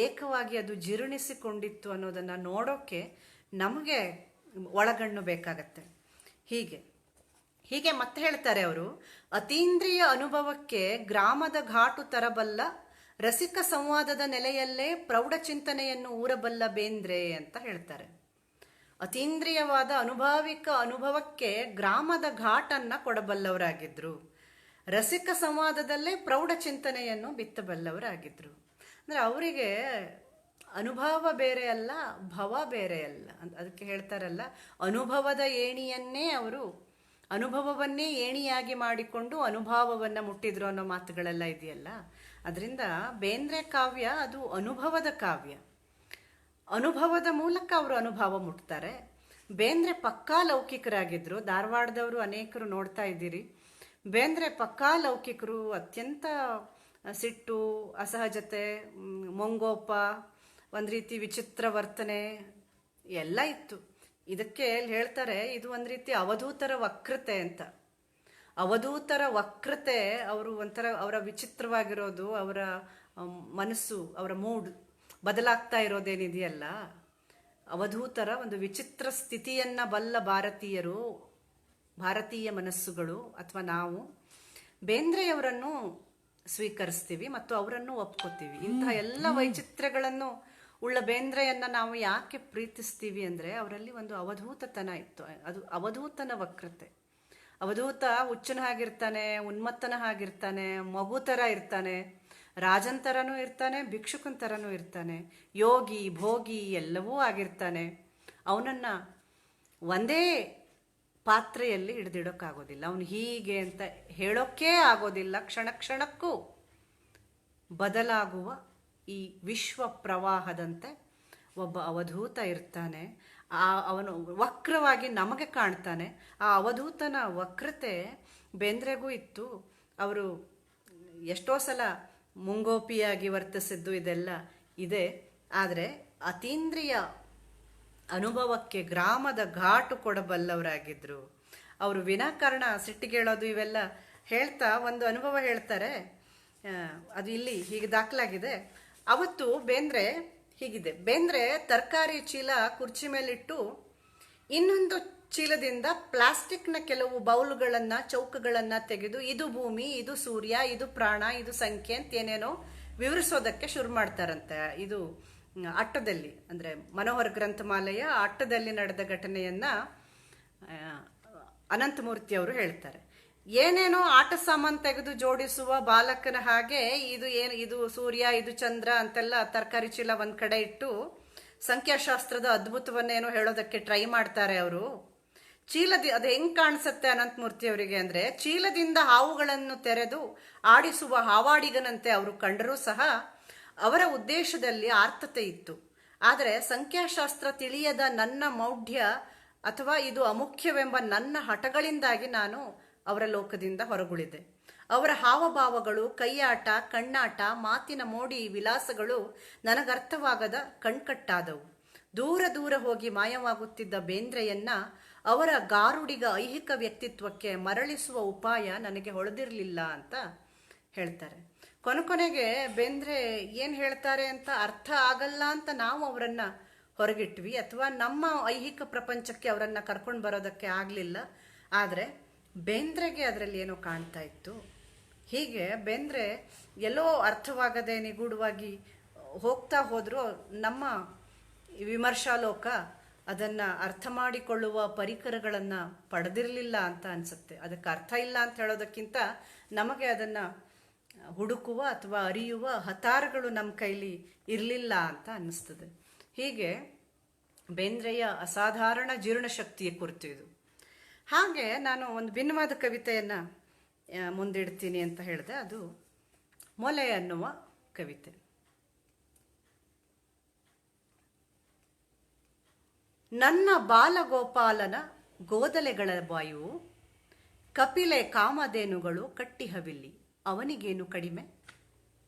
ಏಕವಾಗಿ ಅದು ಜೀರ್ಣಿಸಿಕೊಂಡಿತ್ತು ಅನ್ನೋದನ್ನು ನೋಡೋಕ್ಕೆ ನಮಗೆ ಒಳಗಣ್ಣು ಬೇಕಾಗತ್ತೆ. ಹೀಗೆ ಮತ್ತೆ ಹೇಳ್ತಾರೆ ಅವರು, ಅತೀಂದ್ರಿಯ ಅನುಭವಕ್ಕೆ ಗ್ರಾಮದ ಘಾಟು ತರಬಲ್ಲ ರಸಿಕ ಸಂವಾದದ ನೆಲೆಯಲ್ಲೇ ಪ್ರೌಢಚಿಂತನೆಯನ್ನು ಊರಬಲ್ಲ ಬೇಂದ್ರೆ ಅಂತ ಹೇಳ್ತಾರೆ. ಅತೀಂದ್ರಿಯವಾದ ಅನುಭಾವಿಕ ಅನುಭವಕ್ಕೆ ಗ್ರಾಮದ ಘಾಟನ್ನ ಕೊಡಬಲ್ಲವರಾಗಿದ್ರು, ರಸಿಕ ಸಂವಾದದಲ್ಲೇ ಪ್ರೌಢ ಚಿಂತನೆಯನ್ನು ಬಿತ್ತಬಲ್ಲವರಾಗಿದ್ರು. ಅಂದ್ರೆ ಅವರಿಗೆ ಅನುಭವ ಬೇರೆ ಅಲ್ಲ, ಭವ ಬೇರೆ ಅಲ್ಲ. ಅದಕ್ಕೆ ಹೇಳ್ತಾರಲ್ಲ, ಅನುಭವದ ಏಣಿಯನ್ನೇ ಅವರು ಅನುಭವವನ್ನೇ ಏಣಿಯಾಗಿ ಮಾಡಿಕೊಂಡು ಅನುಭವವನ್ನು ಮುಟ್ಟಿದ್ರು ಅನ್ನೋ ಮಾತುಗಳೆಲ್ಲ ಇದೆಯಲ್ಲ. ಅದರಿಂದ ಬೇಂದ್ರೆ ಕಾವ್ಯ ಅದು ಅನುಭವದ ಕಾವ್ಯ. ಅನುಭವದ ಮೂಲಕ ಅವರು ಅನುಭವ ಮುಟ್ತಾರೆ. ಬೇಂದ್ರೆ ಪಕ್ಕಾ ಲೌಕಿಕರಾಗಿದ್ರು. ಧಾರವಾಡದವರು ಅನೇಕರು ನೋಡ್ತಾ ಇದ್ದೀರಿ. ಬೇಂದ್ರೆ ಪಕ್ಕಾ ಲೌಕಿಕರು. ಅತ್ಯಂತ ಸಿಟ್ಟು, ಅಸಹಜತೆ, ಮೊಂಗೋಪ, ಒಂದು ರೀತಿ ವಿಚಿತ್ರ ವರ್ತನೆ ಎಲ್ಲ ಇತ್ತು. ಇದಕ್ಕೆ ಹೇಳ್ತಾರೆ, ಇದು ಒಂದು ರೀತಿ ಅವಧೂತರ ವಕ್ರತೆ ಅಂತ. ಅವಧೂತರ ವಕ್ರತೆ, ಅವರು ಒಂಥರ ಅವರ ವಿಚಿತ್ರವಾಗಿರೋದು, ಅವರ ಮನಸ್ಸು, ಅವರ ಮೂಡ್ ಬದಲಾಗ್ತಾ ಇರೋದೇನಿದೆಯಲ್ಲ, ಅವಧೂತರ ಒಂದು ವಿಚಿತ್ರ ಸ್ಥಿತಿಯನ್ನ ಬಲ್ಲ ಭಾರತೀಯರು, ಭಾರತೀಯ ಮನಸ್ಸುಗಳು ಅಥವಾ ನಾವು ಬೇಂದ್ರೆಯವರನ್ನು ಸ್ವೀಕರಿಸ್ತೀವಿ ಮತ್ತು ಅವರನ್ನು ಒಪ್ಕೋತೀವಿ. ಇಂತಹ ಎಲ್ಲ ವೈಚಿತ್ರ್ಯಗಳನ್ನು ಉಳ್ಳ ಬೇಂದ್ರೆಯನ್ನ ನಾವು ಯಾಕೆ ಪ್ರೀತಿಸ್ತೀವಿ ಅಂದರೆ ಅವರಲ್ಲಿ ಒಂದು ಅವಧೂತತನ ಇತ್ತು. ಅದು ಅವಧೂತನ ವಕ್ರತೆ. ಅವಧೂತ ಹುಚ್ಚನ ಹಾಗಿರ್ತಾನೆ, ಉನ್ಮತ್ತನ ಹಾಗಿರ್ತಾನೆ, ಮಗು ಥರ ಇರ್ತಾನೆ, ರಾಜನ್ ಥರನೂ ಇರ್ತಾನೆ, ಭಿಕ್ಷುಕನ ಥರನೂ ಇರ್ತಾನೆ, ಯೋಗಿ ಭೋಗಿ ಎಲ್ಲವೂ ಆಗಿರ್ತಾನೆ. ಅವನನ್ನ ಒಂದೇ ಪಾತ್ರೆಯಲ್ಲಿ ಹಿಡಿದಿಡೋಕ್ಕಾಗೋದಿಲ್ಲ. ಅವನು ಹೀಗೆ ಅಂತ ಹೇಳೋಕ್ಕೇ ಆಗೋದಿಲ್ಲ. ಕ್ಷಣ ಕ್ಷಣಕ್ಕೂ ಬದಲಾಗುವ ಈ ವಿಶ್ವ ಪ್ರವಾಹದಂತೆ ಒಬ್ಬ ಅವಧೂತ ಇರ್ತಾನೆ. ಅವನು ವಕ್ರವಾಗಿ ನಮಗೆ ಕಾಣ್ತಾನೆ. ಆ ಅವಧೂತನ ವಕ್ರತೆ ಬೇಂದ್ರೆಗೂ ಇತ್ತು. ಅವರು ಎಷ್ಟೋ ಸಲ ಮುಂಗೋಪಿಯಾಗಿ ವರ್ತಿಸಿದ್ದು ಇದೆಲ್ಲ ಇದೆ. ಆದರೆ ಅತೀಂದ್ರಿಯ ಅನುಭವಕ್ಕೆ ಗ್ರಾಮದ ಘಾಟು ಕೊಡಬಲ್ಲವರಾಗಿದ್ರು. ಅವರು ವಿನಾಕಾರಣ ಸಿಟ್ಟಿಗೇಳೋದು ಇವೆಲ್ಲ ಹೇಳ್ತಾ ಒಂದು ಅನುಭವ ಹೇಳ್ತಾರೆ. ಅದು ಇಲ್ಲಿ ಹೀಗೆ ದಾಖಲಾಗಿದೆ. ಅವತ್ತು ಬೇಂದ್ರೆ ಹೀಗಿದೆ, ಬೇಂದ್ರೆ ತರಕಾರಿ ಚೀಲ ಕುರ್ಚಿ ಮೇಲಿಟ್ಟು ಇನ್ನೊಂದು ಚೀಲದಿಂದ ಪ್ಲಾಸ್ಟಿಕ್ನ ಕೆಲವು ಬೌಲ್ಗಳನ್ನ ಚೌಕಗಳನ್ನ ತೆಗೆದು ಇದು ಭೂಮಿ, ಇದು ಸೂರ್ಯ, ಇದು ಪ್ರಾಣ, ಇದು ಸಂಖ್ಯೆ ಅಂತ ಏನೇನೋ ವಿವರಿಸೋದಕ್ಕೆ ಶುರು ಮಾಡ್ತಾರಂತೆ. ಇದು ಅಟ್ಟದಲ್ಲಿ, ಅಂದ್ರೆ ಮನೋಹರ ಗ್ರಂಥಮಾಲೆಯ ಅಟ್ಟದಲ್ಲಿ ನಡೆದ ಘಟನೆಯನ್ನ ಅನಂತಮೂರ್ತಿ ಅವರು ಹೇಳ್ತಾರೆ. ಏನೇನೋ ಆಟ ಸಾಮಾನು ತೆಗೆದು ಜೋಡಿಸುವ ಬಾಲಕನ ಹಾಗೆ ಇದು ಸೂರ್ಯ, ಇದು ಚಂದ್ರ ಅಂತೆಲ್ಲ ತರಕಾರಿ ಚೀಲ ಒಂದ್ ಕಡೆ ಇಟ್ಟು ಸಂಖ್ಯಾಶಾಸ್ತ್ರದ ಅದ್ಭುತವನ್ನೇನೋ ಹೇಳೋದಕ್ಕೆ ಟ್ರೈ ಮಾಡ್ತಾರೆ ಅವರು. ಅದು ಹೆಂಗ್ ಕಾಣಿಸುತ್ತೆ ಅನಂತಮೂರ್ತಿ ಅವರಿಗೆ ಅಂದ್ರೆ, ಚೀಲದಿಂದ ಹಾವುಗಳನ್ನು ತೆರೆದು ಆಡಿಸುವ ಹಾವಾಡಿಗನಂತೆ ಅವರು ಕಂಡರೂ ಸಹ ಅವರ ಉದ್ದೇಶದಲ್ಲಿ ಆರ್ಥತೆ ಇತ್ತು. ಆದರೆ ಸಂಖ್ಯಾಶಾಸ್ತ್ರ ತಿಳಿಯದ ನನ್ನ ಮೌಢ್ಯ ಅಥವಾ ಇದು ಅಮುಖ್ಯವೆಂಬ ನನ್ನ ಹಠಗಳಿಂದಾಗಿ ನಾನು ಅವರ ಲೋಕದಿಂದ ಹೊರಗುಳಿದೆ. ಅವರ ಹಾವಭಾವಗಳು, ಕೈಯಾಟ, ಕಣ್ಣಾಟ, ಮಾತಿನ ಮೋಡಿ ವಿಲಾಸಗಳು ನನಗರ್ಥವಾಗದ ಕಣ್ಕಟ್ಟಾದವು. ದೂರ ದೂರ ಹೋಗಿ ಮಾಯವಾಗುತ್ತಿದ್ದ ಬೇಂದ್ರೆಯನ್ನ ಅವರ ಗಾರುಡಿಗ ಐಹಿಕ ವ್ಯಕ್ತಿತ್ವಕ್ಕೆ ಮರಳಿಸುವ ಉಪಾಯ ನನಗೆ ಹೊಳೆದಿರಲಿಲ್ಲ ಅಂತ ಹೇಳ್ತಾರೆ. ಕೊನೆಗೆ ಬೇಂದ್ರೆ ಏನ್ ಹೇಳ್ತಾರೆ ಅಂತ ಅರ್ಥ ಆಗಲ್ಲ ಅಂತ ನಾವು ಅವರನ್ನ ಹೊರಗಿಟ್ವಿ, ಅಥವಾ ನಮ್ಮ ಐಹಿಕ ಪ್ರಪಂಚಕ್ಕೆ ಅವರನ್ನ ಕರ್ಕೊಂಡು ಬರೋದಕ್ಕೆ ಆಗ್ಲಿಲ್ಲ. ಆದ್ರೆ ಬೇಂದ್ರೆಗೆ ಅದರಲ್ಲಿ ಏನೋ ಕಾಣ್ತಾ ಇತ್ತು. ಹೀಗೆ ಬೇಂದ್ರೆ ಎಲ್ಲೋ ಅರ್ಥವಾಗದೆ ನಿಗೂಢವಾಗಿ ಹೋಗ್ತಾ ಹೋದ್ರು ನಮ್ಮ ವಿಮರ್ಶಾಲೋಕ ಅದನ್ನ ಅರ್ಥ ಮಾಡಿಕೊಳ್ಳುವ ಪರಿಕರಗಳನ್ನ ಪಡೆದಿರಲಿಲ್ಲ ಅಂತ ಅನ್ಸುತ್ತೆ. ಅದಕ್ಕೆ ಅರ್ಥ ಇಲ್ಲ ಅಂತ ಹೇಳೋದಕ್ಕಿಂತ ನಮಗೆ ಅದನ್ನ ಹುಡುಕುವ ಅಥವಾ ಅರಿಯುವ ಹತಾರಗಳು ನಮ್ಮ ಕೈಲಿ ಇರಲಿಲ್ಲ ಅಂತ ಅನ್ನಿಸ್ತದೆ. ಹೀಗೆ ಬೇಂದ್ರೆಯ ಅಸಾಧಾರಣ ಜೀರ್ಣಶಕ್ತಿಯ ಕುರಿತು ಇದು. ಹಾಗೆ ನಾನು ಒಂದು ಭಿನ್ನವಾದ ಕವಿತೆಯನ್ನ ಮುಂದಿಡ್ತೀನಿ ಅಂತ ಹೇಳಿದೆ. ಅದು ಮೊಲೆ ಅನ್ನುವ ಕವಿತೆ. ನನ್ನ ಬಾಲಗೋಪಾಲನ ಗೋದಲೆಗಳ ವಾಯುವು, ಕಪಿಲೆ ಕಾಮಧೇನುಗಳು ಕಟ್ಟಿಹವಿಲ್ಲಿ, ಅವನಿಗೇನು ಕಡಿಮೆ?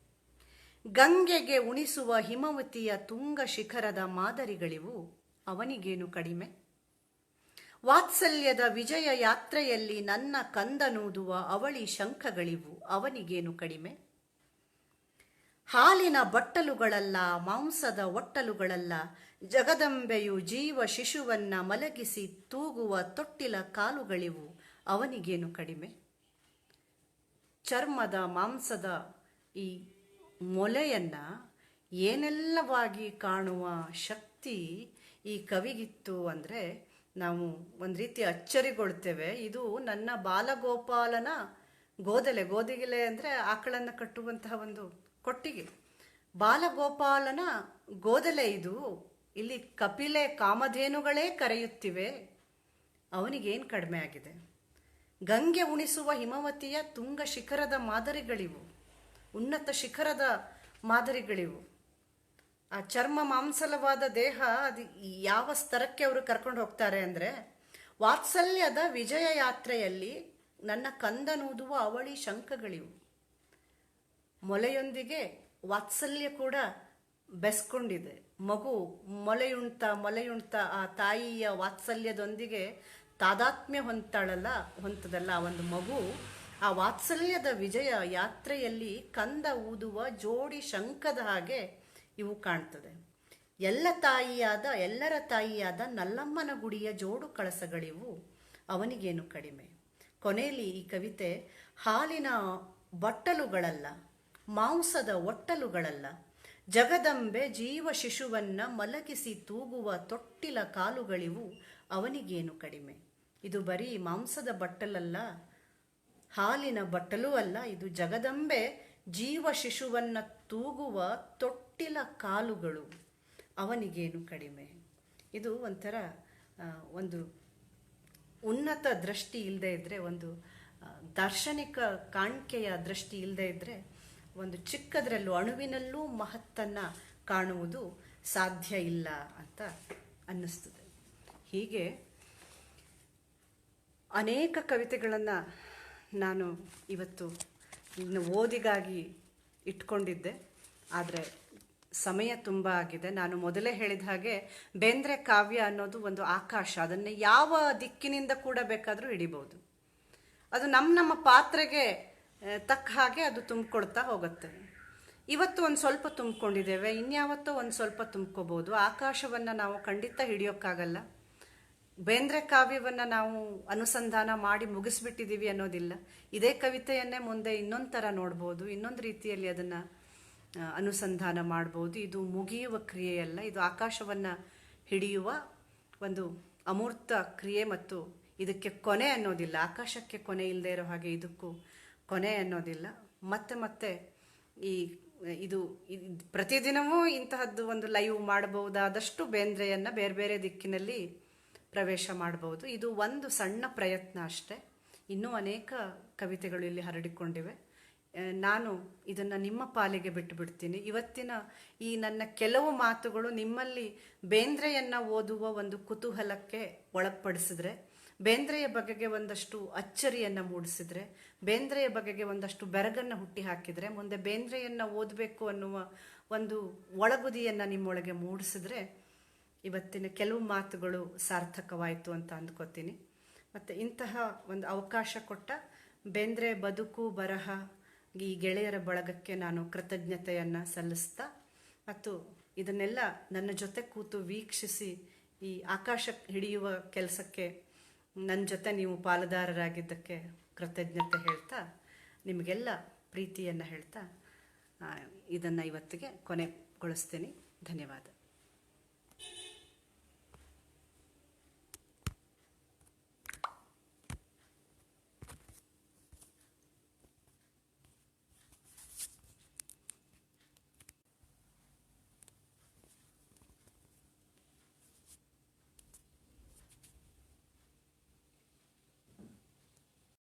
ಗಂಗೆಗೆ ಉಣಿಸುವ ಹಿಮವತಿಯ ತುಂಗ ಶಿಖರದ ಮಾದರಿಗಳಿವು, ಅವನಿಗೇನು ಕಡಿಮೆ? ವಾತ್ಸಲ್ಯದ ವಿಜಯ ಯಾತ್ರೆಯಲ್ಲಿ ನನ್ನ ಕಂದನೂದುವ ಅವಳಿ ಶಂಖಗಳಿವು, ಅವನಿಗೇನು ಕಡಿಮೆ? ಹಾಲಿನ ಬಟ್ಟಲುಗಳಲ್ಲ, ಮಾಂಸದ ಒಟ್ಟಲುಗಳಲ್ಲ, ಜಗದಂಬೆಯು ಜೀವ ಶಿಶುವನ್ನ ಮಲಗಿಸಿ ತೂಗುವ ತೊಟ್ಟಿಲ ಕಾಲುಗಳಿವು, ಅವನಿಗೇನು ಕಡಿಮೆ? ಚರ್ಮದ ಮಾಂಸದ ಈ ಮೊಲೆಯನ್ನ ಏನೆಲ್ಲವಾಗಿ ಕಾಣುವ ಶಕ್ತಿ ಈ ಕವಿಗಿತ್ತು ಅಂದ್ರೆ ನಾವು ಒಂದು ರೀತಿ ಅಚ್ಚರಿಗೊಳ್ತೇವೆ. ಇದು ನನ್ನ ಬಾಲಗೋಪಾಲನ ಗೋದಿಗೆ ಅಂದ್ರೆ ಆಕಳನ್ನ ಕಟ್ಟುವಂತಹ ಒಂದು ಕೊಟ್ಟಿಗೆ. ಬಾಲಗೋಪಾಲನ ಗೋದಲೆ ಇದು. ಇಲ್ಲಿ ಕಪಿಲೆ ಕಾಮಧೇನುಗಳೇ ಕರೆಯುತ್ತಿವೆ, ಅವನಿಗೇನು ಕಡಿಮೆ ಆಗಿದೆ? ಗಂಗೆ ಉಣಿಸುವ ಹಿಮವತಿಯ ತುಂಗ ಶಿಖರದ ಮಾದರಿಗಳಿವು, ಉನ್ನತ ಶಿಖರದ ಮಾದರಿಗಳಿವು. ಆ ಚರ್ಮ ಮಾಂಸಲವಾದ ದೇಹ ಅದು ಯಾವ ಸ್ತರಕ್ಕೆ ಅವರು ಕರ್ಕೊಂಡು ಹೋಗ್ತಾರೆ ಅಂದ್ರೆ, ವಾತ್ಸಲ್ಯದ ವಿಜಯ ಯಾತ್ರೆಯಲ್ಲಿ ನನ್ನ ಕಂದನೂದುವ ಅವಳಿ ಶಂಖಗಳಿವು. ಮೊಲೆಯೊಂದಿಗೆ ವಾತ್ಸಲ್ಯ ಕೂಡ ಬೆಸ್ಕೊಂಡಿದೆ. ಮಗು ಮೊಲೆಯುಣ್ತಾ ಆ ತಾಯಿಯ ವಾತ್ಸಲ್ಯದೊಂದಿಗೆ ತಾದಾತ್ಮ್ಯ ಹೊಂತದಲ್ಲ ಆ ಒಂದು ಮಗು, ಆ ವಾತ್ಸಲ್ಯದ ವಿಜಯ ಯಾತ್ರೆಯಲ್ಲಿ ಕಂದ ಊದುವ ಜೋಡಿ ಶಂಖದ ಹಾಗೆ ಇವು ಕಾಣ್ತದೆ. ಎಲ್ಲರ ತಾಯಿಯಾದ ನಲ್ಲಮ್ಮನ ಗುಡಿಯ ಜೋಡು ಕಳಸಗಳಿವು, ಅವನಿಗೇನು ಕಡಿಮೆ? ಕೊನೆಯಲ್ಲಿ ಈ ಕವಿತೆ ಹಾಲಿನ ಬಟ್ಟಲುಗಳಲ್ಲ, ಮಾಂಸದ ಒಟ್ಟಲುಗಳಲ್ಲ, ಜಗದಂಬೆ ಜೀವ ಶಿಶುವನ್ನ ಮಲಗಿಸಿ ತೂಗುವ ತೊಟ್ಟಿಲ ಕಾಲುಗಳಿವು, ಅವನಿಗೇನು ಕಡಿಮೆ? ಇದು ಬರೀ ಮಾಂಸದ ಬಟ್ಟಲಲ್ಲ, ಹಾಲಿನ ಬಟ್ಟಲೂ ಅಲ್ಲ, ಇದು ಜಗದಂಬೆ ಜೀವ ಶಿಶುವನ್ನ ತೂಗುವ ತೊಟ್ಟಿಲ ಕಾಲುಗಳು, ಅವನಿಗೇನು ಕಡಿಮೆ? ಇದು ಒಂಥರ ಒಂದು ಉನ್ನತ ದೃಷ್ಟಿ ಇಲ್ಲದೆ ಇದ್ರೆ, ಒಂದು ದಾರ್ಶನಿಕ ಕಾಣಿಕೆಯ ದೃಷ್ಟಿ ಇಲ್ಲದೆ ಇದ್ರೆ, ಒಂದು ಚಿಕ್ಕದ್ರಲ್ಲೂ ಅಣುವಿನಲ್ಲೂ ಮಹತ್ತನ್ನ ಕಾಣುವುದು ಸಾಧ್ಯ ಇಲ್ಲ ಅಂತ ಅನ್ನಿಸ್ತದೆ. ಹೀಗೆ ಅನೇಕ ಕವಿತೆಗಳನ್ನು ನಾನು ಇವತ್ತು ಇನ್ನು ಓದಿಗಾಗಿ ಇಟ್ಕೊಂಡಿದ್ದೆ, ಆದರೆ ಸಮಯ ತುಂಬ ಆಗಿದೆ. ನಾನು ಮೊದಲೇ ಹೇಳಿದ ಹಾಗೆ ಬೇಂದ್ರೆ ಕಾವ್ಯ ಅನ್ನೋದು ಒಂದು ಆಕಾಶ, ಅದನ್ನು ಯಾವ ದಿಕ್ಕಿನಿಂದ ಕೂಡ ಬೇಕಾದರೂ ಹಿಡಿಬಹುದು. ಅದು ನಮ್ಮ ಪಾತ್ರೆಗೆ ತಕ್ಕ ಹಾಗೆ ಅದು ತುಂಬಿಕೊಳ್ತಾ ಹೋಗುತ್ತೆ. ಇವತ್ತು ಒಂದು ಸ್ವಲ್ಪ ತುಂಬಿಕೊಂಡಿದ್ದೇವೆ, ಇನ್ಯಾವತ್ತೋ ಒಂದು ಸ್ವಲ್ಪ ತುಂಬ್ಕೋಬಹುದು. ಆಕಾಶವನ್ನು ನಾವು ಖಂಡಿತ ಹಿಡಿಯೋಕ್ಕಾಗಲ್ಲ. ಬೇಂದ್ರೆ ಕಾವ್ಯವನ್ನು ನಾವು ಅನುಸಂಧಾನ ಮಾಡಿ ಮುಗಿಸ್ಬಿಟ್ಟಿದ್ದೀವಿ ಅನ್ನೋದಿಲ್ಲ. ಇದೇ ಕವಿತೆಯನ್ನೇ ಮುಂದೆ ಇನ್ನೊಂದು ಥರ ನೋಡ್ಬೋದು, ಇನ್ನೊಂದು ರೀತಿಯಲ್ಲಿ ಅದನ್ನು ಅನುಸಂಧಾನ ಮಾಡ್ಬೋದು. ಇದು ಮುಗಿಯುವ ಕ್ರಿಯೆಯಲ್ಲ, ಇದು ಆಕಾಶವನ್ನು ಹಿಡಿಯುವ ಒಂದು ಅಮೂರ್ತ ಕ್ರಿಯೆ, ಮತ್ತು ಇದಕ್ಕೆ ಕೊನೆ ಅನ್ನೋದಿಲ್ಲ. ಆಕಾಶಕ್ಕೆ ಕೊನೆ ಇಲ್ಲದೆ ಇರೋ ಹಾಗೆ ಇದಕ್ಕೂ ಕೊನೆ ಅನ್ನೋದಿಲ್ಲ. ಮತ್ತೆ ಮತ್ತೆ ಈ ಇದು ಪ್ರತಿದಿನವೂ ಇಂತಹದ್ದು ಒಂದು ಲೈವ್ ಮಾಡಬಹುದಾದಷ್ಟು ಬೇಂದ್ರೆಯನ್ನು ಬೇರೆ ಬೇರೆ ದಿಕ್ಕಿನಲ್ಲಿ ಪ್ರವೇಶ ಮಾಡಬಹುದು. ಇದು ಒಂದು ಸಣ್ಣ ಪ್ರಯತ್ನ ಅಷ್ಟೇ. ಇನ್ನೂ ಅನೇಕ ಕವಿತೆಗಳು ಇಲ್ಲಿ ಹರಡಿಕೊಂಡಿವೆ. ನಾನು ಇದನ್ನು ನಿಮ್ಮ ಪಾಲಿಗೆ ಬಿಟ್ಟು ಬಿಡ್ತೀನಿ. ಇವತ್ತಿನ ಈ ನನ್ನ ಕೆಲವು ಮಾತುಗಳು ನಿಮ್ಮಲ್ಲಿ ಬೇಂದ್ರೆಯನ್ನು ಓದುವ ಒಂದು ಕುತೂಹಲಕ್ಕೆ ಒಳಪಡಿಸಿದ್ರೆ, ಬೇಂದ್ರೆಯ ಬಗೆಗೆ ಒಂದಷ್ಟು ಅಚ್ಚರಿಯನ್ನು ಮೂಡಿಸಿದ್ರೆ, ಬೇಂದ್ರೆಯ ಬಗೆಗೆ ಒಂದಷ್ಟು ಬೆರಗನ್ನು ಹುಟ್ಟಿ ಹಾಕಿದರೆ, ಮುಂದೆ ಬೇಂದ್ರೆಯನ್ನು ಓದಬೇಕು ಅನ್ನುವ ಒಂದು ಒಳಗುದಿಯನ್ನು ನಿಮ್ಮೊಳಗೆ ಮೂಡಿಸಿದ್ರೆ, ಇವತ್ತಿನ ಕೆಲವು ಮಾತುಗಳು ಸಾರ್ಥಕವಾಯಿತು ಅಂತ ಅಂದ್ಕೋತೀನಿ. ಮತ್ತು ಇಂತಹ ಒಂದು ಅವಕಾಶ ಕೊಟ್ಟ ಬೇಂದ್ರೆ ಬದುಕು ಬರಹ ಈ ಗೆಳೆಯರ ಬಳಗಕ್ಕೆ ನಾನು ಕೃತಜ್ಞತೆಯನ್ನು ಸಲ್ಲಿಸ್ತಾ, ಮತ್ತು ಇದನ್ನೆಲ್ಲ ನನ್ನ ಜೊತೆ ಕೂತು ವೀಕ್ಷಿಸಿ ಈ ಆಕಾಶ ಹಿಡಿಯುವ ಕೆಲಸಕ್ಕೆ ನನ್ನ ಜೊತೆ ನೀವು ಪಾಲುದಾರರಾಗಿದ್ದಕ್ಕೆ ಕೃತಜ್ಞತೆ ಹೇಳ್ತಾ, ನಿಮಗೆಲ್ಲ ಪ್ರೀತಿಯನ್ನು ಹೇಳ್ತಾ ಇದನ್ನು ಇವತ್ತಿಗೆ ಕೊನೆಗೊಳಿಸ್ತೀನಿ. ಧನ್ಯವಾದ.